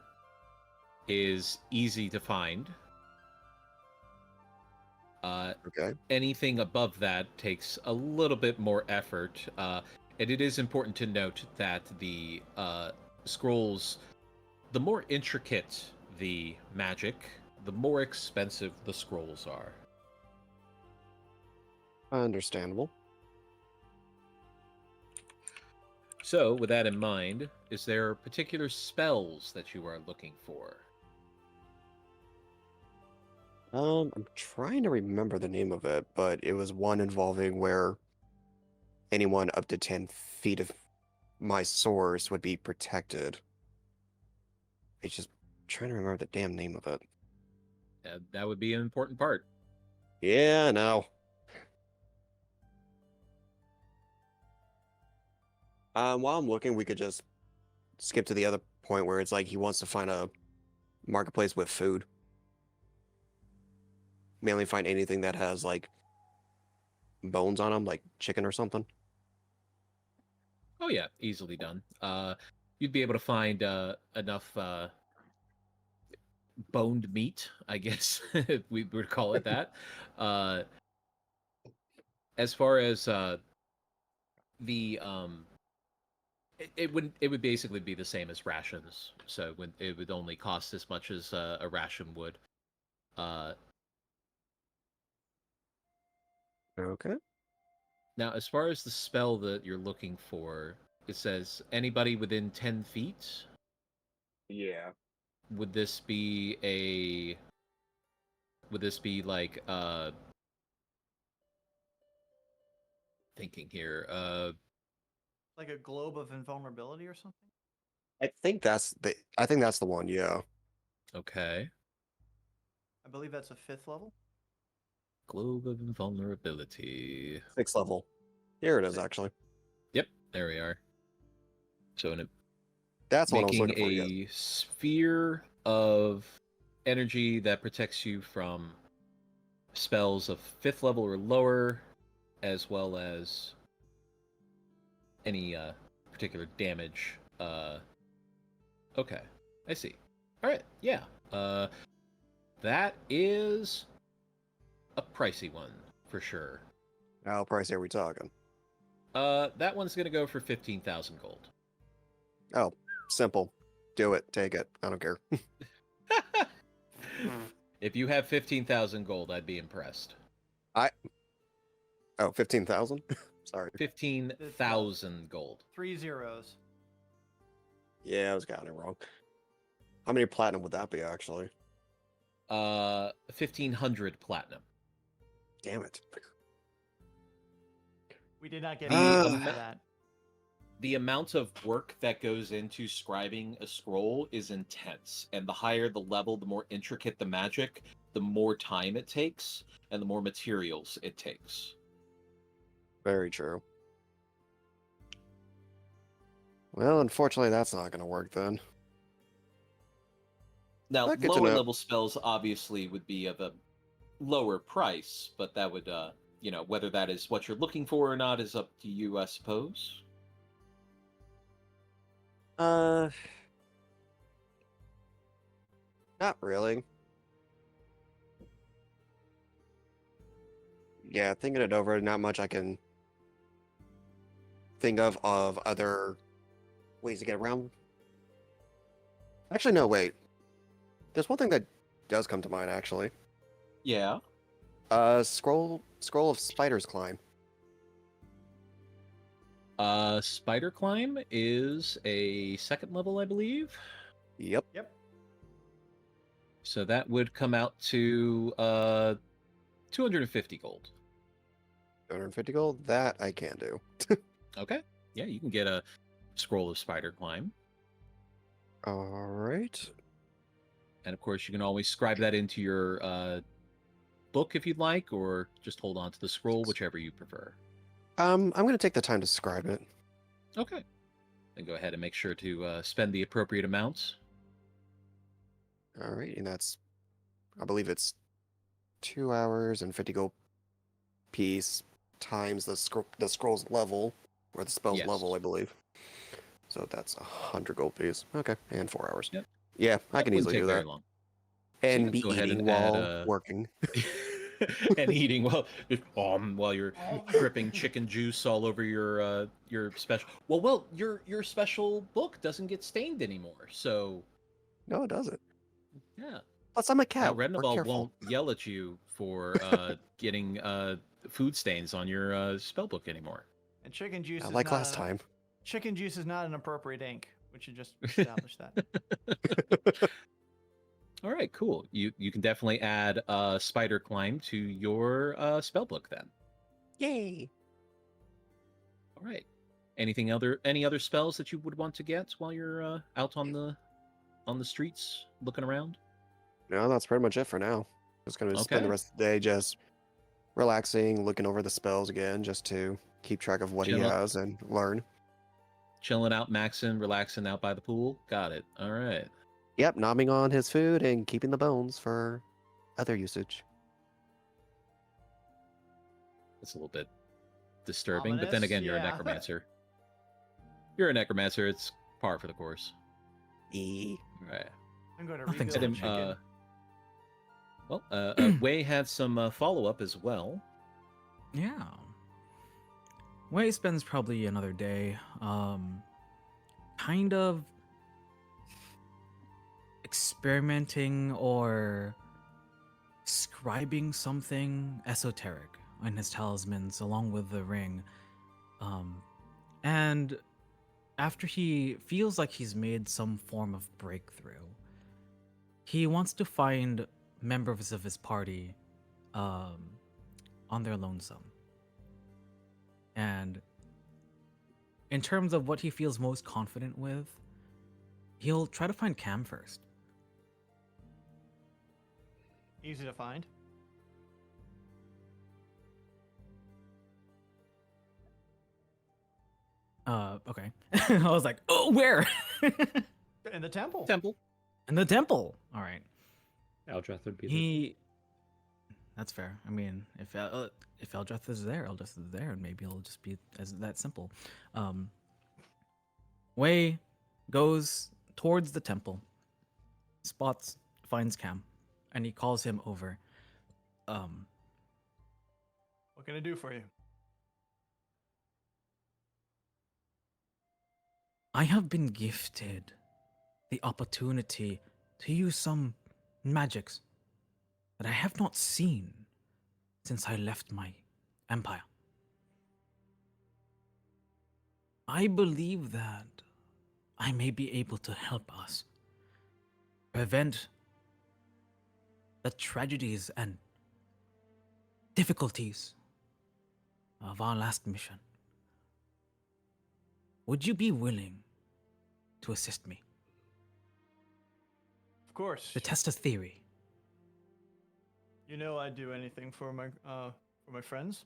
is easy to find. Okay. Anything above that takes a little bit more effort. And it is important to note that the scrolls, the more intricate the magic, the more expensive the scrolls are. Understandable. So, with that in mind, is there particular spells that you are looking for? I'm trying to remember the name of it, but it was one involving where anyone up to 10 feet of my source would be protected. It's just trying to remember the damn name of it. That would be an important part. Yeah, no. While I'm looking, we could just skip to the other point where it's like he wants to find a marketplace with food. Mainly find anything that has like bones on them, like chicken or something. Oh yeah, easily done. You'd be able to find enough boned meat, I guess if we would call it that. As far as the it would basically be the same as rations, so it would only cost as much as a ration would. Okay. Now, as far as the spell that you're looking for, it says anybody within 10 feet. Yeah. Would this be a? Would this be like thinking here? Like a globe of invulnerability or something? I think that's the one, yeah. Okay. I believe that's a 5th level. Globe of Invulnerability. 6th level. Here it is, Six. actually. Yep, there we are. So That's what I was making looking for. a Yeah. sphere of energy that protects you from spells of 5th level or lower, as well as any particular damage. Okay, I see. All right, yeah. That is a pricey one for sure. How pricey are we talking? That one's gonna go for 15,000 gold. Oh, simple. Do it. Take it. I don't care. If you have 15,000 gold, I'd be impressed. Oh, 15,000? Sorry. 15,000 gold. 3 zeros. Yeah, I was counting wrong. How many platinum would that be, actually? 1,500 platinum. Damn it. We did not get The any am- for that. The amount of work that goes into scribing a scroll is intense, and the higher the level, the more intricate the magic, the more time it takes, and the more materials it takes. Very true. Well, unfortunately, that's not going to work then. Now, Good to lower know. level spells obviously would be of a lower price, but that would, whether that is what you're looking for or not is up to you, I suppose. Not really. Yeah, thinking it over, not much I can think of other ways to get around. Actually, no, wait. There's one thing that does come to mind, actually. Yeah. Scroll of Spider's Climb. Spider Climb is a 2nd level, I believe. Yep. Yep. So that would come out to 250 gold. 250 gold. That I can do. Okay. Yeah, you can get a scroll of Spider Climb. All right. And of course, you can always scribe that into your book if you'd like, or just hold on to the scroll, whichever you prefer. I'm gonna take the time to scribe it. Okay. Then go ahead and make sure to spend the appropriate amounts. All right, and that's, I believe it's 2 hours and 50 gold piece times the scroll's level, or the spell's Yes. level, I believe. So that's 100 gold piece. Okay, and 4 hours. Yep. Yeah, I That can wouldn't easily take do very that. long. And can be go ahead eating and add, while working. and eating while you're dripping chicken juice all over your special. Well, your special book doesn't get stained anymore, so No, it doesn't. yeah. Plus, I'm a Now cat. We're Rednabal careful. won't yell at you for getting food stains on your spell book anymore. And chicken juice Not is like not last time. Chicken juice is not an appropriate ink. We should just establish that. All right, cool. You can definitely add Spider Climb to your spell book then. Yay! All right. Any other spells that you would want to get while you're out on the streets looking around? No, that's pretty much it for now. Just gonna spend Okay. the rest of the day just relaxing, looking over the spells again, just to keep track of what he Chilling. has and learn. Chilling out, maxing, relaxing out by the pool. Got it. All right. Yep, nomming on his food and keeping the bones for other usage. That's a little bit disturbing, but then Ominous, again, you're a yeah. necromancer. You're a necromancer. It's par for the course. E. All right. I'm going to Nothing's rebuild happening. chicken. Wei had some follow-up as well. Yeah. Wei spends probably another day, kind of experimenting or scribing something esoteric in his talismans along with the ring. And after he feels like he's made some form of breakthrough, he wants to find members of his party on their lonesome. And in terms of what he feels most confident with, he'll try to find Cam first. Easy to find. Okay. I was like, oh, where? In the temple. Temple. In the temple. All right. Eldrath would be there. He. That's fair. I mean, if Eldrath is there, Eldrath is there, and maybe it'll just be as that simple. Wei goes towards the temple, finds Cam, and he calls him over. What can I do for you? I have been gifted the opportunity to use some magics that I have not seen since I left my empire. I believe that I may be able to help us prevent the tragedies and difficulties of our last mission. Would you be willing to assist me Of course. to test a theory? You know I'd do anything for my friends.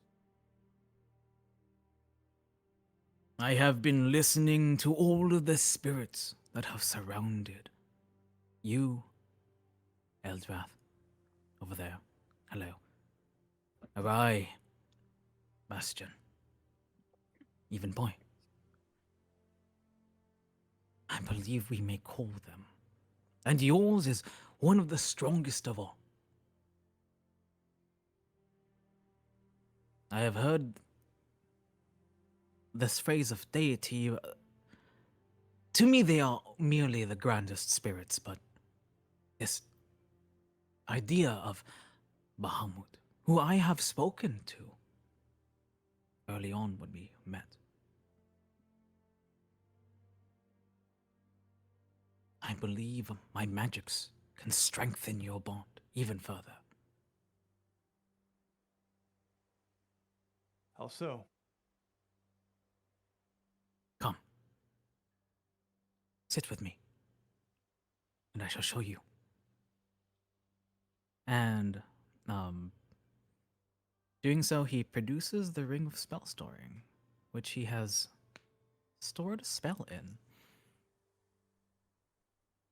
I have been listening to all of the spirits that have surrounded you, Eldrath, over there. Hello. Arai, Bastion, even Boy. I believe we may call them, and yours is one of the strongest of all. I have heard this phrase of deity. To me, they are merely the grandest spirits, but this idea of Bahamut, who I have spoken to early on when we met, I believe my magics can strengthen your bond even further. How so? Come. Sit with me, and I shall show you. And, doing so, he produces the Ring of Spell Storing, which he has stored a spell in.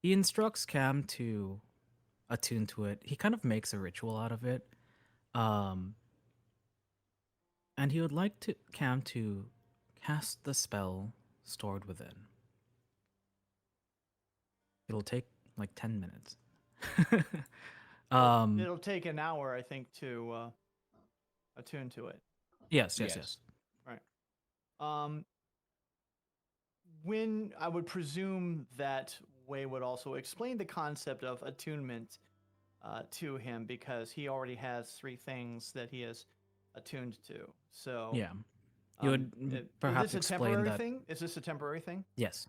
He instructs Cam to attune to it. He kind of makes a ritual out of it. And he would like Cam to cast the spell stored within. It'll take like 10 minutes. It'll take an hour, I think, to attune to it. Yes. Right. When I would presume that Way would also explain the concept of attunement to him, because he already has 3 things that he has attuned to. So Yeah. He would perhaps is this a explain temporary that. thing? Is this a temporary thing? Yes.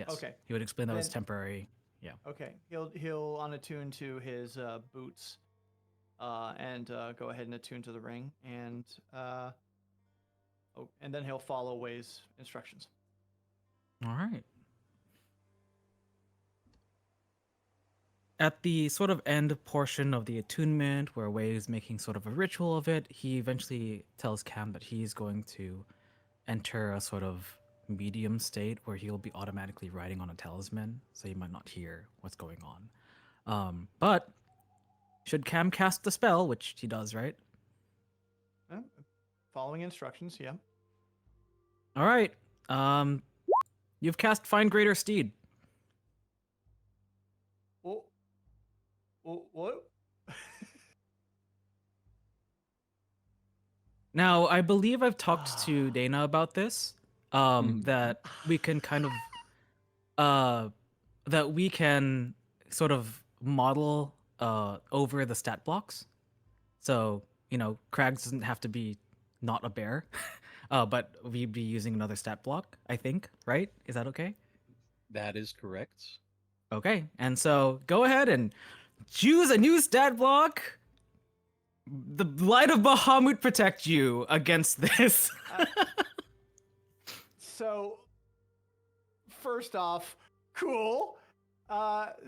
Okay. He would explain that was Then- temporary. Yeah. Okay. He'll unattune to his boots, and go ahead and attune to the ring, and and then he'll follow Way's instructions. All right. At the sort of end portion of the attunement, where Wei is making sort of a ritual of it, he eventually tells Cam that he's going to enter a sort of medium state where he'll be automatically riding on a talisman, so he might not hear what's going on. But should Cam cast the spell, which he does, right? Following instructions, yeah. All right. You've cast Find Greater Steed. Oh, what? Now, I believe I've talked to Dana about this. That we can kind of, that we can sort of model over the stat blocks. So, Krags doesn't have to be not a bear, but we'd be using another stat block, I think, right? Is that okay? That is correct. Okay, and so go ahead and choose a new stat block. The Light of Bahamut protect you against this. So, first off, cool.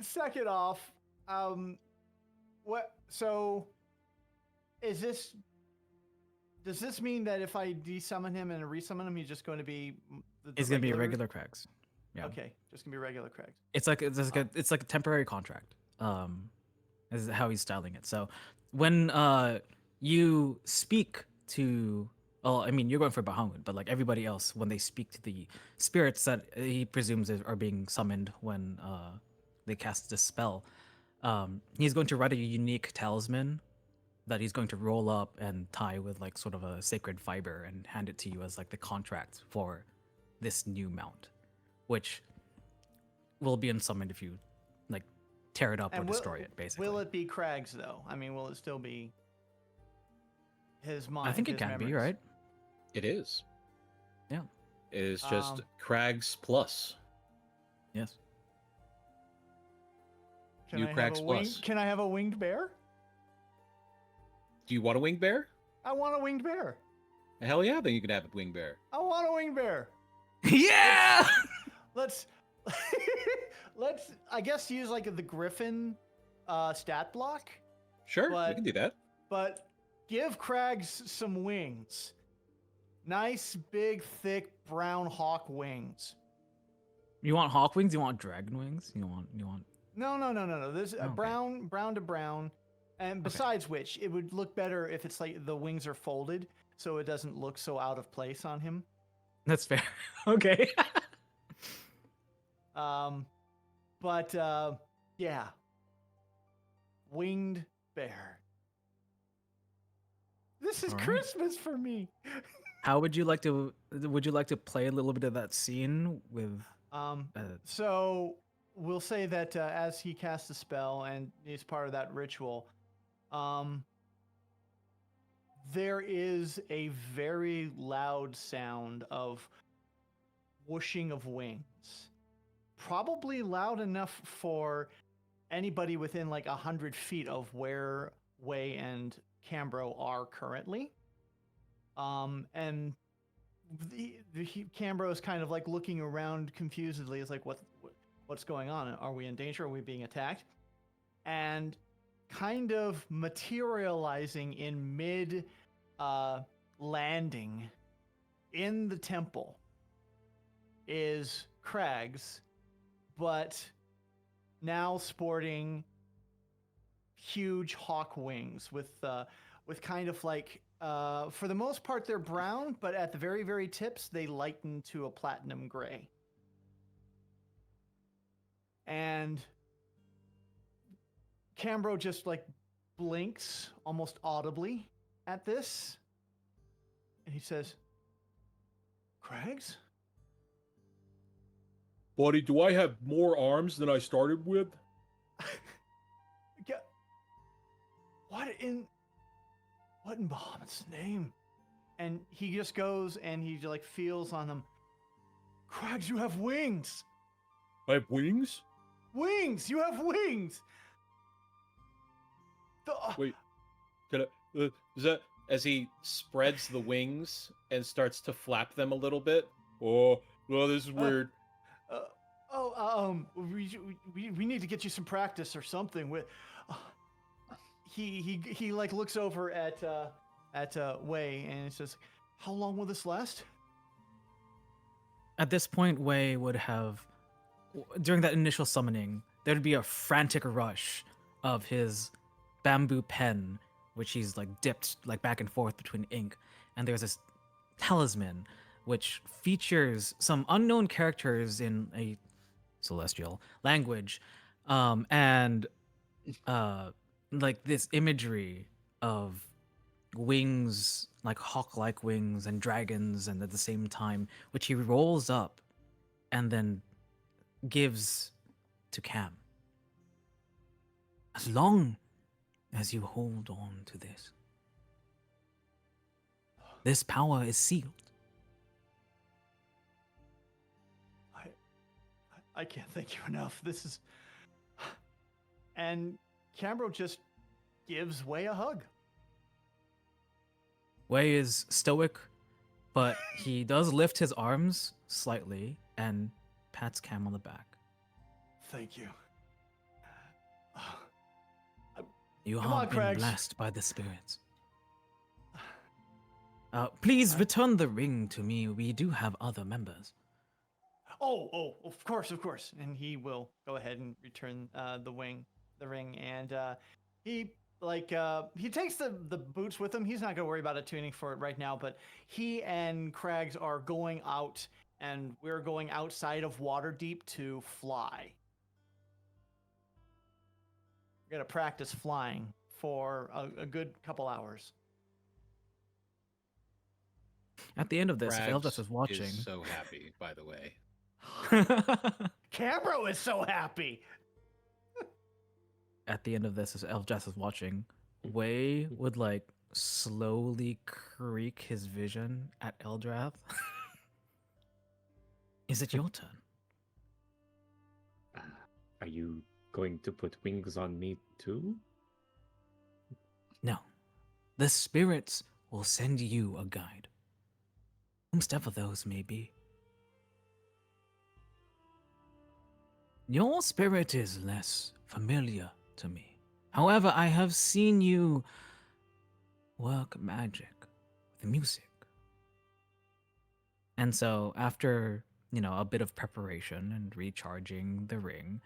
Second off, what? So, does this mean that if I desummon him and resummon him, he's just going to be? It's gonna be regular Krags. Yeah. Okay, just gonna be regular Krags. It's like a temporary contract. Is how he's styling it. So when you speak to, well, I mean, you're going for Bahamut, but like everybody else, when they speak to the spirits that he presumes are being summoned when they cast this spell, he's going to write a unique talisman that he's going to roll up and tie with like sort of a sacred fiber and hand it to you as like the contract for this new mount, which will be unsummoned if you like tear it up or destroy it, basically. Will it be Krags though? I mean, will it still be his mind? I think it his can be, memories? right? It is. Yeah. It is just Um, Krags plus. Yes. Can New I have Krags a wing- plus. Can I have a winged bear? Do you want a winged bear? I want a winged bear. Hell yeah, then you can have a winged bear. I want a winged bear. Yeah. Let's I guess use like the Griffin stat block, Sure, But- we can do that. but give Krags some wings. Nice, big, thick, brown hawk wings. You want hawk wings? You want dragon wings? You want? No. This Okay. brown to brown. And besides which, it would look better if it's like the wings are folded, so it doesn't look so out of place on him. That's fair. Okay. But yeah, winged bear. This is All right. Christmas for me. How would you like to? Would you like to play a little bit of that scene with? So we'll say that as he casts a spell and is part of that ritual, there is a very loud sound of whooshing of wings, probably loud enough for anybody within like 100 feet of where Way and Cambro are currently. And Cambro is kind of like looking around confusedly. It's like, what's going on? Are we in danger? Are we being attacked? And kind of materializing in mid landing in the temple is Craggs, but now sporting huge hawk wings with kind of like for the most part they're brown, but at the very, very tips they lighten to a platinum gray. And Cambro just like blinks almost audibly at this, and he says, "Craggs? Buddy, do I have more arms than I started with? What in Bahamut's name?" And he just goes and he like feels on them. "Craggs, you have wings. I have wings? Wings! You have wings!" Wait, can I, is that As he spreads the wings and starts to flap them a little bit. oh, well, this is weird. We need to get you some practice or something. With he like looks over at Way and he says, "How long will this last?" At this point, Wei would have, during that initial summoning, there'd be a frantic rush of his bamboo pen, which he's like dipped like back and forth between ink, and there's this talisman, which features some unknown characters in a celestial language, and like this imagery of wings, like hawk-like wings and dragons, and at the same time, which he rolls up and then gives to Cam. As long as you hold on to this power is sealed. I can't thank you enough. This is... And Cambro just gives Way a hug. Wei is stoic, but he does lift his arms slightly and pats Cam on the back. Thank you. You Come on, have been Craggs. blessed by the spirits. Please return the ring to me. We do have other members. Oh, of course. And he will go ahead and return the ring, and he takes the boots with him. He's not gonna worry about attuning for it right now, but he and Craggs are going out, and we're going outside of Waterdeep to fly. We're gonna practice flying for a good couple hours. At the end of this, if Craggs Eldrath is watching, is so happy, by the way. Cambro is so happy. at the end of this, as Eldrath is watching, Wei would like slowly creak his vision at Eldrath. Is it your turn? Are you going to put wings on me too? No. The spirits will send you a guide. Whomsoever those may be. Your spirit is less familiar to me. However, I have seen you work magic with music. And so after, a bit of preparation and recharging the ring,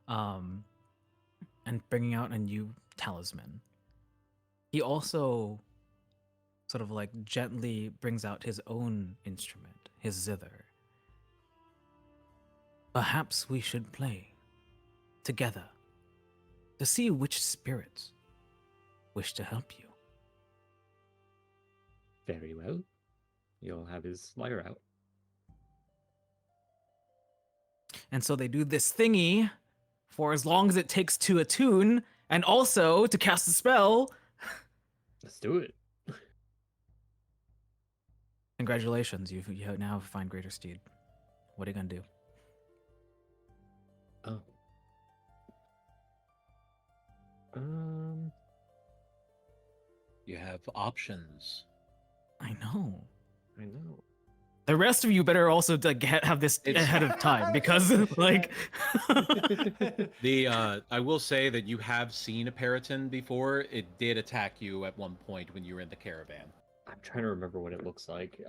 and bringing out a new talisman, he also sort of like gently brings out his own instrument, his zither. Perhaps we should play together to see which spirits wish to help you. Very well. You'll have his lyre out. And so they do this thingy for as long as it takes to attune and also to cast a spell. Let's do it. Congratulations, you now find Greater Steed. What are you gonna do? Oh. You have options. I know. I know. The rest of you better also have this It's- ahead of time because, like, I will say that you have seen a Periton before. It did attack you at one point when you were in the caravan. I'm trying to remember what it looks like.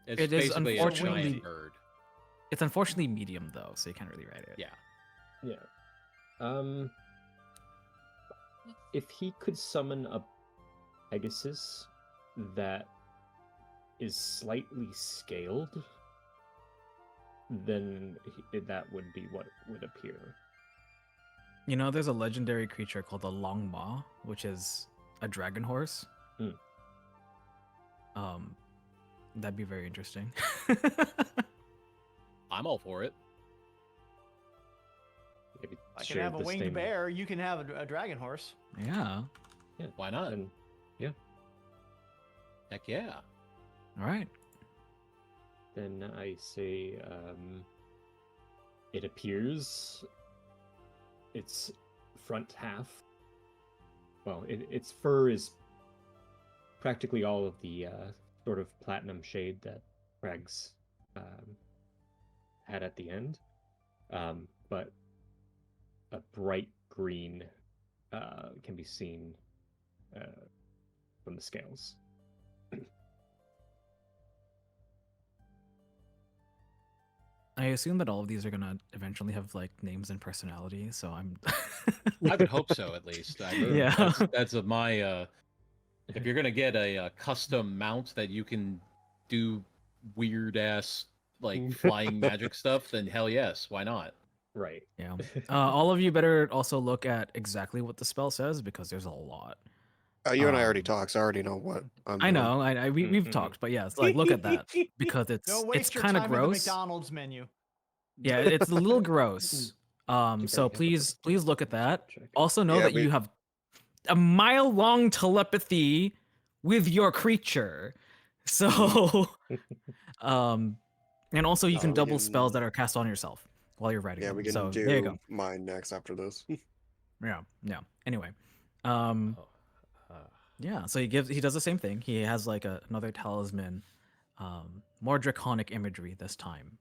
It's It is basically a unfortunately- giant bird. it's unfortunately medium though, so you can't really write it. Yeah. Yeah. If he could summon a Pegasus that is slightly scaled, then that would be what would appear. You know, there's a legendary creature called the Longmaw, which is a dragon horse. That'd be very interesting. I'm all for it. Maybe I can share have a the winged same- bear. You can have a dragon horse. Yeah. Yeah. Why not? And Heck yeah. All right. then I say it appears its front half. Well, its fur is practically all of the sort of platinum shade that Craig's had at the end, but a bright green can be seen from the scales. I assume that all of these are gonna eventually have like names and personality, so I'm. I would hope so, at least. I mean, Yeah. That's my. If you're gonna get a custom mount that you can do weird ass like flying magic stuff, then hell yes, why not? Right. Yeah. All of you better also look at exactly what the spell says because there's a lot. You and I already Um, talked, so I already know what I'm I doing. know. We've talked, but yeah, it's like look at that because Don't it's waste your kind of time at the gross. McDonald's menu. Yeah, it's a little gross. So please look at that. Also know Yeah, that we- you have a mile-long telepathy with your creature. So, and also you Oh, can we double spells can- that are cast on yourself while you're writing Yeah, them. we can So do there you go. mine next after this. Yeah. Anyway, Oh, yeah. So he does the same thing. He has like another talisman, more draconic imagery this time,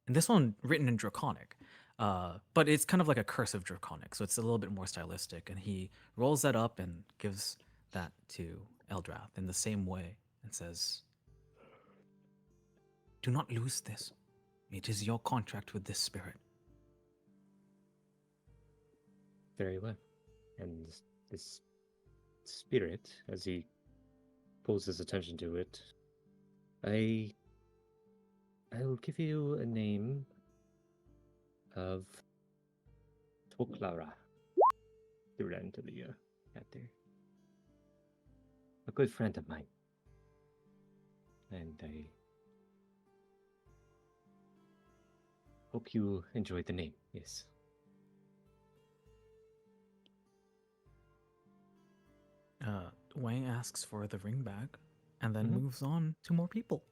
and this one written in draconic. But it's kind of like a cursive draconic, so it's a little bit more stylistic. And he rolls that up and gives that to Eldrath in the same way and says, "Do not lose this. It is your contract with this spirit." Very well. And this spirit, as he pulls his attention to it, I will give you a name of Toklara. Threw that into the cat there. A good friend of mine. And I hope you enjoyed the name, yes. Wang asks for the ring back and then Mhm. moves on to more people.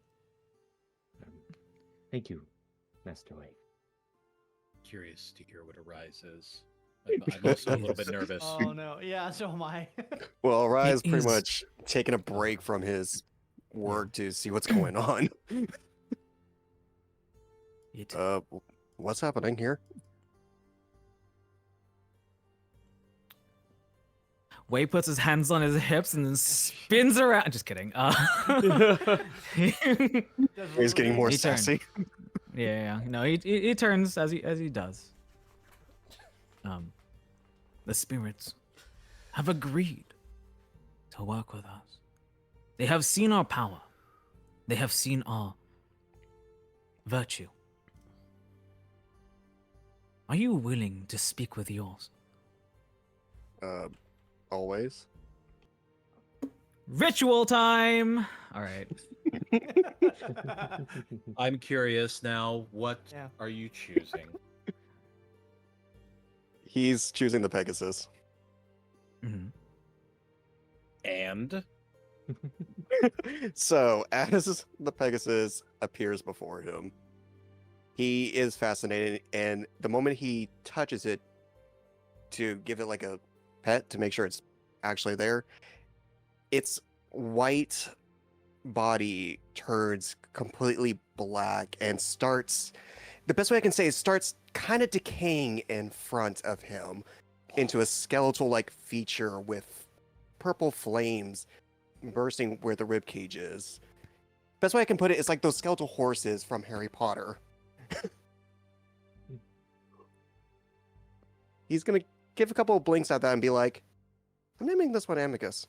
Thank you, Master Wei. Curious to hear what Arise is. I'm also a little bit nervous. Oh no, yeah, so am I. Well, Rye's pretty is- much taking a break from his work to see what's going on. It What's happening here? Wei puts his hands on his hips and then spins around. Just kidding. He's getting more He turned. sassy. Yeah. No, he turns as he does. The spirits have agreed to work with us. They have seen our power. They have seen our virtue. Are you willing to speak with yours? Always. Ritual time! All right. I'm curious now. What Yeah. are you choosing? He's choosing the Pegasus. Mhm. And So, as the Pegasus appears before him, He is fascinated, and the moment he touches it to give it like a pet to make sure it's actually there, its white body turns completely black and starts. The best way I can say is starts kind of decaying in front of him into a skeletal-like feature with purple flames bursting where the rib cage is. Best way I can put it is like those skeletal horses from Harry Potter. He's gonna give a couple of blinks at that and be like, I'm naming this one Amicus.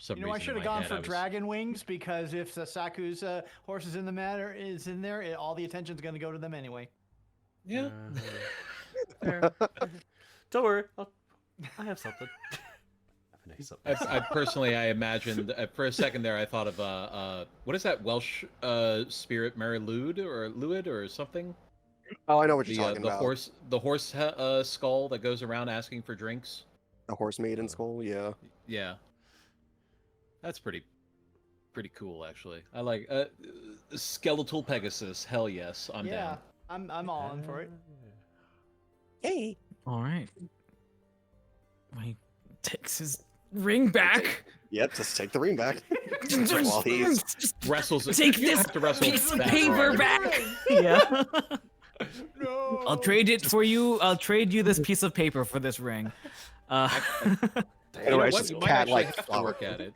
Some You know, I reason in should have my gone head, for I was- dragon wings because if the Saku's horse is in the matter is in there, all the attention's going to go to them anyway. Yeah. Fair. Don't worry, I have something. I have something. I personally, I imagined for a second there, I thought of what is that Welsh spirit, Myuuldrid or Luid or something? Oh, I know what you're talking The about. horse skull that goes around asking for drinks. The horse maiden skull, yeah. Yeah, that's pretty cool actually. I like skeletal Pegasus. Hell yes, I'm yeah, down. I'm all in for it. Hey. All right. He takes his ring back. Yep, just take the ring back. Just While he's Wrestles. take You this have to wrestle piece of that paper hard. back. Yeah. No. I'll trade it for you. I'll trade you this piece of paper for this ring. You Anyway, know it's what? just You might cat-like actually have to flower. work at it.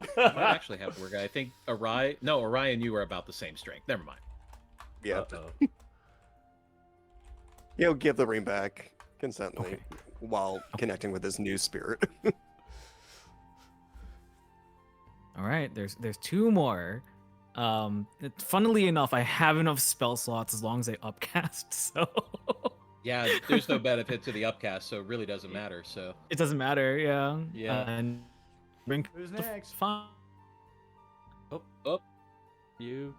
You might actually have to work at it. I think Orion, you are about the same strength. Never mind. Yeah. Uh-oh. He'll give the ring back consently Okay. while connecting with his new spirit. All right, there's two more. Funnily enough, I have enough spell slots as long as I upcast, so Yeah, there's no benefit to the upcast, so it really doesn't matter. So it doesn't matter. Yeah. Yeah. And ring. Who's next? Fine. oh, You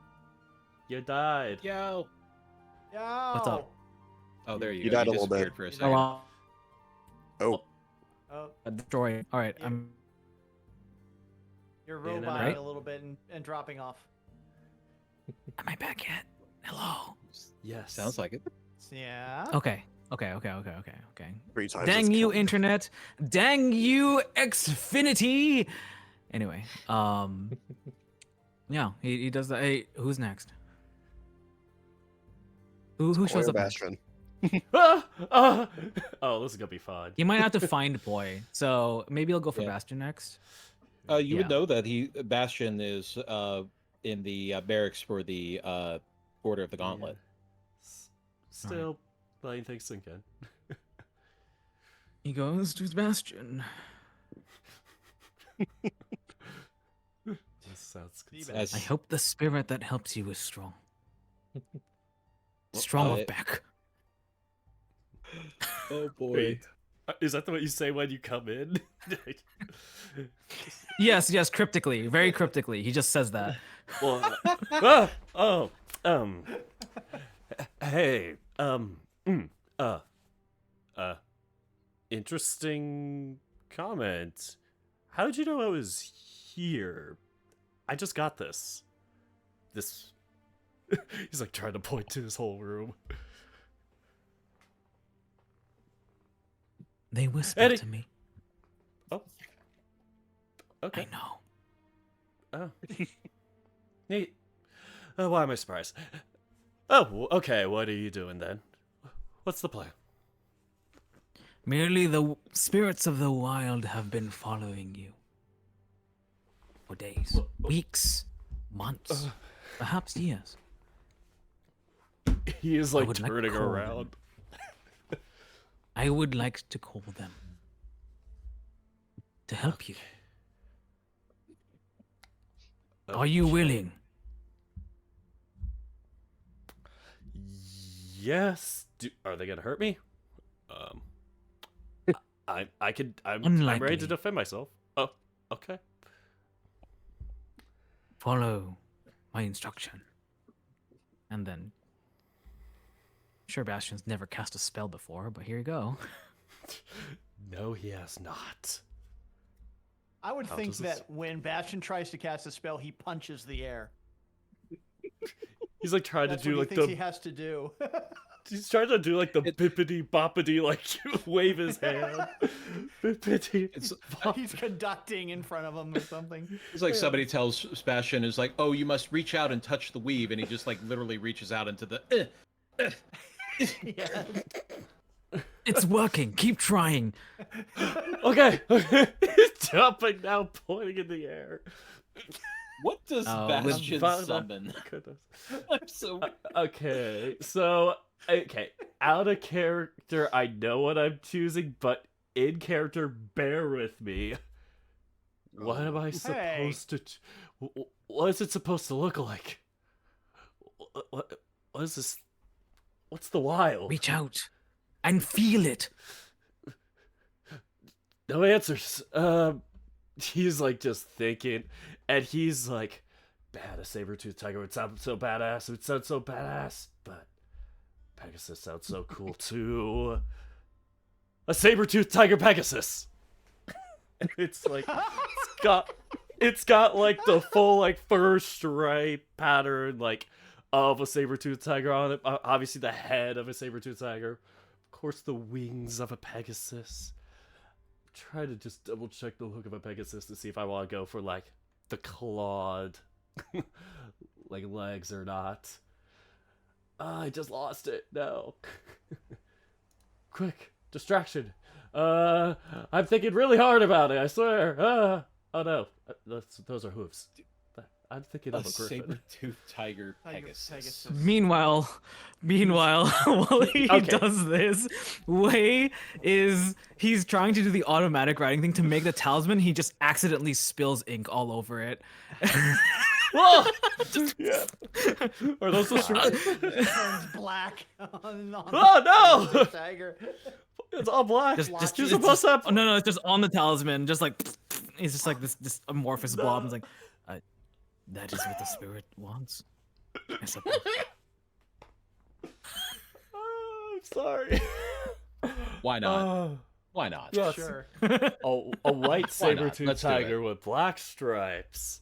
died. yo. Yo. What's up? Oh, there you You go. died You a little bit. disappeared for a You second. Hello. Oh, Oh, Destroy. All right. Yeah. I'm. you're In and roboting out. a little bit and dropping off. Am I back yet? Hello. Yes. Sounds like it. Yeah. Okay. 3 times. Dang as you, killed. internet. Dang you, Xfinity. Anyway, yeah, he does that. Hey, who's next? Who shows Coil up next? Bastion. Oh, this is gonna be fun. He might have to find Boy, so maybe he'll go for Yeah. Bastion next. You would Yeah. know that Bastion is in the barracks for the Order of the Gauntlet. Still letting things sink in. He goes to Bastion. This sounds As- consistent. I hope the spirit that helps you is strong. Strong of back. Oh boy. Wait, is that the way you say when you come in? Yes, cryptically, very cryptically. He just says that. Well, hey, interesting comment. How did you know I was here? I just got this. He's like trying to point to his whole room. They whispered Eddie. to me. Oh. Okay. I know. Oh. Neat. Why am I surprised? Oh, okay. What are you doing then? What's the plan? Merely the spirits of the wild have been following you. For days, weeks, months, perhaps years. He is I like would like to turning call them. around. I would like to call them. To help you. Are you Okay. willing? Yes. Are they gonna hurt me? I'm ready to Unlikely. defend myself. Oh, okay. Follow my instruction. And then, sure, Bastion's never cast a spell before, but here you go. No, he has not. I would How think does this- that when Bastion tries to cast a spell, he punches the air. He's like trying That's to do what like he thinks the. he has to do. He's trying to do like the bippity boppity, like wave his hand. Bippity. It's He's conducting in front of him or something. it's like somebody tells Sebastian is like, "Oh, you must reach out and touch the weave," and he just like literally reaches out into the. Yeah. It's working. Keep trying. Okay. He's jumping now, pointing in the air. What does Oh, Bastion Vada. summon? Goodness. I'm so. Okay, so out of character, I know what I'm choosing, but in character, bear with me. What am I supposed to? What is it supposed to look like? What is this? What's the wild? Reach out and feel it. No answers. He's like just thinking, and he's like, "Bad, a saber-toothed tiger would sound so badass. It would sound so badass, but Pegasus sounds so cool too. A saber-toothed tiger Pegasus." It's like it's got like the full like fur stripe pattern like of a saber-toothed tiger on it. Obviously the head of a saber-toothed tiger. Of course the wings of a Pegasus. Try to just double check the look of a Pegasus to see if I want to go for like the clawed like legs or not. I just lost it. No. Quick distraction. I'm thinking really hard about it. I swear. Oh no, those are hooves. I'm thinking A of a griffin. saber-toothed tiger Pegasus. Meanwhile, while he Okay. does this, he's trying to do the automatic writing thing to make the talisman. He just accidentally spills ink all over it. Whoa! Yeah. Are those the It turns black on Oh no! tiger. It's all black. Just You're it's supposed just- to have. oh, no, it's just on the talisman. Just like it's just like this amorphous blob. It's like that is what the spirit wants. I suppose. Oh, I'm sorry. Why not? Oh, Why not? yes. Sure. A white saber-toothed Let's do it. tiger with black stripes.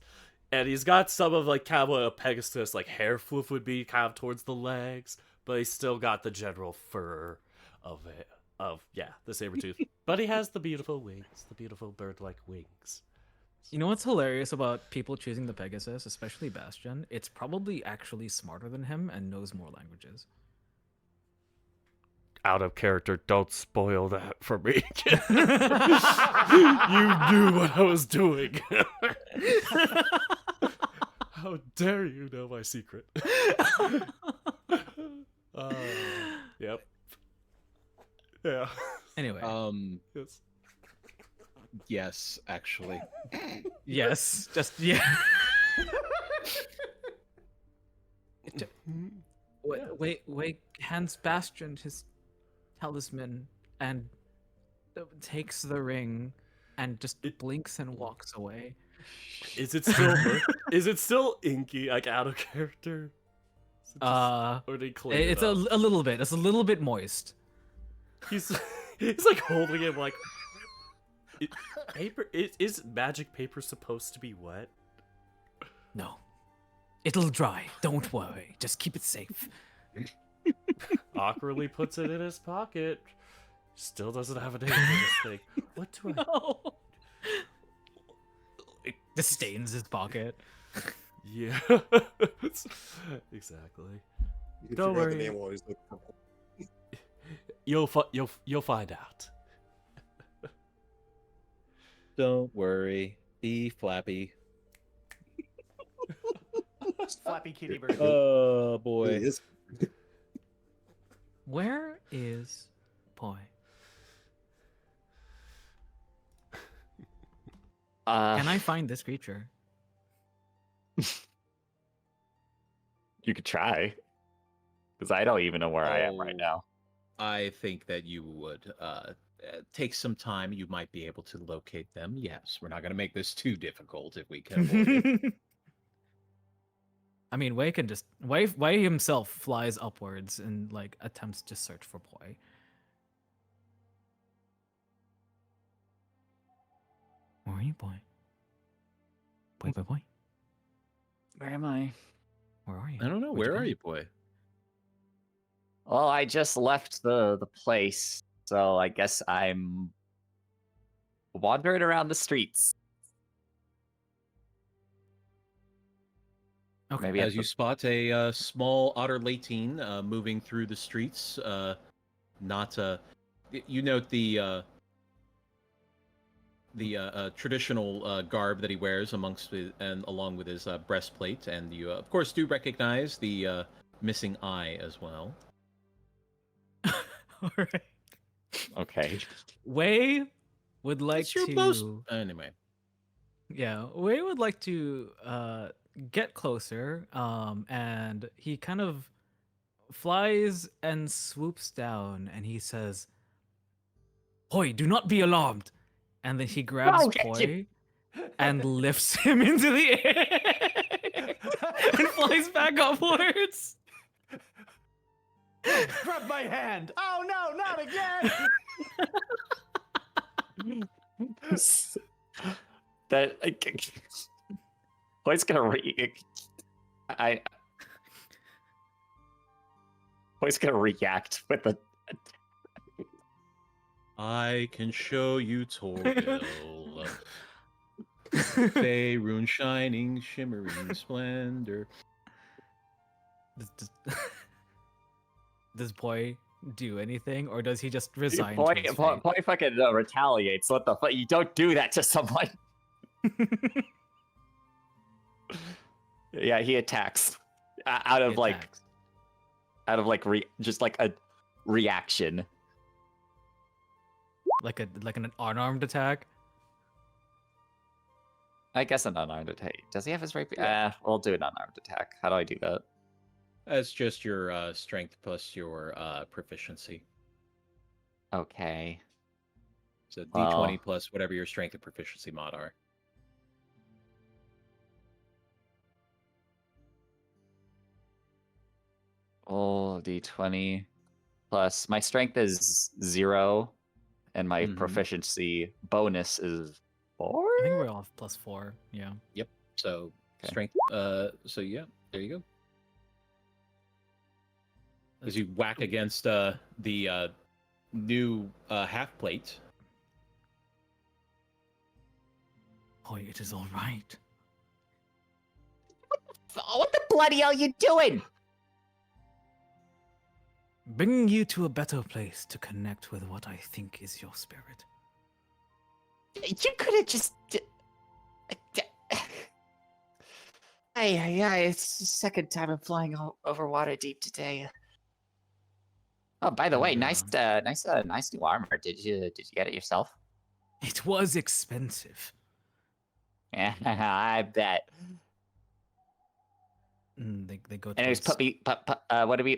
And he's got some of like kind of what a Pegasus like hair fluff would be kind of towards the legs, but he's still got the general fur of it. The saber-tooth. But he has the beautiful wings, the beautiful bird-like wings. You know what's hilarious about people choosing the Pegasus, especially Bastion? It's probably actually smarter than him and knows more languages. Out of character, don't spoil that for me. You knew what I was doing. How dare you know my secret? Yep. Yeah. Anyway, Yes. Yes, actually. yes, just yeah. Wait, hands Bastion his talisman and takes the ring and just blinks and walks away. Is it still is it still inky, like out of character? Is it just- or did he clean It's it a up? little bit. It's a little bit moist. He's like holding it like paper. Is magic paper supposed to be wet? No, it'll dry. Don't worry. Just keep it safe. Awkwardly puts it in his pocket. Still doesn't have a name for this thing. What do I? No. Just stains his pocket. Yeah. Exactly. You Don't forgot worry. the name while he's looking purple. You'll find out. Don't worry. Be flappy. Flappy kitty bird. Oh It boy. is- Where is Poi? Can I find this creature? You could try. Because I don't even know where I am right Oh. now. I think that you would take some time. You might be able to locate them. Yes, we're not going to make this too difficult if we can avoid it. I mean, Wei can just Wei himself flies upwards and like attempts to search for Poi. you, boy? Boy. Where am I? Where are you? I don't know. Where'd Where are go? you, boy? Well, I just left the place, so I guess I'm wandering around the streets. Okay. Maybe As you spot a small otter latine moving through the streets, not you note the traditional garb that he wears amongst and along with his breastplate, and you of course do recognize the missing eye as well. All right. Okay. Wei would like It's your to. most anyway. Yeah, Wei would like to get closer, and he kind of flies and swoops down, and he says, "Hoi, do not be alarmed!" And then he grabs Oh, Poi and lifts him into the air and flies back upwards. Grab my hand. Oh no, not again. That Boy's gonna Boy's gonna react with the. I can show you Toril. Faerun shining, shimmering splendor. Does Poi do anything, or does he just resign Boy, to his boy, fate? boy fucking retaliates. What the fuck? You don't do that to someone. Yeah, he attacks out of He like attacks. just like a reaction. like an unarmed attack. I guess an unarmed attack. Does he have his rapier? We'll do an unarmed attack. How do I do that? That's just your strength plus your proficiency. Okay. So D20 Well. plus whatever your strength and proficiency mod are. Oh, D20 plus my strength is 0, and my Mhm. proficiency bonus is 4. I think we're off +4. Yeah. So Okay. strength. So yeah, there you go. As you whack against the new half plate. Boy, it is all right. What the bloody hell you doing? Bringing you to a better place to connect with what I think is your spirit. You could have just. Hey, it's the second time I'm flying over water deep today. Oh, by the way, nice new armor. Did you get it yourself? It was expensive. Yeah, I bet. They go. Anyways, towards-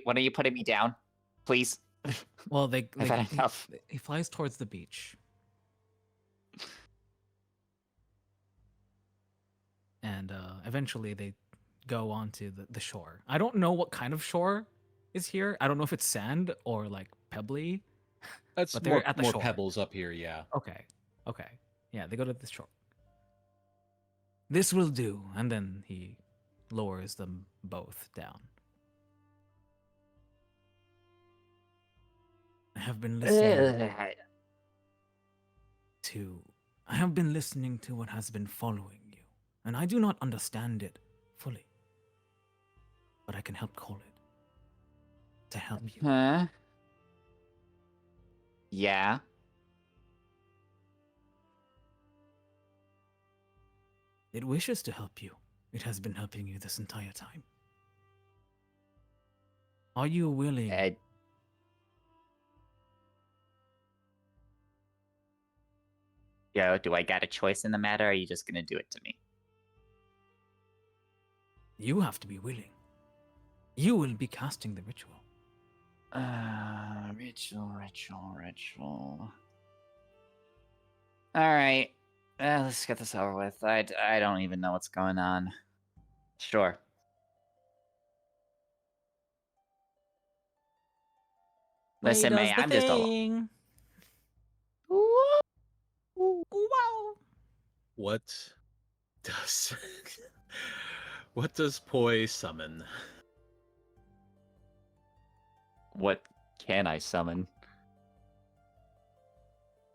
when are you putting me down, please? Well, they I've had enough. he flies towards the beach. And eventually they go onto the shore. I don't know what kind of shore is here. I don't know if it's sand or like pebbly. That's But they're more, at the more shore. pebbles up here, yeah. Okay. Yeah, they go to the shore. This will do. And then he lowers them both down. I have been listening to what has been following you, and I do not understand it fully. But I can help call it. To help you. Huh? Yeah. It wishes to help you. It has been helping you this entire time. Are you willing? Yo, do I got a choice in the matter, or are you just gonna do it to me? You have to be willing. You will be casting the ritual. Ritual. All right, let's get this over with. I don't even know what's going on. Sure. Listen, May, I'm just a. Wow. What does what does Poi summon? What can I summon?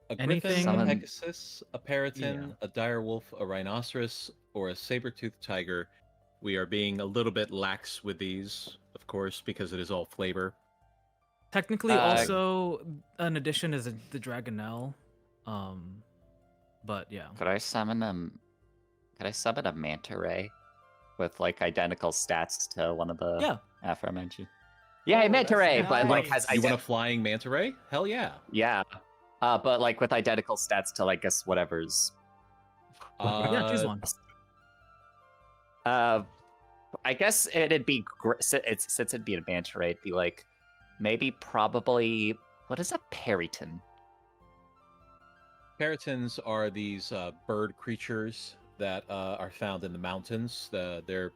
A Anything- griffin, a Summon- pegasus, a paraton, Yeah. a direwolf, a rhinoceros, or a saber-toothed tiger. We are being a little bit lax with these, of course, because it is all flavor. Technically, Uh, also an addition is the Dragonelle. But yeah. Could I summon a manta ray with like identical stats to one of the Yeah. aforementioned? Yeah, a Oh, manta that's ray, but like nice. has You want a flying manta ray? Hell yeah. yeah, but like with identical stats to like guess whatever's. Yeah, choose one. I guess it'd be since it'd be a manta ray, it'd be like maybe probably what is a periton? Paratons are these bird creatures that are found in the mountains. They're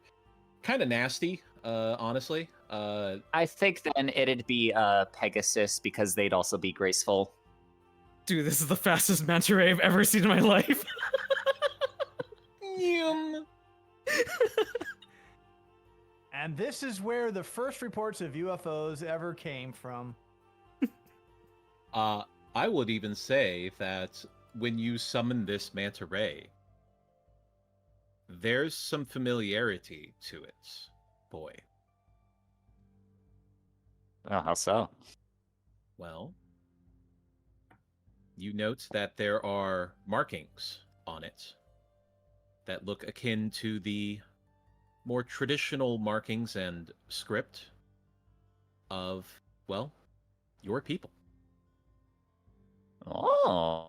kind of nasty, honestly. I think then it'd be Pegasus because they'd also be graceful. Dude, this is the fastest manta ray I've ever seen in my life. And this is where the first reports of UFOs ever came from. I would even say that when you summon this manta ray, there's some familiarity to it, boy. Oh, how so? Well, you note that there are markings on it that look akin to the more traditional markings and script of, well, your people. Oh.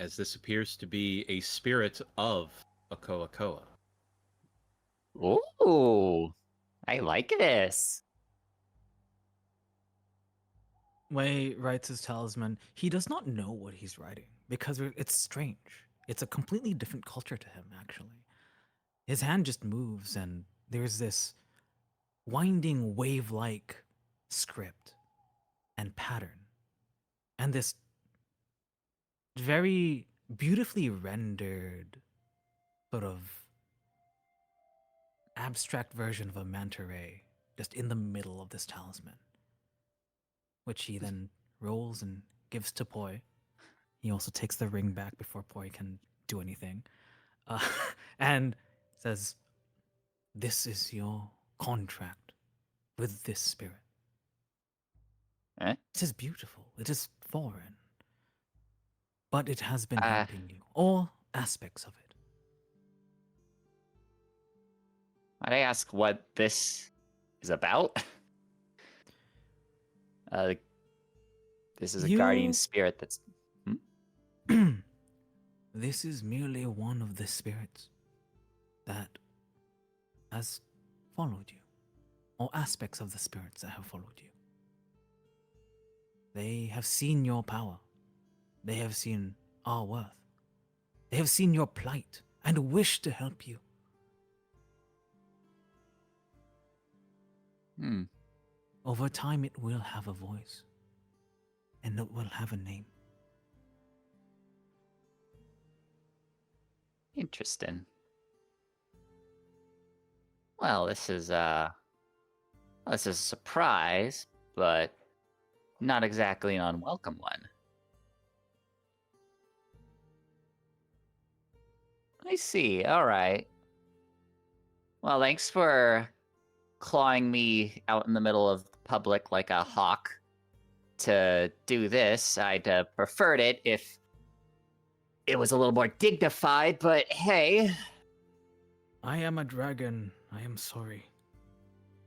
As this appears to be a spirit of a Koa. Ooh. I like this. Wei writes his talisman. He does not know what he's writing because it's strange. It's a completely different culture to him, actually. His hand just moves, and there's this winding wave-like script and pattern, and this very beautifully rendered sort of abstract version of a manta ray just in the middle of this talisman, which he then rolls and gives to Poi. He also takes the ring back before Poi can do anything, and says, "This is your contract with this spirit. Eh? It is beautiful. It is foreign, but it has been Uh. helping you. All aspects of it." Might I ask what this is about? This is a guardian You- spirit that's. This is merely one of the spirits that has followed you, or aspects of the spirits that have followed you. They have seen your power. They have seen our worth. They have seen your plight and wish to help you. Hmm. Over time, it will have a voice, and it will have a name. Interesting. Well, this is a surprise, but not exactly an unwelcome one. I see. All right. Well, thanks for clawing me out in the middle of the public like a hawk to do this. I'd preferred it if it was a little more dignified, but hey. I am a dragon. I am sorry.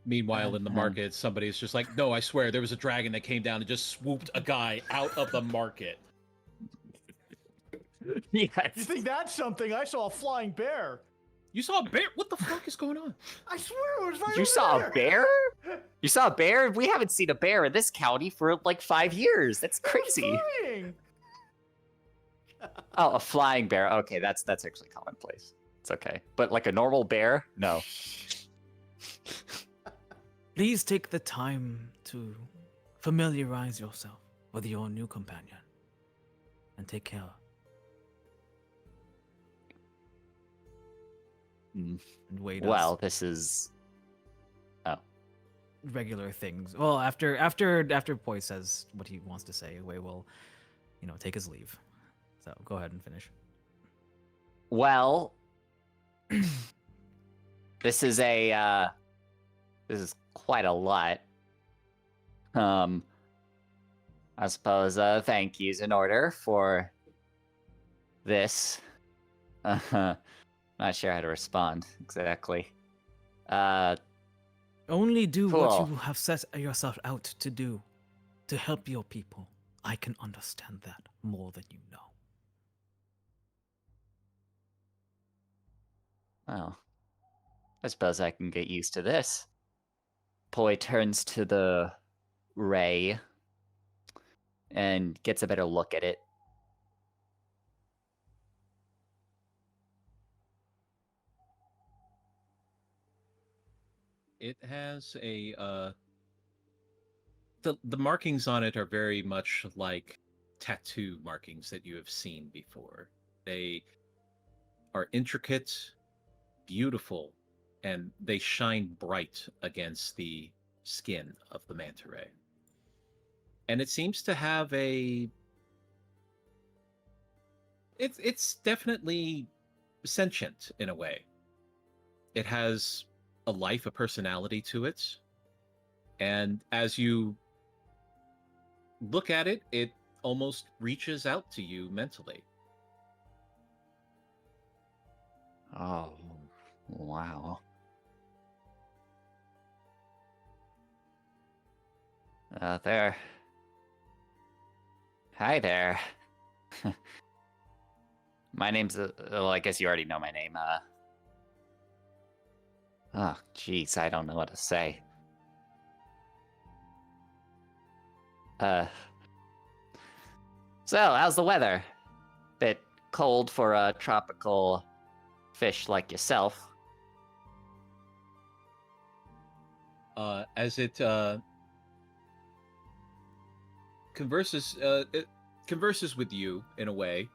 Meanwhile, in the Uh-huh. market, somebody's just like, no, I swear, there was a dragon that came down and just swooped a guy out of the market. Yes. You think that's something? I saw a flying bear. You saw a bear? What the fuck is going on? I swear it was right You over saw there. a bear? You saw a bear? We haven't seen a bear in this county for like 5 years. That's It was crazy. flying. Oh, a flying bear. Okay, that's actually commonplace. It's okay. But like a normal bear? No. Please take the time to familiarize yourself with your new companion and take care. Mm. And Wei does Well, this is. Oh. regular things. Well, after Poi says what he wants to say, Wei will, take his leave. So go ahead and finish. Well, this is this is quite a lot. I suppose thank yous in order for this. Not sure how to respond exactly. Only do what Cool. you have set yourself out to do, to help your people. I can understand that more than you know. Well, I suppose I can get used to this. Poi turns to the ray and gets a better look at it. It has a the markings on it are very much like tattoo markings that you have seen before. They are intricate, beautiful, and they shine bright against the skin of the manta ray. And it seems to have it's definitely sentient in a way. It has a life, a personality to it. And as you look at it, it almost reaches out to you mentally. Oh, wow. There. Hi there. My name's, well, I guess you already know my name. Oh, jeez, I don't know what to say. So, how's the weather? Bit cold for a tropical fish like yourself. As it converses with you in a way,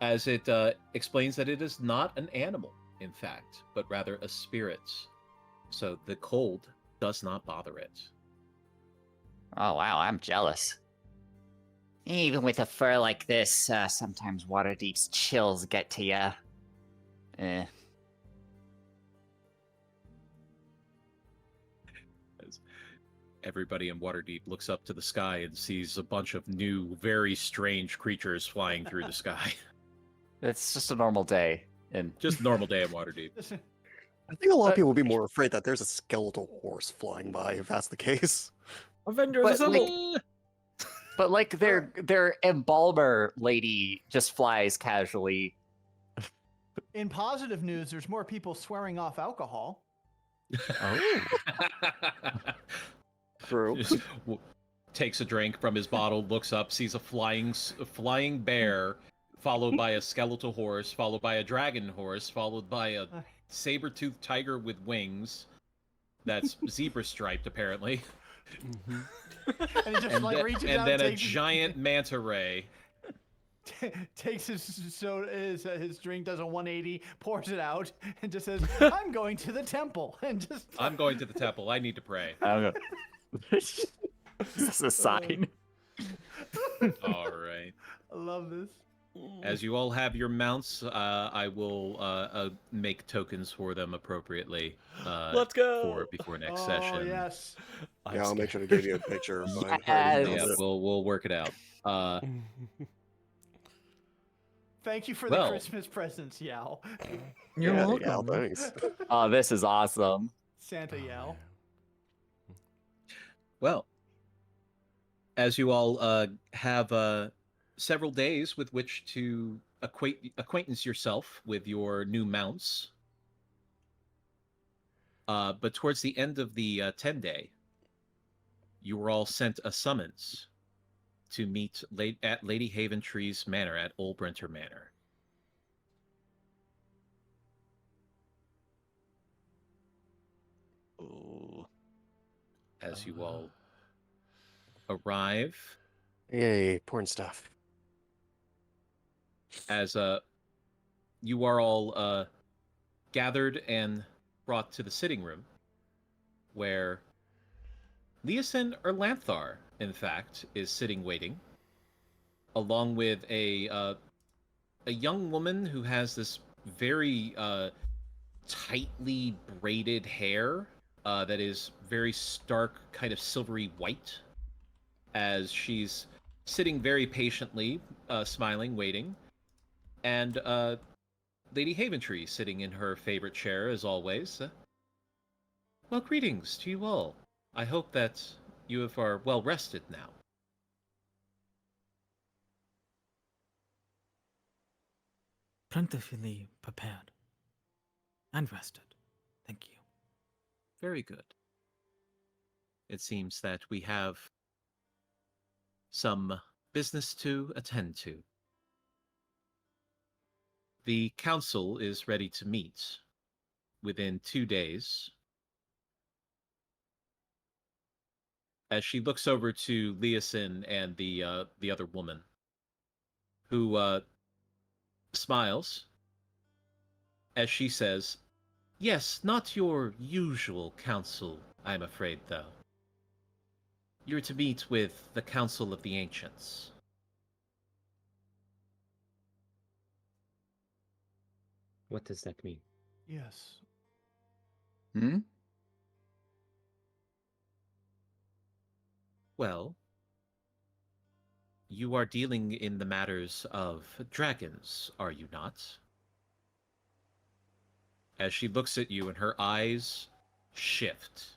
as it explains that it is not an animal, in fact, but rather a spirit. So the cold does not bother it. Oh, wow, I'm jealous. Even with a fur like this, sometimes Waterdeep's chills get to ya. As everybody in Waterdeep looks up to the sky and sees a bunch of new, very strange creatures flying through the sky. It's just a normal day. And Just a normal day in Waterdeep. I think a lot of people would be more afraid that there's a skeletal horse flying by if that's the case. Avengers But, assemble! but like their embalmer lady just flies casually. In positive news, there's more people swearing off alcohol. Oh. True. Just takes a drink from his bottle, looks up, sees a flying bear, followed by a skeletal horse, followed by a dragon horse, followed by a saber-toothed tiger with wings. That's zebra striped, apparently. And it just reaches and out, then a takes giant manta ray. takes his drink, does a 180, pours it out, and just says, "I'm going to the temple," and just. I'm going to the temple. I need to pray. I don't know. Is this a sign? All right. I love this. As you all have your mounts, I will make tokens for them appropriately. Let's go! Before next Oh session. yes. Yeah, I'll make sure to give you a picture of mine. Yes. Yeah, we'll work it out. Thank you for Well. the Christmas presents, Yao. You're Yeah, welcome. thanks. Oh, this is awesome. Santa Yao. Well, as you all have several days with which to acquaintance yourself with your new mounts, but towards the end of the 10-day, you were all sent a summons to meet at Lady Haventree's manor at Old Brinter Manor. Ooh. As you all arrive, Yay, porn stuff. as you are all gathered and brought to the sitting room, where Leosin or Lanthar, in fact, is sitting waiting, along with a young woman who has this very tightly braided hair that is very stark, kind of silvery white, as she's sitting very patiently, smiling, waiting, and Lady Haventree sitting in her favorite chair as always. Well, greetings to you all. I hope that you are well rested now. Plentifully prepared and rested. Thank you. Very good. It seems that we have some business to attend to. The council is ready to meet within 2 days. As she looks over to Leosin and the other woman, who smiles as she says, "Yes, not your usual council, I'm afraid, though. You're to meet with the Council of the Ancients." What does that mean? Yes. Hmm? Well, you are dealing in the matters of dragons, are you not? As she looks at you and her eyes shift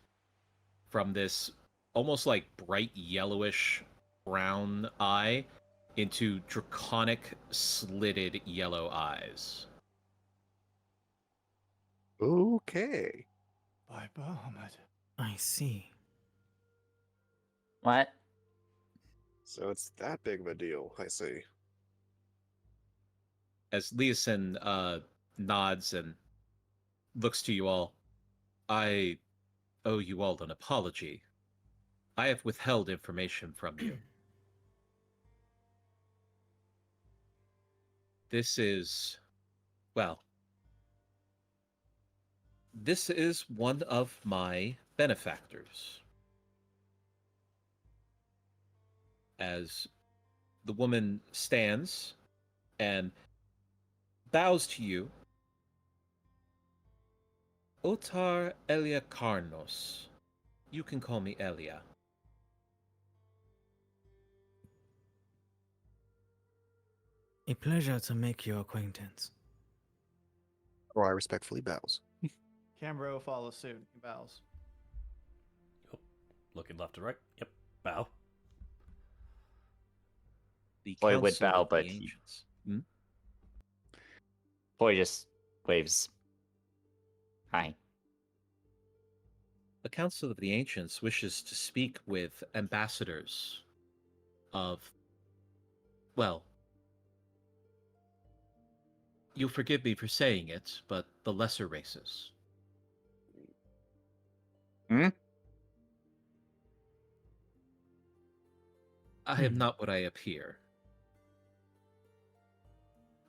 from this almost like bright yellowish brown eye into draconic slitted yellow eyes. Okay. By Bahamut. I see. What? So it's that big of a deal, I see. As Leosin nods and looks to you all, I owe you all an apology. I have withheld information from you. This is, well, this is one of my benefactors. As the woman stands and bows to you, Otar Elia Karnos. You can call me Elia. A pleasure to make your acquaintance. Or I respectfully bows. Cambro follows suit. He bows. Looking left to right. Yep. Bow. The Boy would Council bow, of the but he- Ancients. Hmm? Boy just waves. Hi. The Council of the Ancients wishes to speak with ambassadors of, well, you'll forgive me for saying it, but the lesser races. Hmm? I am not what I appear.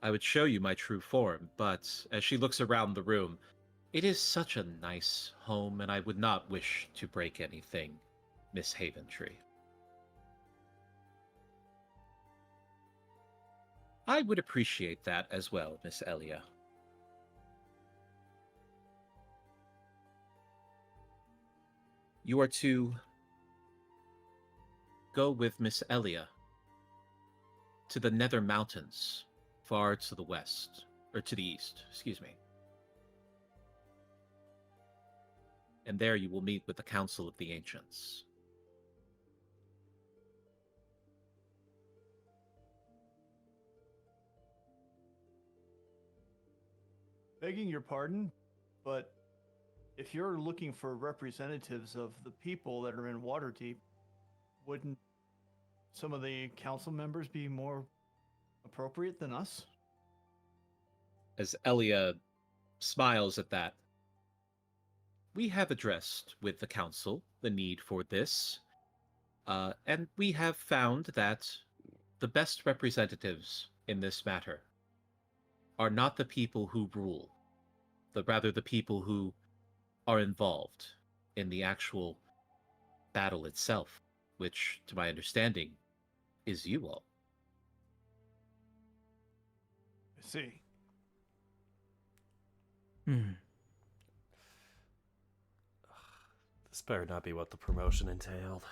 I would show you my true form, but as she looks around the room, it is such a nice home, and I would not wish to break anything, Miss Haventree. I would appreciate that as well, Miss Elia. You are to go with Miss Elia to the Nether Mountains, far to the west, or to the east, excuse me. And there you will meet with the Council of the Ancients. Begging your pardon, but if you're looking for representatives of the people that are in Waterdeep, wouldn't some of the council members be more appropriate than us? As Elia smiles at that, we have addressed with the Council the need for this, and we have found that the best representatives in this matter are not the people who rule. rather the people who are involved in the actual battle itself, which, to my understanding, is you all. I see. Hmm. This better not be what the promotion entailed.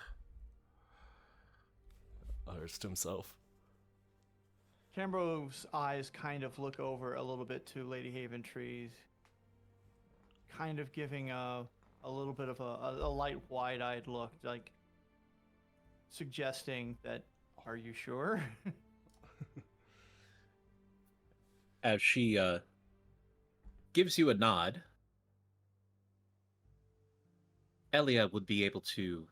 Utters to himself. Cambro's eyes kind of look over a little bit to Lady Haventree's, kind of giving a little bit of a light wide-eyed look, like suggesting that, are you sure? As she gives you a nod, Elia would be able to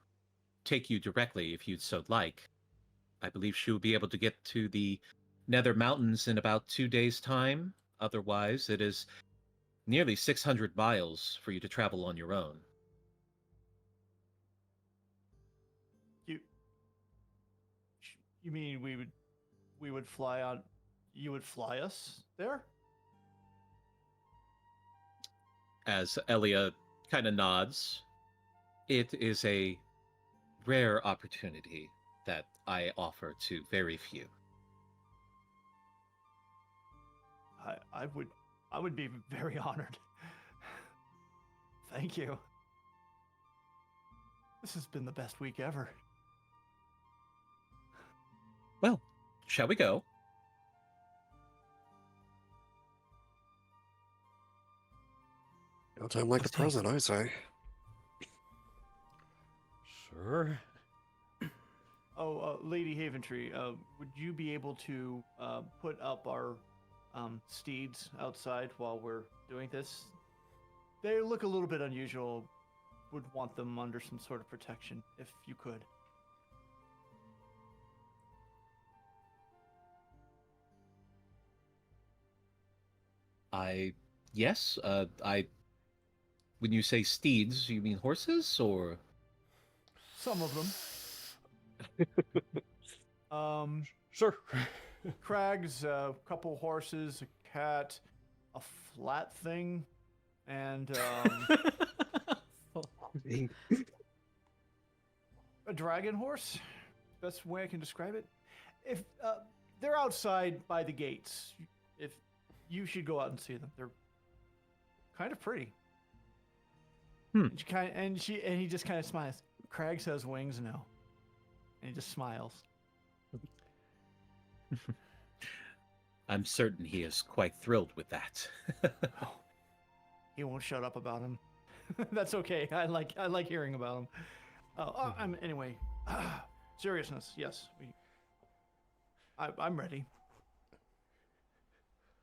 take you directly if you'd so like. I believe she will be able to get to the Nether Mountains in about 2 days' time. Otherwise, it is nearly 600 miles for you to travel on your own. You mean we would fly on? You would fly us there? As Elia kind of nods, it is a rare opportunity that I offer to very few. I would be very honored. Thank you. This has been the best week ever. Well, shall we go? No time like the Let's take- present, I say. Sure. Oh, Lady Haventree, would you be able to put up our steeds outside while we're doing this? They look a little bit unusual. Would want them under some sort of protection, if you could. Yes, when you say steeds, you mean horses, or? Some of them. Sure. Crags, a couple horses, a cat, a flat thing, and a dragon horse. Best way I can describe it. If they're outside by the gates, if you should go out and see them, they're kind of pretty. And he just kind of smiles. Crags has wings now, and he just smiles. I'm certain he is quite thrilled with that. He won't shut up about him. That's okay. I like hearing about him. Anyway, seriousness. Yes, I'm ready.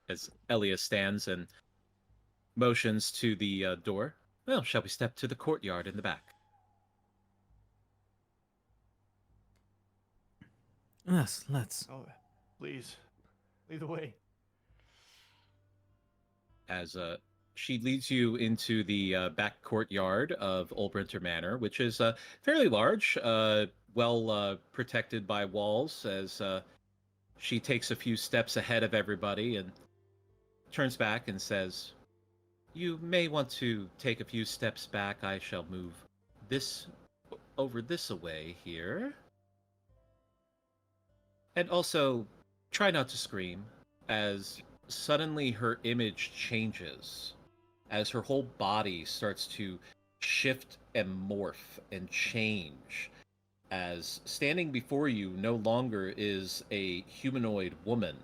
As Elia stands and motions to the door. Well, shall we step to the courtyard in the back? Yes, let's. Oh, please, lead the way. As she leads you into the back courtyard of Ulbrinter Manor, which is fairly large, well protected by walls, as she takes a few steps ahead of everybody and turns back and says, "You may want to take a few steps back. I shall move this over this away here. And also, try not to scream," as suddenly her image changes, as her whole body starts to shift and morph and change, as standing before you no longer is a humanoid woman,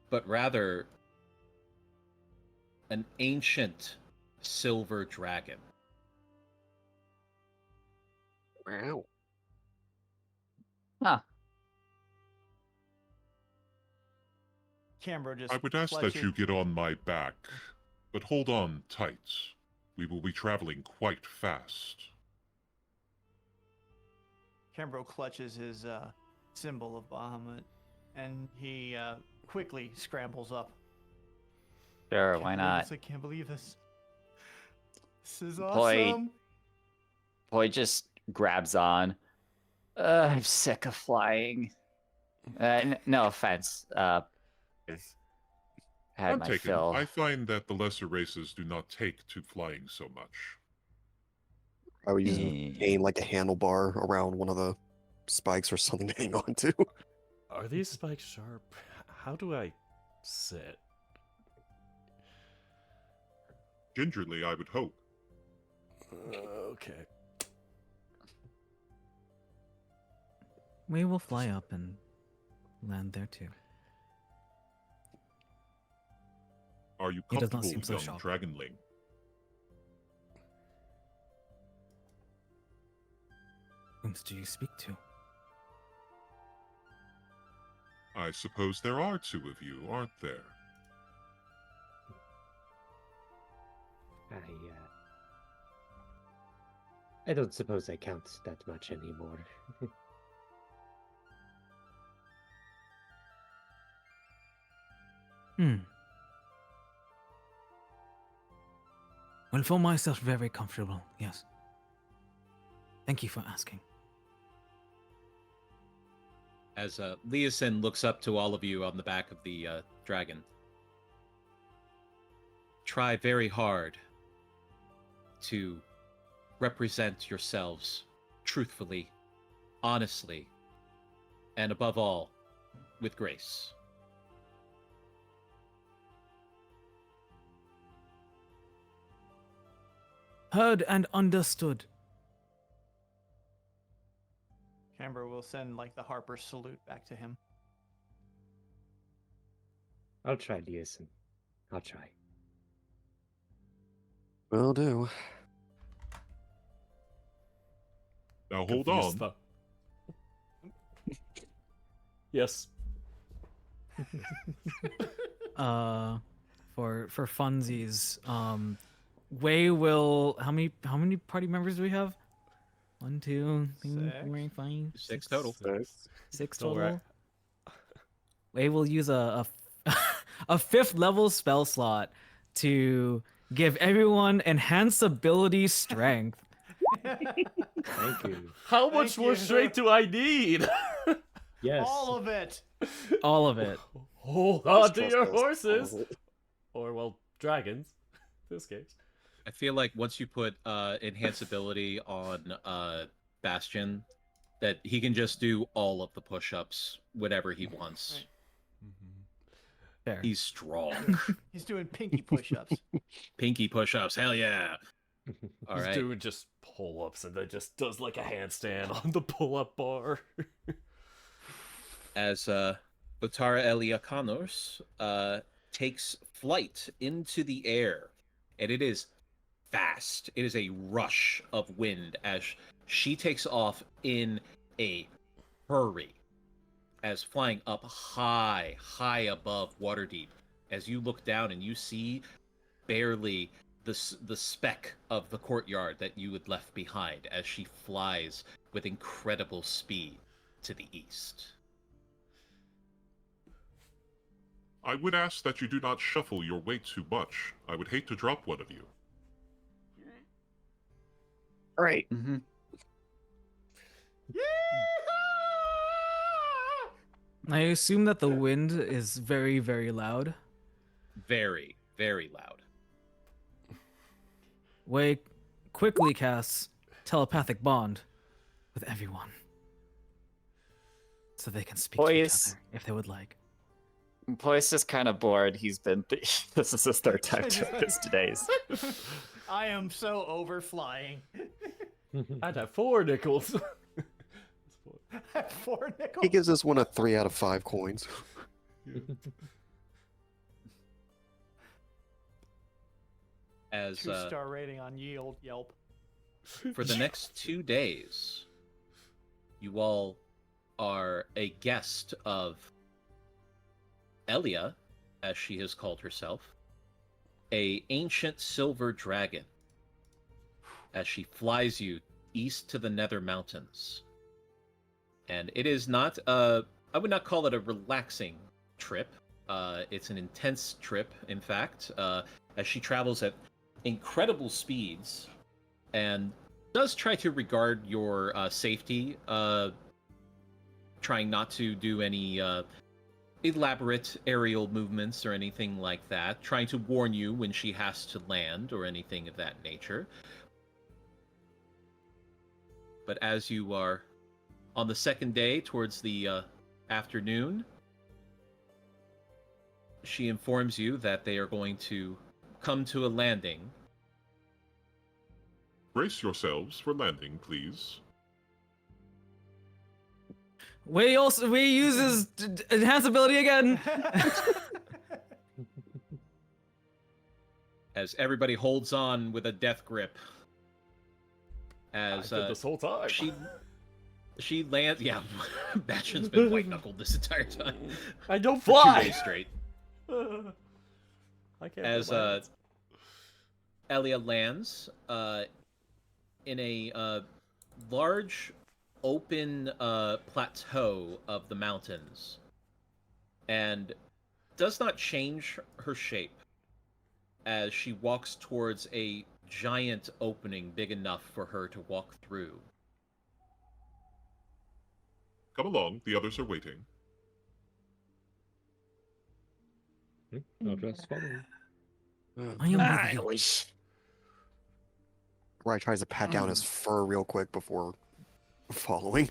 but rather an ancient silver dragon. Wow. Huh. Cambro just. I would ask that clutches- you get on my back, but hold on tight. We will be traveling quite fast. Cambro clutches his symbol of Bahamut, and he quickly scrambles up. Sure, Can't why believe not? this, I can't believe this. This is Boy. awesome. Boy just grabs on. I'm sick of flying. No offense. had I'm my taken. fill. I find that the lesser races do not take to flying so much. I would use gain like a handlebar around one of the spikes or something to hang on to. Are these spikes sharp? How do I sit? Gingerly, I would hope. Okay. We will fly up and land there too. Are you He does not comfortable, seem so young sharp. dragonling? Whom do you speak to? I suppose there are two of you, aren't there? I don't suppose I count that much anymore. Well, for myself, very comfortable, yes. Thank you for asking. As Leosin looks up to all of you on the back of the dragon. Try very hard to represent yourselves truthfully, honestly, and above all, with grace. Heard and understood. Camber will send like the Harper salute back to him. I'll try, Leosin. I'll try. Will do. Now hold Confused on. Yes. For funsies, Wei will. How many party members do we have? 1, 2, 3, 4, 5, 6 total. 6 Don't total. worry. Wei will use a 5th level spell slot to give everyone enhanced ability strength. Thank you. How much more you. strength do I need? Yes. All of it. All of it. Hold on to Trust your us. horses. Or, well, dragons. In this case. I feel like once you put enhanceability on Bastion, that he can just do all of the push-ups whenever he wants. Fair. He's strong. He's doing pinky push-ups. Pinky push-ups, hell yeah! All He's right. doing just pull-ups and then just does like a handstand on the pull-up bar. As Otara Eliakanos takes flight into the air, and it is fast. It is a rush of wind as she takes off in a hurry, as flying up high above Waterdeep. As you look down and you see barely the speck of the courtyard that you had left behind as she flies with incredible speed to the east. I would ask that you do not shuffle your weight too much. I would hate to drop one of you. Right. Mm-hmm. I assume that the wind is very, very loud. Very, very loud. Wei quickly casts telepathic bond with everyone, so they can speak to each Boys. other if they would like. Boyce is kind of bored. He's been. This is his third time doing this today's. I am so overflying. I'd have 4 nickels. 4 nickels. He gives this one a 3 out of 5 coins. As 2-star rating on Yelp. for the next 2 days, you all are a guest of Elia, as she has called herself, a ancient silver dragon, as she flies you east to the Nether Mountains. And it is not I would not call it a relaxing trip. It's an intense trip, in fact, as she travels at incredible speeds and does try to regard your safety, trying not to do any elaborate aerial movements or anything like that, trying to warn you when she has to land or anything of that nature. But as you are on the second day, towards the afternoon, she informs you that they are going to come to a landing. Brace yourselves for landing, please. Wei uses enhance ability again. As everybody holds on with a death grip. I As did this whole time. she lands. Yeah, Bastion's been white knuckled this entire time. I don't For 2 fly. days straight. I can't. As feel my hands. Elia lands in a large open plateau of the mountains, and does not change her shape as she walks towards a giant opening big enough for her to walk through. Come along, the others are waiting. I'll just follow. I am with you. Nice. Right tries to pat down his fur real quick before following.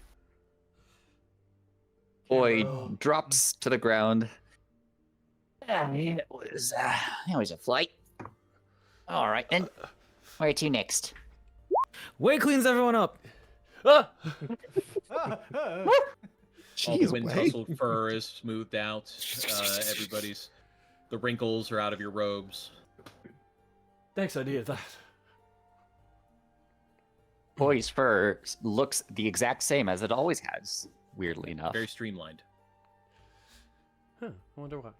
Boy drops to the ground. It was a flight. All right then. Where to next? Wei cleans everyone up. Ah! All Jeez, the wind Wei. tussled fur is smoothed out. The wrinkles are out of your robes. Thanks, I needed that. Boy's fur looks the exact same as it always has, weirdly enough. Very streamlined. Huh, I wonder why.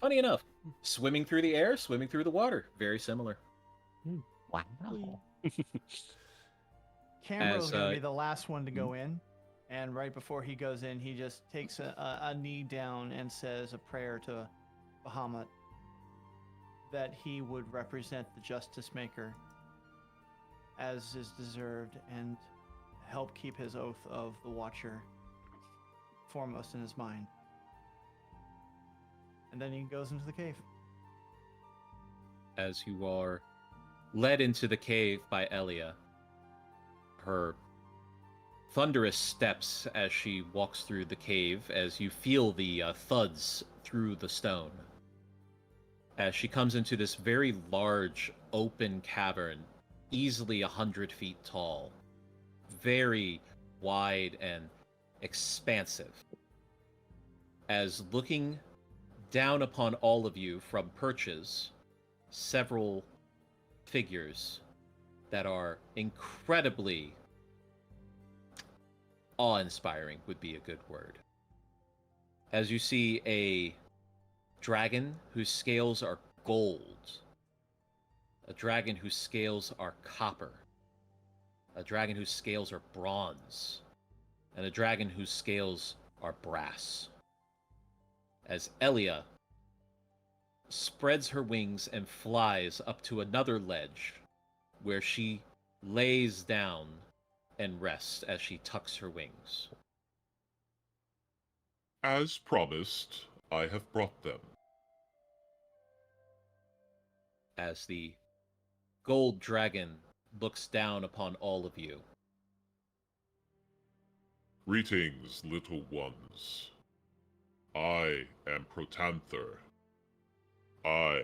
Funny enough, swimming through the air, swimming through the water. Very similar. Wow. Camro's As, going to be the last one to go in. And right before he goes in, he just takes a knee down and says a prayer to Bahamut that he would represent the Justice Maker as is deserved and help keep his oath of the Watcher foremost in his mind. And then he goes into the cave. As you are led into the cave by Elia, her thunderous steps as she walks through the cave, as you feel the thuds through the stone. As she comes into this very large open cavern, easily 100 feet tall, very wide and expansive. As looking down upon all of you from perches, several figures that are incredibly awe-inspiring would be a good word. As you see a dragon whose scales are gold, a dragon whose scales are copper, a dragon whose scales are bronze, and a dragon whose scales are brass. As Elia spreads her wings and flies up to another ledge where she lays down and rests as she tucks her wings. As promised, I have brought them. As the gold dragon looks down upon all of you. Greetings, little ones. I am Protanther. I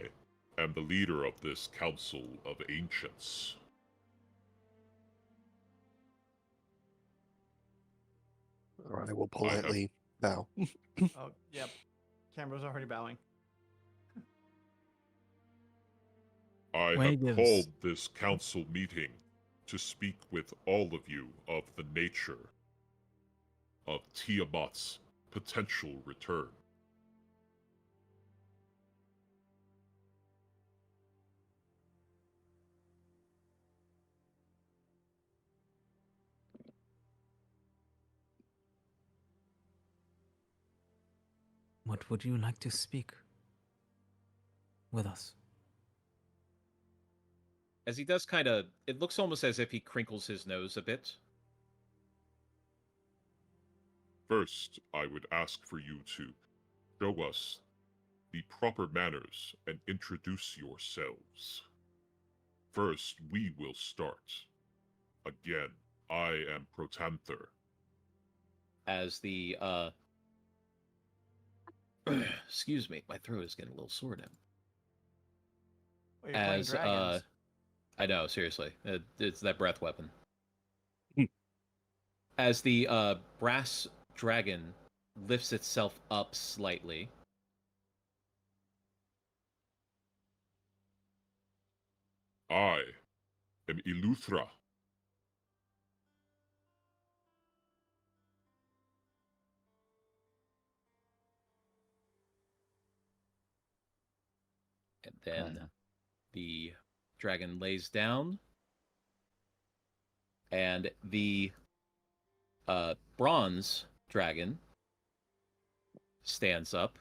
am the leader of this Council of Ancients. I will politely bow. Oh, yep. Camro's already bowing. I Wei have gives- called this council meeting to speak with all of you of the nature of Tiamat's potential return. What would you like to speak with us? As he does it looks almost as if he crinkles his nose a bit. First, I would ask for you to show us the proper manners and introduce yourselves. First, we will start. Again, I am Protanther. As the excuse me, my throat is getting a little sore now. Well, you're playing dragons. I know, seriously, it's that breath weapon. As the brass dragon lifts itself up slightly, I am Eleuthra. and then the dragon lays down, and the bronze dragon stands up.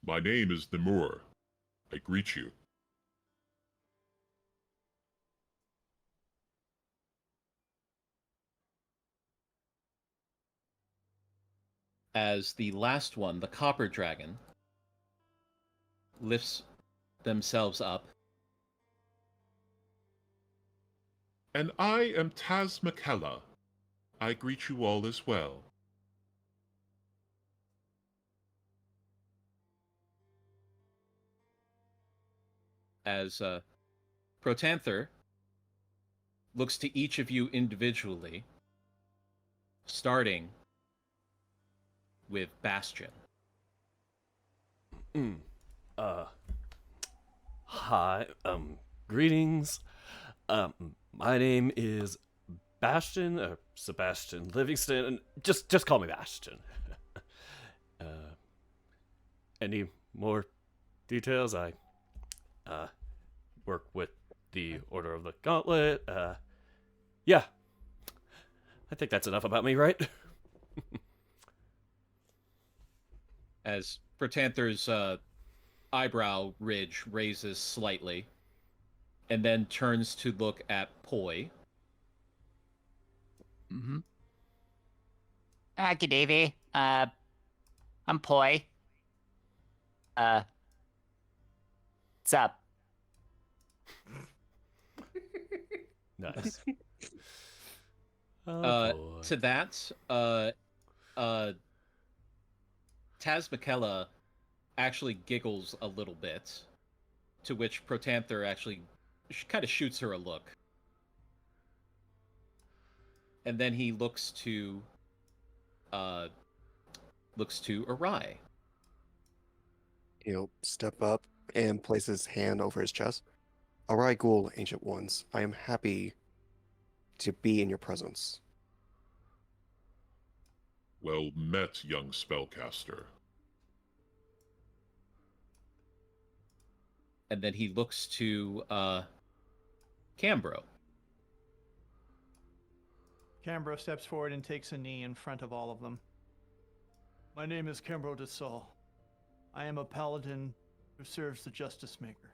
My name is Nemur. I greet you. As the last one, the copper dragon, lifts themselves up. And I am Taz McKella. I greet you all as well. As Protanther looks to each of you individually, starting with Bastion. Hi, greetings. My name is Bastion, or Sebastian Livingston, and just call me Bastion. Any more details? I work with the Order of the Gauntlet. Yeah. I think that's enough about me, right? As Protanther's eyebrow ridge raises slightly, and then turns to look at Poi. Mm-hmm. Good Davey. I'm Poi. What's up? Nice. Boy. To that, Taz McKella actually giggles a little bit, to which Protanther actually kind of shoots her a look. And then he looks to Arai. He'll step up and place his hand over his chest. Alright, Ghoul, Ancient Ones, I am happy to be in your presence. Well met, young spellcaster. And then he looks to Cambro. Cambro steps forward and takes a knee in front of all of them. My name is Cambro de Sol. I am a paladin who serves the Justice Maker.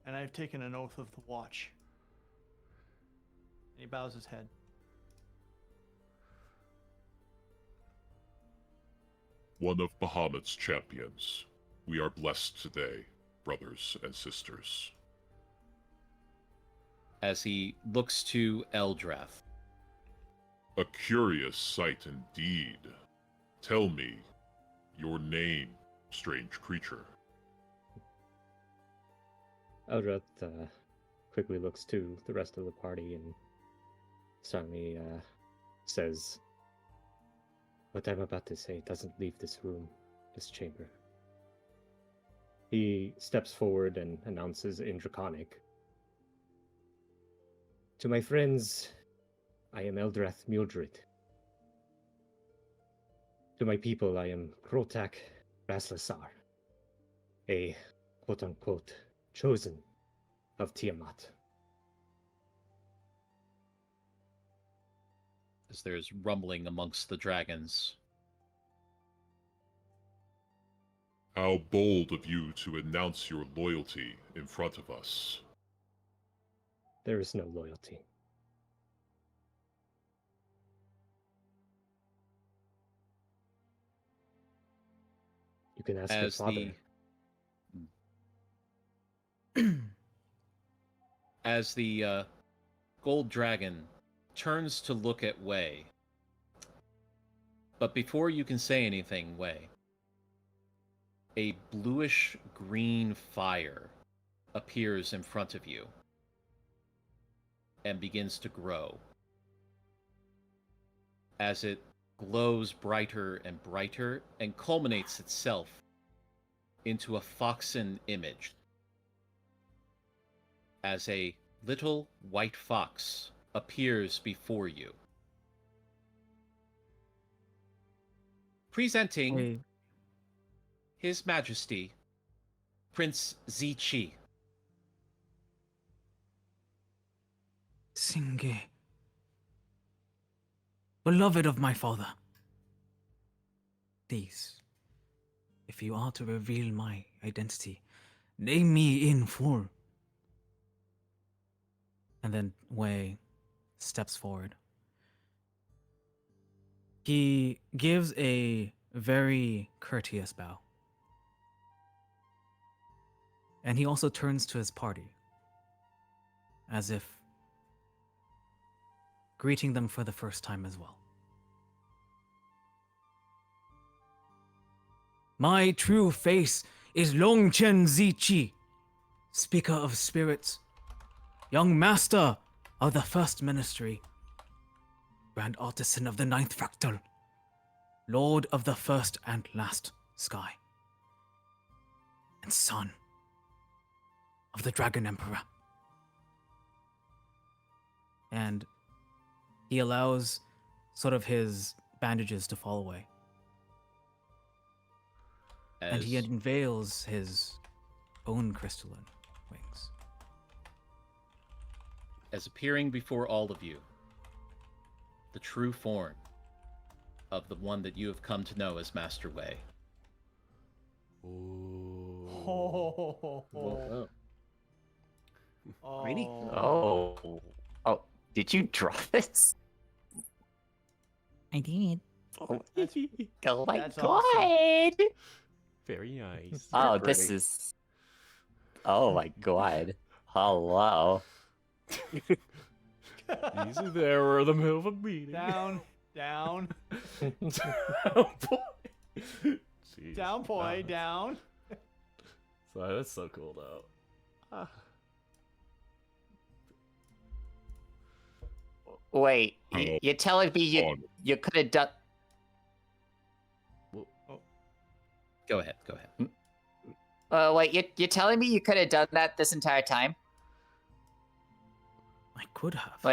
And I have taken an oath of the Watch. And he bows his head. One of Bahamut's champions. We are blessed today, brothers and sisters. As he looks to Eldrath. A curious sight indeed. Tell me your name, strange creature. Eldrath quickly looks to the rest of the party and suddenly says, "What I'm about to say doesn't leave this room, this chamber." He steps forward and announces in Draconic, "To my friends, I am Eldrath Myuuldrid. To my people, I am Krotak Raslasar, a quote-unquote chosen of Tiamat." As there's rumbling amongst the dragons. How bold of you to announce your loyalty in front of us. There is no loyalty. You can ask your as father. as the gold dragon turns to look at Wei. But before you can say anything, Wei, a bluish green fire appears in front of you and begins to grow. As it glows brighter and brighter and culminates itself into a foxen image. As a little white fox appears before you. Presenting Wait, His Majesty, Prince Zichi. Singe. Beloved of my father. Please, if you are to reveal my identity, name me in full. and then Wei steps forward. He gives a very courteous bow. And he also turns to his party, as if greeting them for the first time as well. My true face is Longchen Zichi, speaker of spirits, young master of the first ministry, grand artisan of the ninth fractal, lord of the first and last sky, and son of the dragon emperor. And he allows sort of his bandages to fall away. And he unveils his own crystalline wings. As appearing before all of you, the true form of the one that you have come to know as Master Wei. Oh. Really? Oh. Oh, did you draw this? I did. Oh, That's- oh my that's god! awesome. Very nice. Oh, Pretty. this is. Oh my god! Hello. Easy there, we're in the middle of a meeting. Down, down, Oh, boy. Jeez. down, boy, Ah, down. So that's so cool, though. Ah. Wait, Hello. you're telling me On. you could have done? Go ahead, go ahead. Wait, you're telling me you could have done that this entire time? I could have.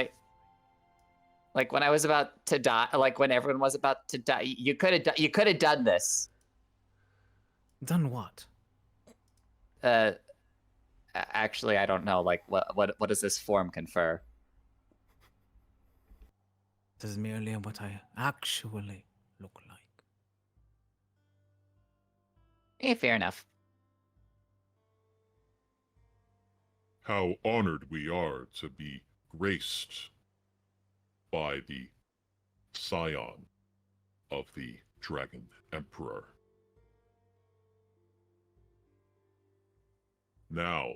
Like when I was about to die, like when everyone was about to die, you could have done this. Done what? Actually, I don't know. Like, what does this form confer? This is merely what I actually look like. Fair enough. How honored we are to be graced by the scion of the Dragon Emperor. Now,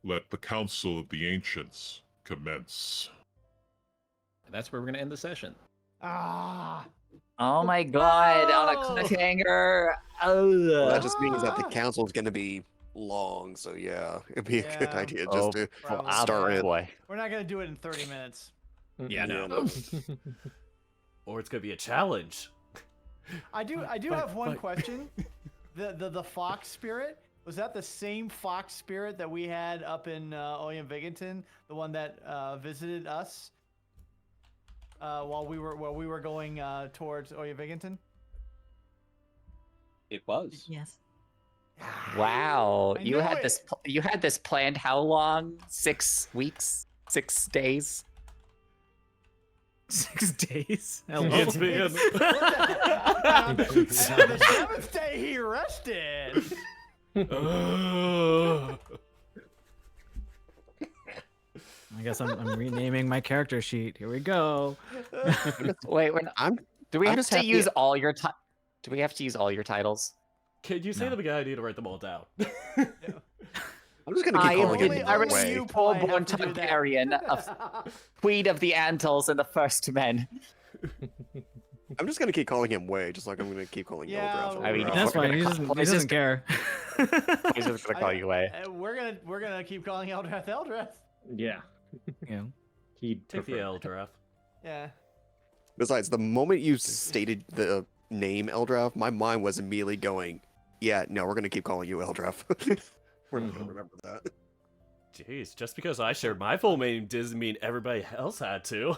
let the Council of the Ancients commence. And that's where we're going to end the session. Ah. Oh my god! On a No! cliffhanger. Well, that Ugh. just means that the council's going to be long, so yeah, it'd be a good Yeah. idea Oh, just to Probably. start it. boy. We're not gonna do it in 30 minutes. Yeah, no. Or it's gonna be a challenge. I do But- have one but- question. The fox spirit, was that the same fox spirit that we had up in Oyam-Vigington, the one that visited us while we were going towards Oyam-Vigington? It was. Yes. Wow, I you knew had it. this. You had this planned how long? 6 weeks? 6 days? 6 days? It's Hello? been- And on the 7th day he rested. Ugh. I guess I'm renaming my character sheet. Here we go. Wait, I'm do we I'm have just to happy- use all your time? Do we have to use all your titles? Can you say No. them again? I need to write them all down. I'm just gonna keep I am calling the it only Way. you, Way. Paul, have Full-born to do that. Targaryen of Queen of the Andals and the First Men. I'm just gonna keep calling him Way, just like I'm gonna keep calling Yeah, Eldrath. I mean, Eldrath. That's we're fine. gonna He call- doesn't, he Blaze is doesn't care. He's just gonna call you Way. We're gonna keep calling Eldrath Eldrath. Yeah. Yeah. He'd Take the prefer. Eldrath. Yeah. Besides, the moment you stated the name Eldrath, my mind was immediately going, yeah, no, we're gonna keep calling you Eldrath. We're gonna remember that. Jeez, just because I shared my full name doesn't mean everybody else had to.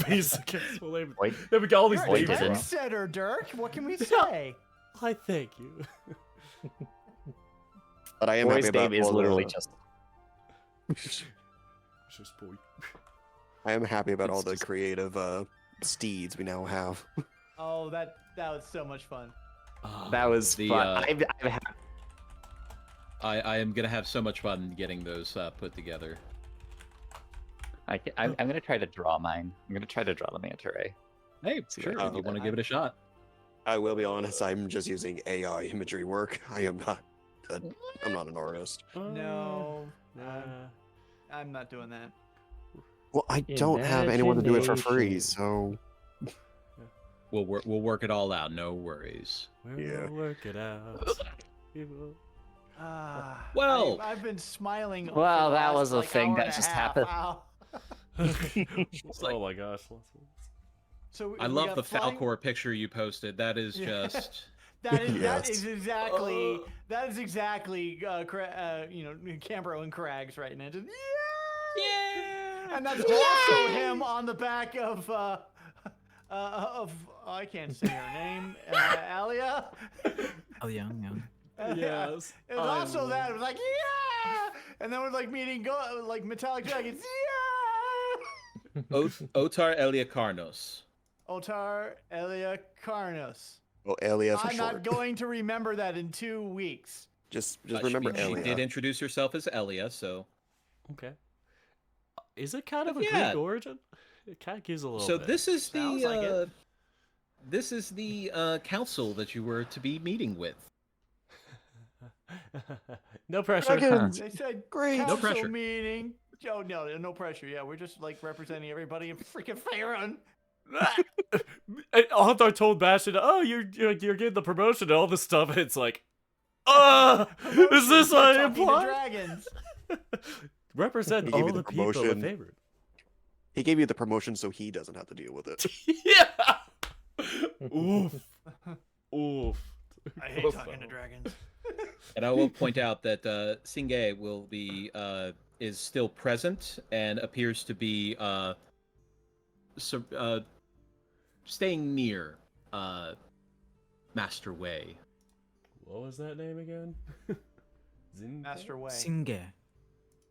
Basic ass full name. Wait. Then we got all these You're a names. didn't. trendsetter, Dirk. What can we say? I thank you. But I am Boy's happy about name is all literally the, just. Just boy. I am happy about all It's the just- creative steeds we now have. Oh, that was so much fun. That was The, fun. I am gonna have so much fun getting those put together. I'm gonna try to draw mine. I'm gonna try to draw the manta ray. Hey, See sure, what I if you can want to do. give it a shot. I will be honest, I'm just using AI imagery work. I am not. I'm not an artist. No, Nah. I'm not doing that. Well, I don't have anyone to do it for free, Imagination. so We'll work it all out. No worries. We'll Yeah. work it out. We will. Well- I've been smiling. Well, for the that last, was a like, thing hour that and a just half. happened. Ow. Oh my gosh. So I we love got the flying- Falcor picture you posted. That is Yeah. just That is Yes. exactly Cambro and Crags right now. Just, yeah! And that's also him on the back of I can't say her name, Alia. Oh, yeah, yeah. Yes. It was also that. It was like, yeah! And then we're like meeting like metallic dragons. Yeah! Otar Elia Karnos. Otar Elia Karnos. well, Elia for I'm short. not going to remember that in 2 weeks. Just remember she Elia. did introduce herself as Elia, so Okay. Is it kind of a Yeah. Greek origin? It kind of gives a little so bit. this is Sounds the like it. this is the council that you were to be meeting with. No pressure. Dragons! They said Great. council No pressure. meeting. Oh no pressure. Yeah, we're just like representing everybody in freaking Faerun. And Althar told Bastion, "Oh, you're getting the promotion and all this stuff." And it's like, is this We're what I talking to imply? dragons. Represent He gave all you the the people in promotion. favor. He gave you the promotion so he doesn't have to deal with it. Yeah. Oof. Oof. I hate talking to dragons. And I will point out that Singe will be is still present and appears to be staying near Master Wei. What was that name again? Zin- Master Way. Singe.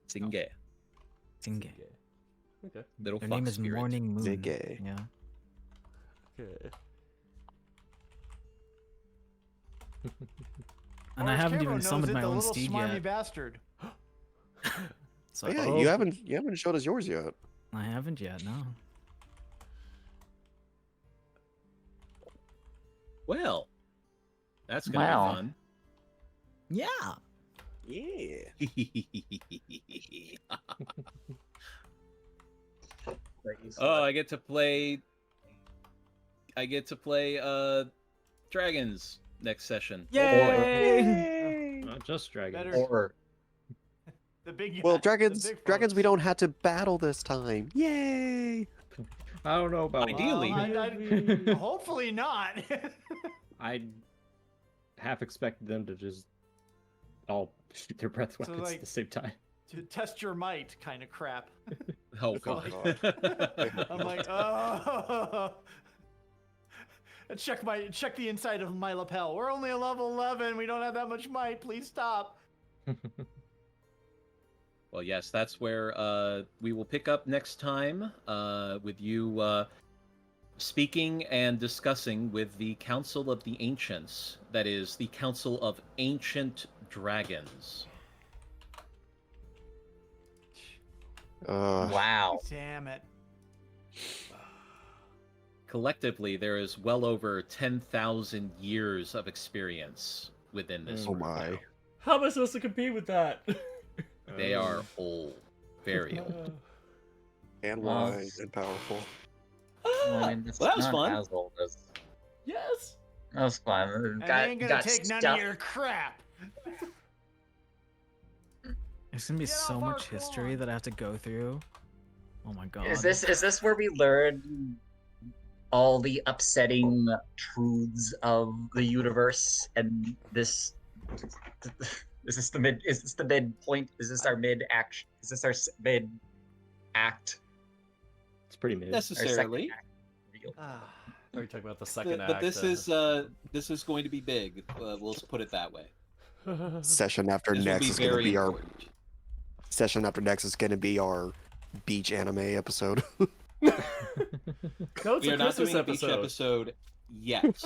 Singe, Singe. Okay. little Their fox name is spirit. Morning Moon. Singe. Yeah. Okay. And I Orange haven't Cambro even knows summoned it, my the own little steed smarmy yet. bastard. So Oh, yeah, Oh. you haven't showed us yours yet. I haven't yet, no. Well, that's gonna Wow. be fun. Yeah. Yeah. Oh, I get to play dragons next session. Yay! Not just dragons. Better- Or The big Well, guy, the dragons, big dragons, we folks. don't have to battle this time. Yay! I don't know about Ideally. Hopefully not. I half expected them to just all shoot their breath weapons like- at the same time. To test your might kind of crap. Oh god. I'm like, oh. Check the inside of my lapel. We're only a level 11. We don't have that much might. Please stop. Well, yes, that's where we will pick up next time with you speaking and discussing with the Council of the Ancients. That is, the Council of Ancient Dragons. wow. Damn it. collectively, there is well over 10,000 years of experience within this Oh group my. now. How am I supposed to compete with that? They are old, very old. And Wow. wise and powerful. Well, I mean, it's Well, that was not fun. as old as. Yes. That was fun. And they ain't gonna take none of your crap. There's gonna be Get so off much our history lawn. that I have to go through. Oh my god. Is this where we learn all the upsetting truths of the universe and this? Is this the mid? Is this the mid point? Is this our mid act? Is this our mid act? It's pretty mid. Our second Necessarily. act? Real? Are you talking about the second act? But this is going to be big. We'll put it that way. Session after This will next be is going to very be our important. session after next is going to be our beach anime episode. No, it's We a are not Christmas doing a beach episode yet.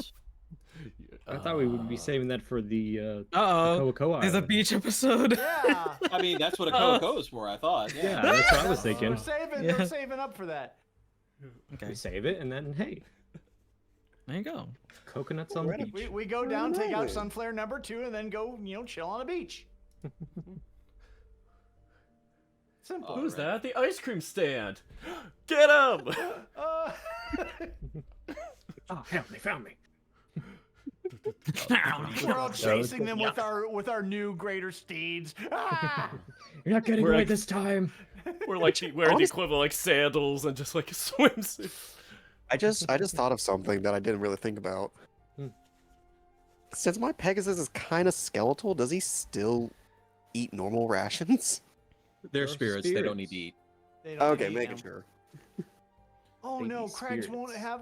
I thought we would be saving that for the Uh-oh. Koa There's a Island. beach episode. Yeah. I mean, that's what a Coco is for. I thought. Yeah, that's what I was We're thinking. saving. Yeah. We're saving up for that. We save it, and then hey, There you go. coconuts on the beach. We go down, take out Sunflare number 2, and then go chill on a beach. Simple. Who's that at the ice cream stand? Get him! Uh, Oh, they found me. we're all chasing them with our new greater steeds. Ah! You're not getting We're away like- this time. We're like wearing the equivalent like sandals and just like a swimsuit. I just thought of something that I didn't really think about. Since my Pegasus is kind of skeletal, does he still eat normal rations? They're They're spirits. They don't need to eat. They don't Okay, eat making them. sure. Oh They no, be Craigs won't spirits. have.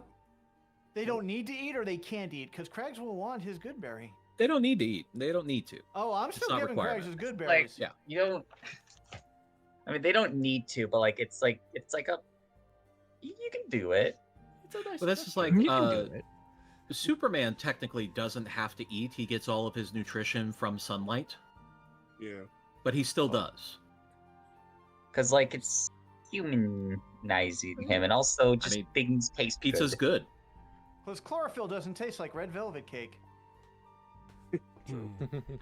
They don't need to eat, or they can't eat, because Craigs will want his good berry. They don't need to eat. They don't need to. Oh, I'm still not giving requirement. Craigs his good Like, berries. Yeah. you don't. I mean, they don't need to, but like it's like a. You can do it. It's a nice But that's just like You can do it. Superman technically doesn't have to eat. He gets all of his nutrition from sunlight, Yeah. but he still does. Because like it's humanizing him, and also just mean, things taste Pizza's good. good. Because chlorophyll doesn't taste like red velvet cake.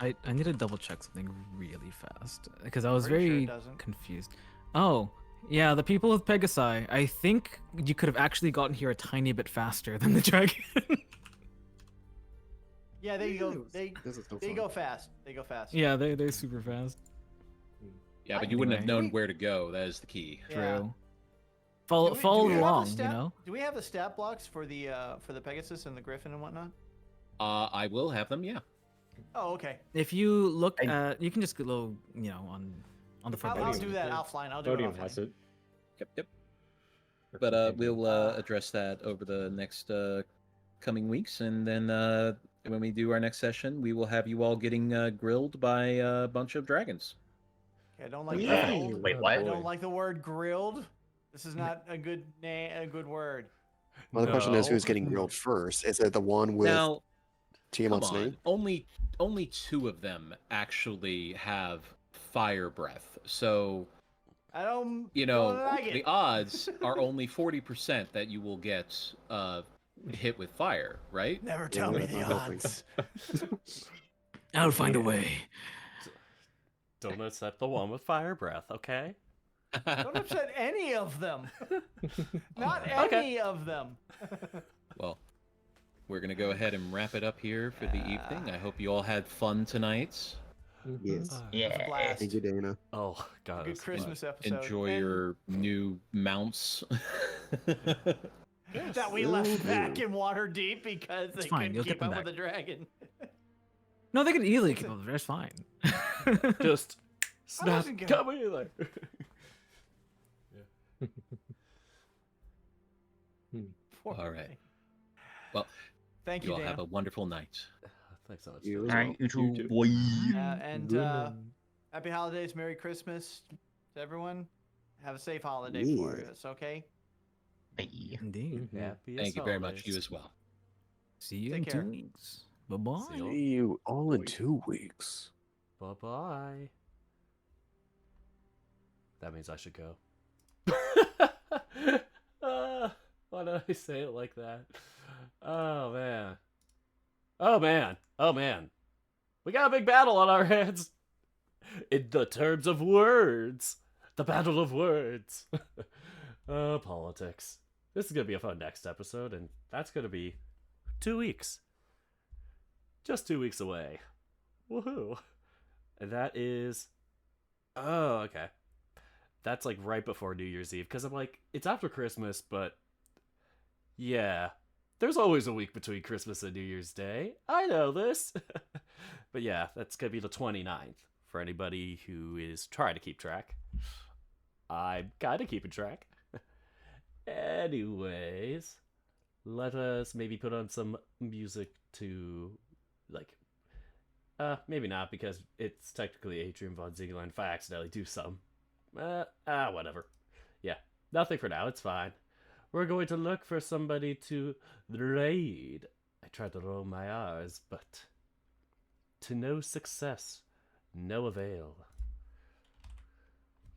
I need to double check something really fast because I was Pretty sure it very doesn't. confused. Oh, yeah, the people with Pegasi. I think you could have actually gotten here a tiny bit faster than the dragon. Yeah, they go. They This is so they fun. go fast. They go fast. yeah, they're super fast. Yeah, but you wouldn't have Anyway. known where to go. That is the key. Yeah. True. Follow Do we follow have the along, you stat- know. Do we have the stat blocks for the Pegasus and the Griffin and whatnot? I will have them. Yeah. Oh, okay. If you look at, you can just go, on the front I'll page. do that offline. I'll do Podium it has offline. it. Yep. But we'll address that over the next coming weeks, and then when we do our next session, we will have you all getting grilled by a bunch of dragons. Okay, I don't like Yeah. grilled. Wait, I what? don't like the word grilled. This is not a good a good word. Well, the question is, No. who's getting grilled first? Is it the one with Now, come Tiamat's on, name? only 2 of them actually have fire breath, so I don't. you don't know like the it. odds are only 40% that you will get hit with fire, right? Never tell me Yeah, the I don't think odds. I'll find a way. Don't accept the one with fire breath, okay? Don't upset any of them. Not Okay. any of them. Well, we're gonna go ahead and wrap it up here for the evening. I hope you all had fun tonight. Yes. Yeah. Blast. Thank you, Dana. Oh god. Good it's Christmas episode. Enjoy And your new mounts. that we left Ooh. back in Waterdeep because they fine, couldn't you'll keep get them up with back. the dragon. No, they can easily keep up. That's fine. Just snap. wasn't gonna- Come here. Poor All right. thing. Well, Thank you you, all Dana. have a wonderful night. Thanks so much. You Dave. as All well. right, you You two too. boy. And happy holidays, Merry Christmas to everyone. Have a safe holiday for Yeah. us, okay? Bye. Indeed. Happy Thank you very much. holidays. You as well. See you Take in care. 2 weeks. Bye bye. See you. See you all in 2 weeks. Bye bye. That means I should go. Why did I say it like that? Oh, man. Oh, man. Oh, man. We got a big battle on our hands. In the terms of words. The battle of words. Politics. This is going to be a fun next episode, and that's going to be 2 weeks. Just 2 weeks away. Woohoo. And that is... Oh, okay. That's like right before New Year's Eve, because I'm like, it's after Christmas, but... Yeah. There's always a week between Christmas and New Year's Day. I know this. But yeah, that's going to be the 29th for anybody who is trying to keep track. I'm kind of keeping track. Anyways, let us maybe put on some music to, like, maybe not, because it's technically Atrium Von Ziegler if I accidentally do some. Whatever. Yeah, nothing for now, it's fine. We're going to look for somebody to raid. I tried to roll my R's, but to no success, no avail.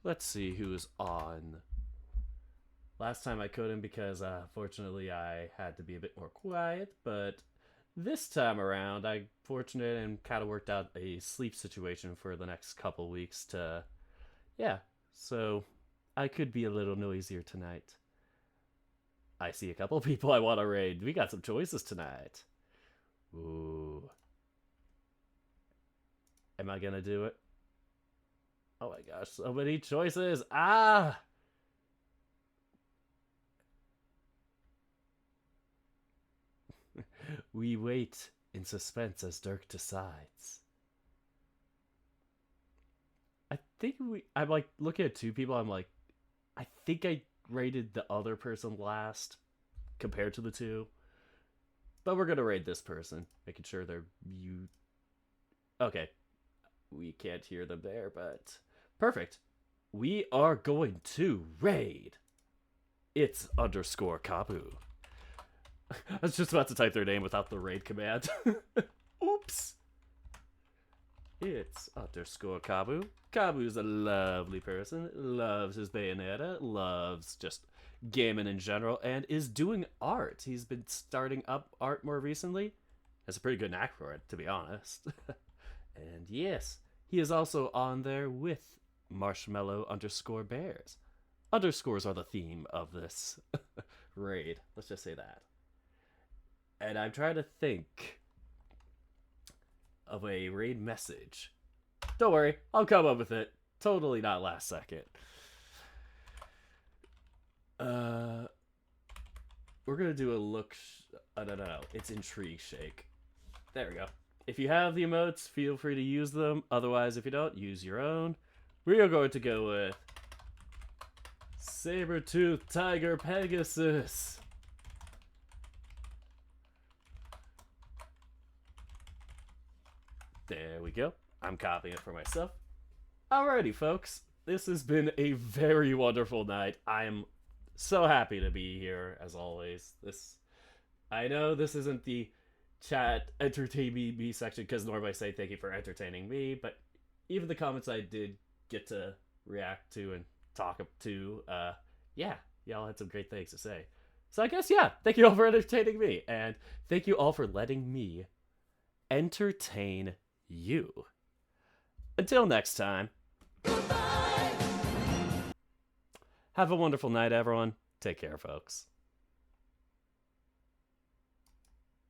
Let's see who's on. Last time I couldn't because, fortunately, I had to be a bit more quiet, but this time around, I'm fortunate and kind of worked out a sleep situation for the next couple weeks to, yeah, so I could be a little noisier tonight. I see a couple people I want to raid. We got some choices tonight. Ooh. Am I gonna do it? Oh my gosh, so many choices. Ah! We wait in suspense as Dirk decides. I'm like looking at two people, I'm like, I think I rated the other person last compared to the two. But we're gonna raid this person, making sure they're mute. Okay. We can't hear them there, but perfect. We are going to raid. It's _Kabu. I was just about to type their name without the raid command. Oops. It's _Kabu. Kabu's a lovely person, loves his Bayonetta, loves just gaming in general, and is doing art. He's been starting up art more recently. Has a pretty good knack for it, to be honest. And yes, he is also on there with Marshmallow _Bears. Underscores are the theme of this raid. Let's just say that. And I'm trying to think of a raid message. Don't worry, I'll come up with it. Totally not last second. We're gonna do a look. No. It's Intrigue Shake. There we go. If you have the emotes, feel free to use them. Otherwise, if you don't, use your own. We are going to go with Sabertooth Tiger Pegasus. There we go. I'm copying it for myself. Alrighty, folks. This has been a very wonderful night. I am so happy to be here, as always. I know this isn't the chat entertaining me section, because normally I say thank you for entertaining me, but even the comments I did get to react to and talk to, yeah, y'all had some great things to say. So I guess, yeah, thank you all for entertaining me, and thank you all for letting me entertain you. Until next time. Goodbye. Have a wonderful night, everyone. Take care, folks.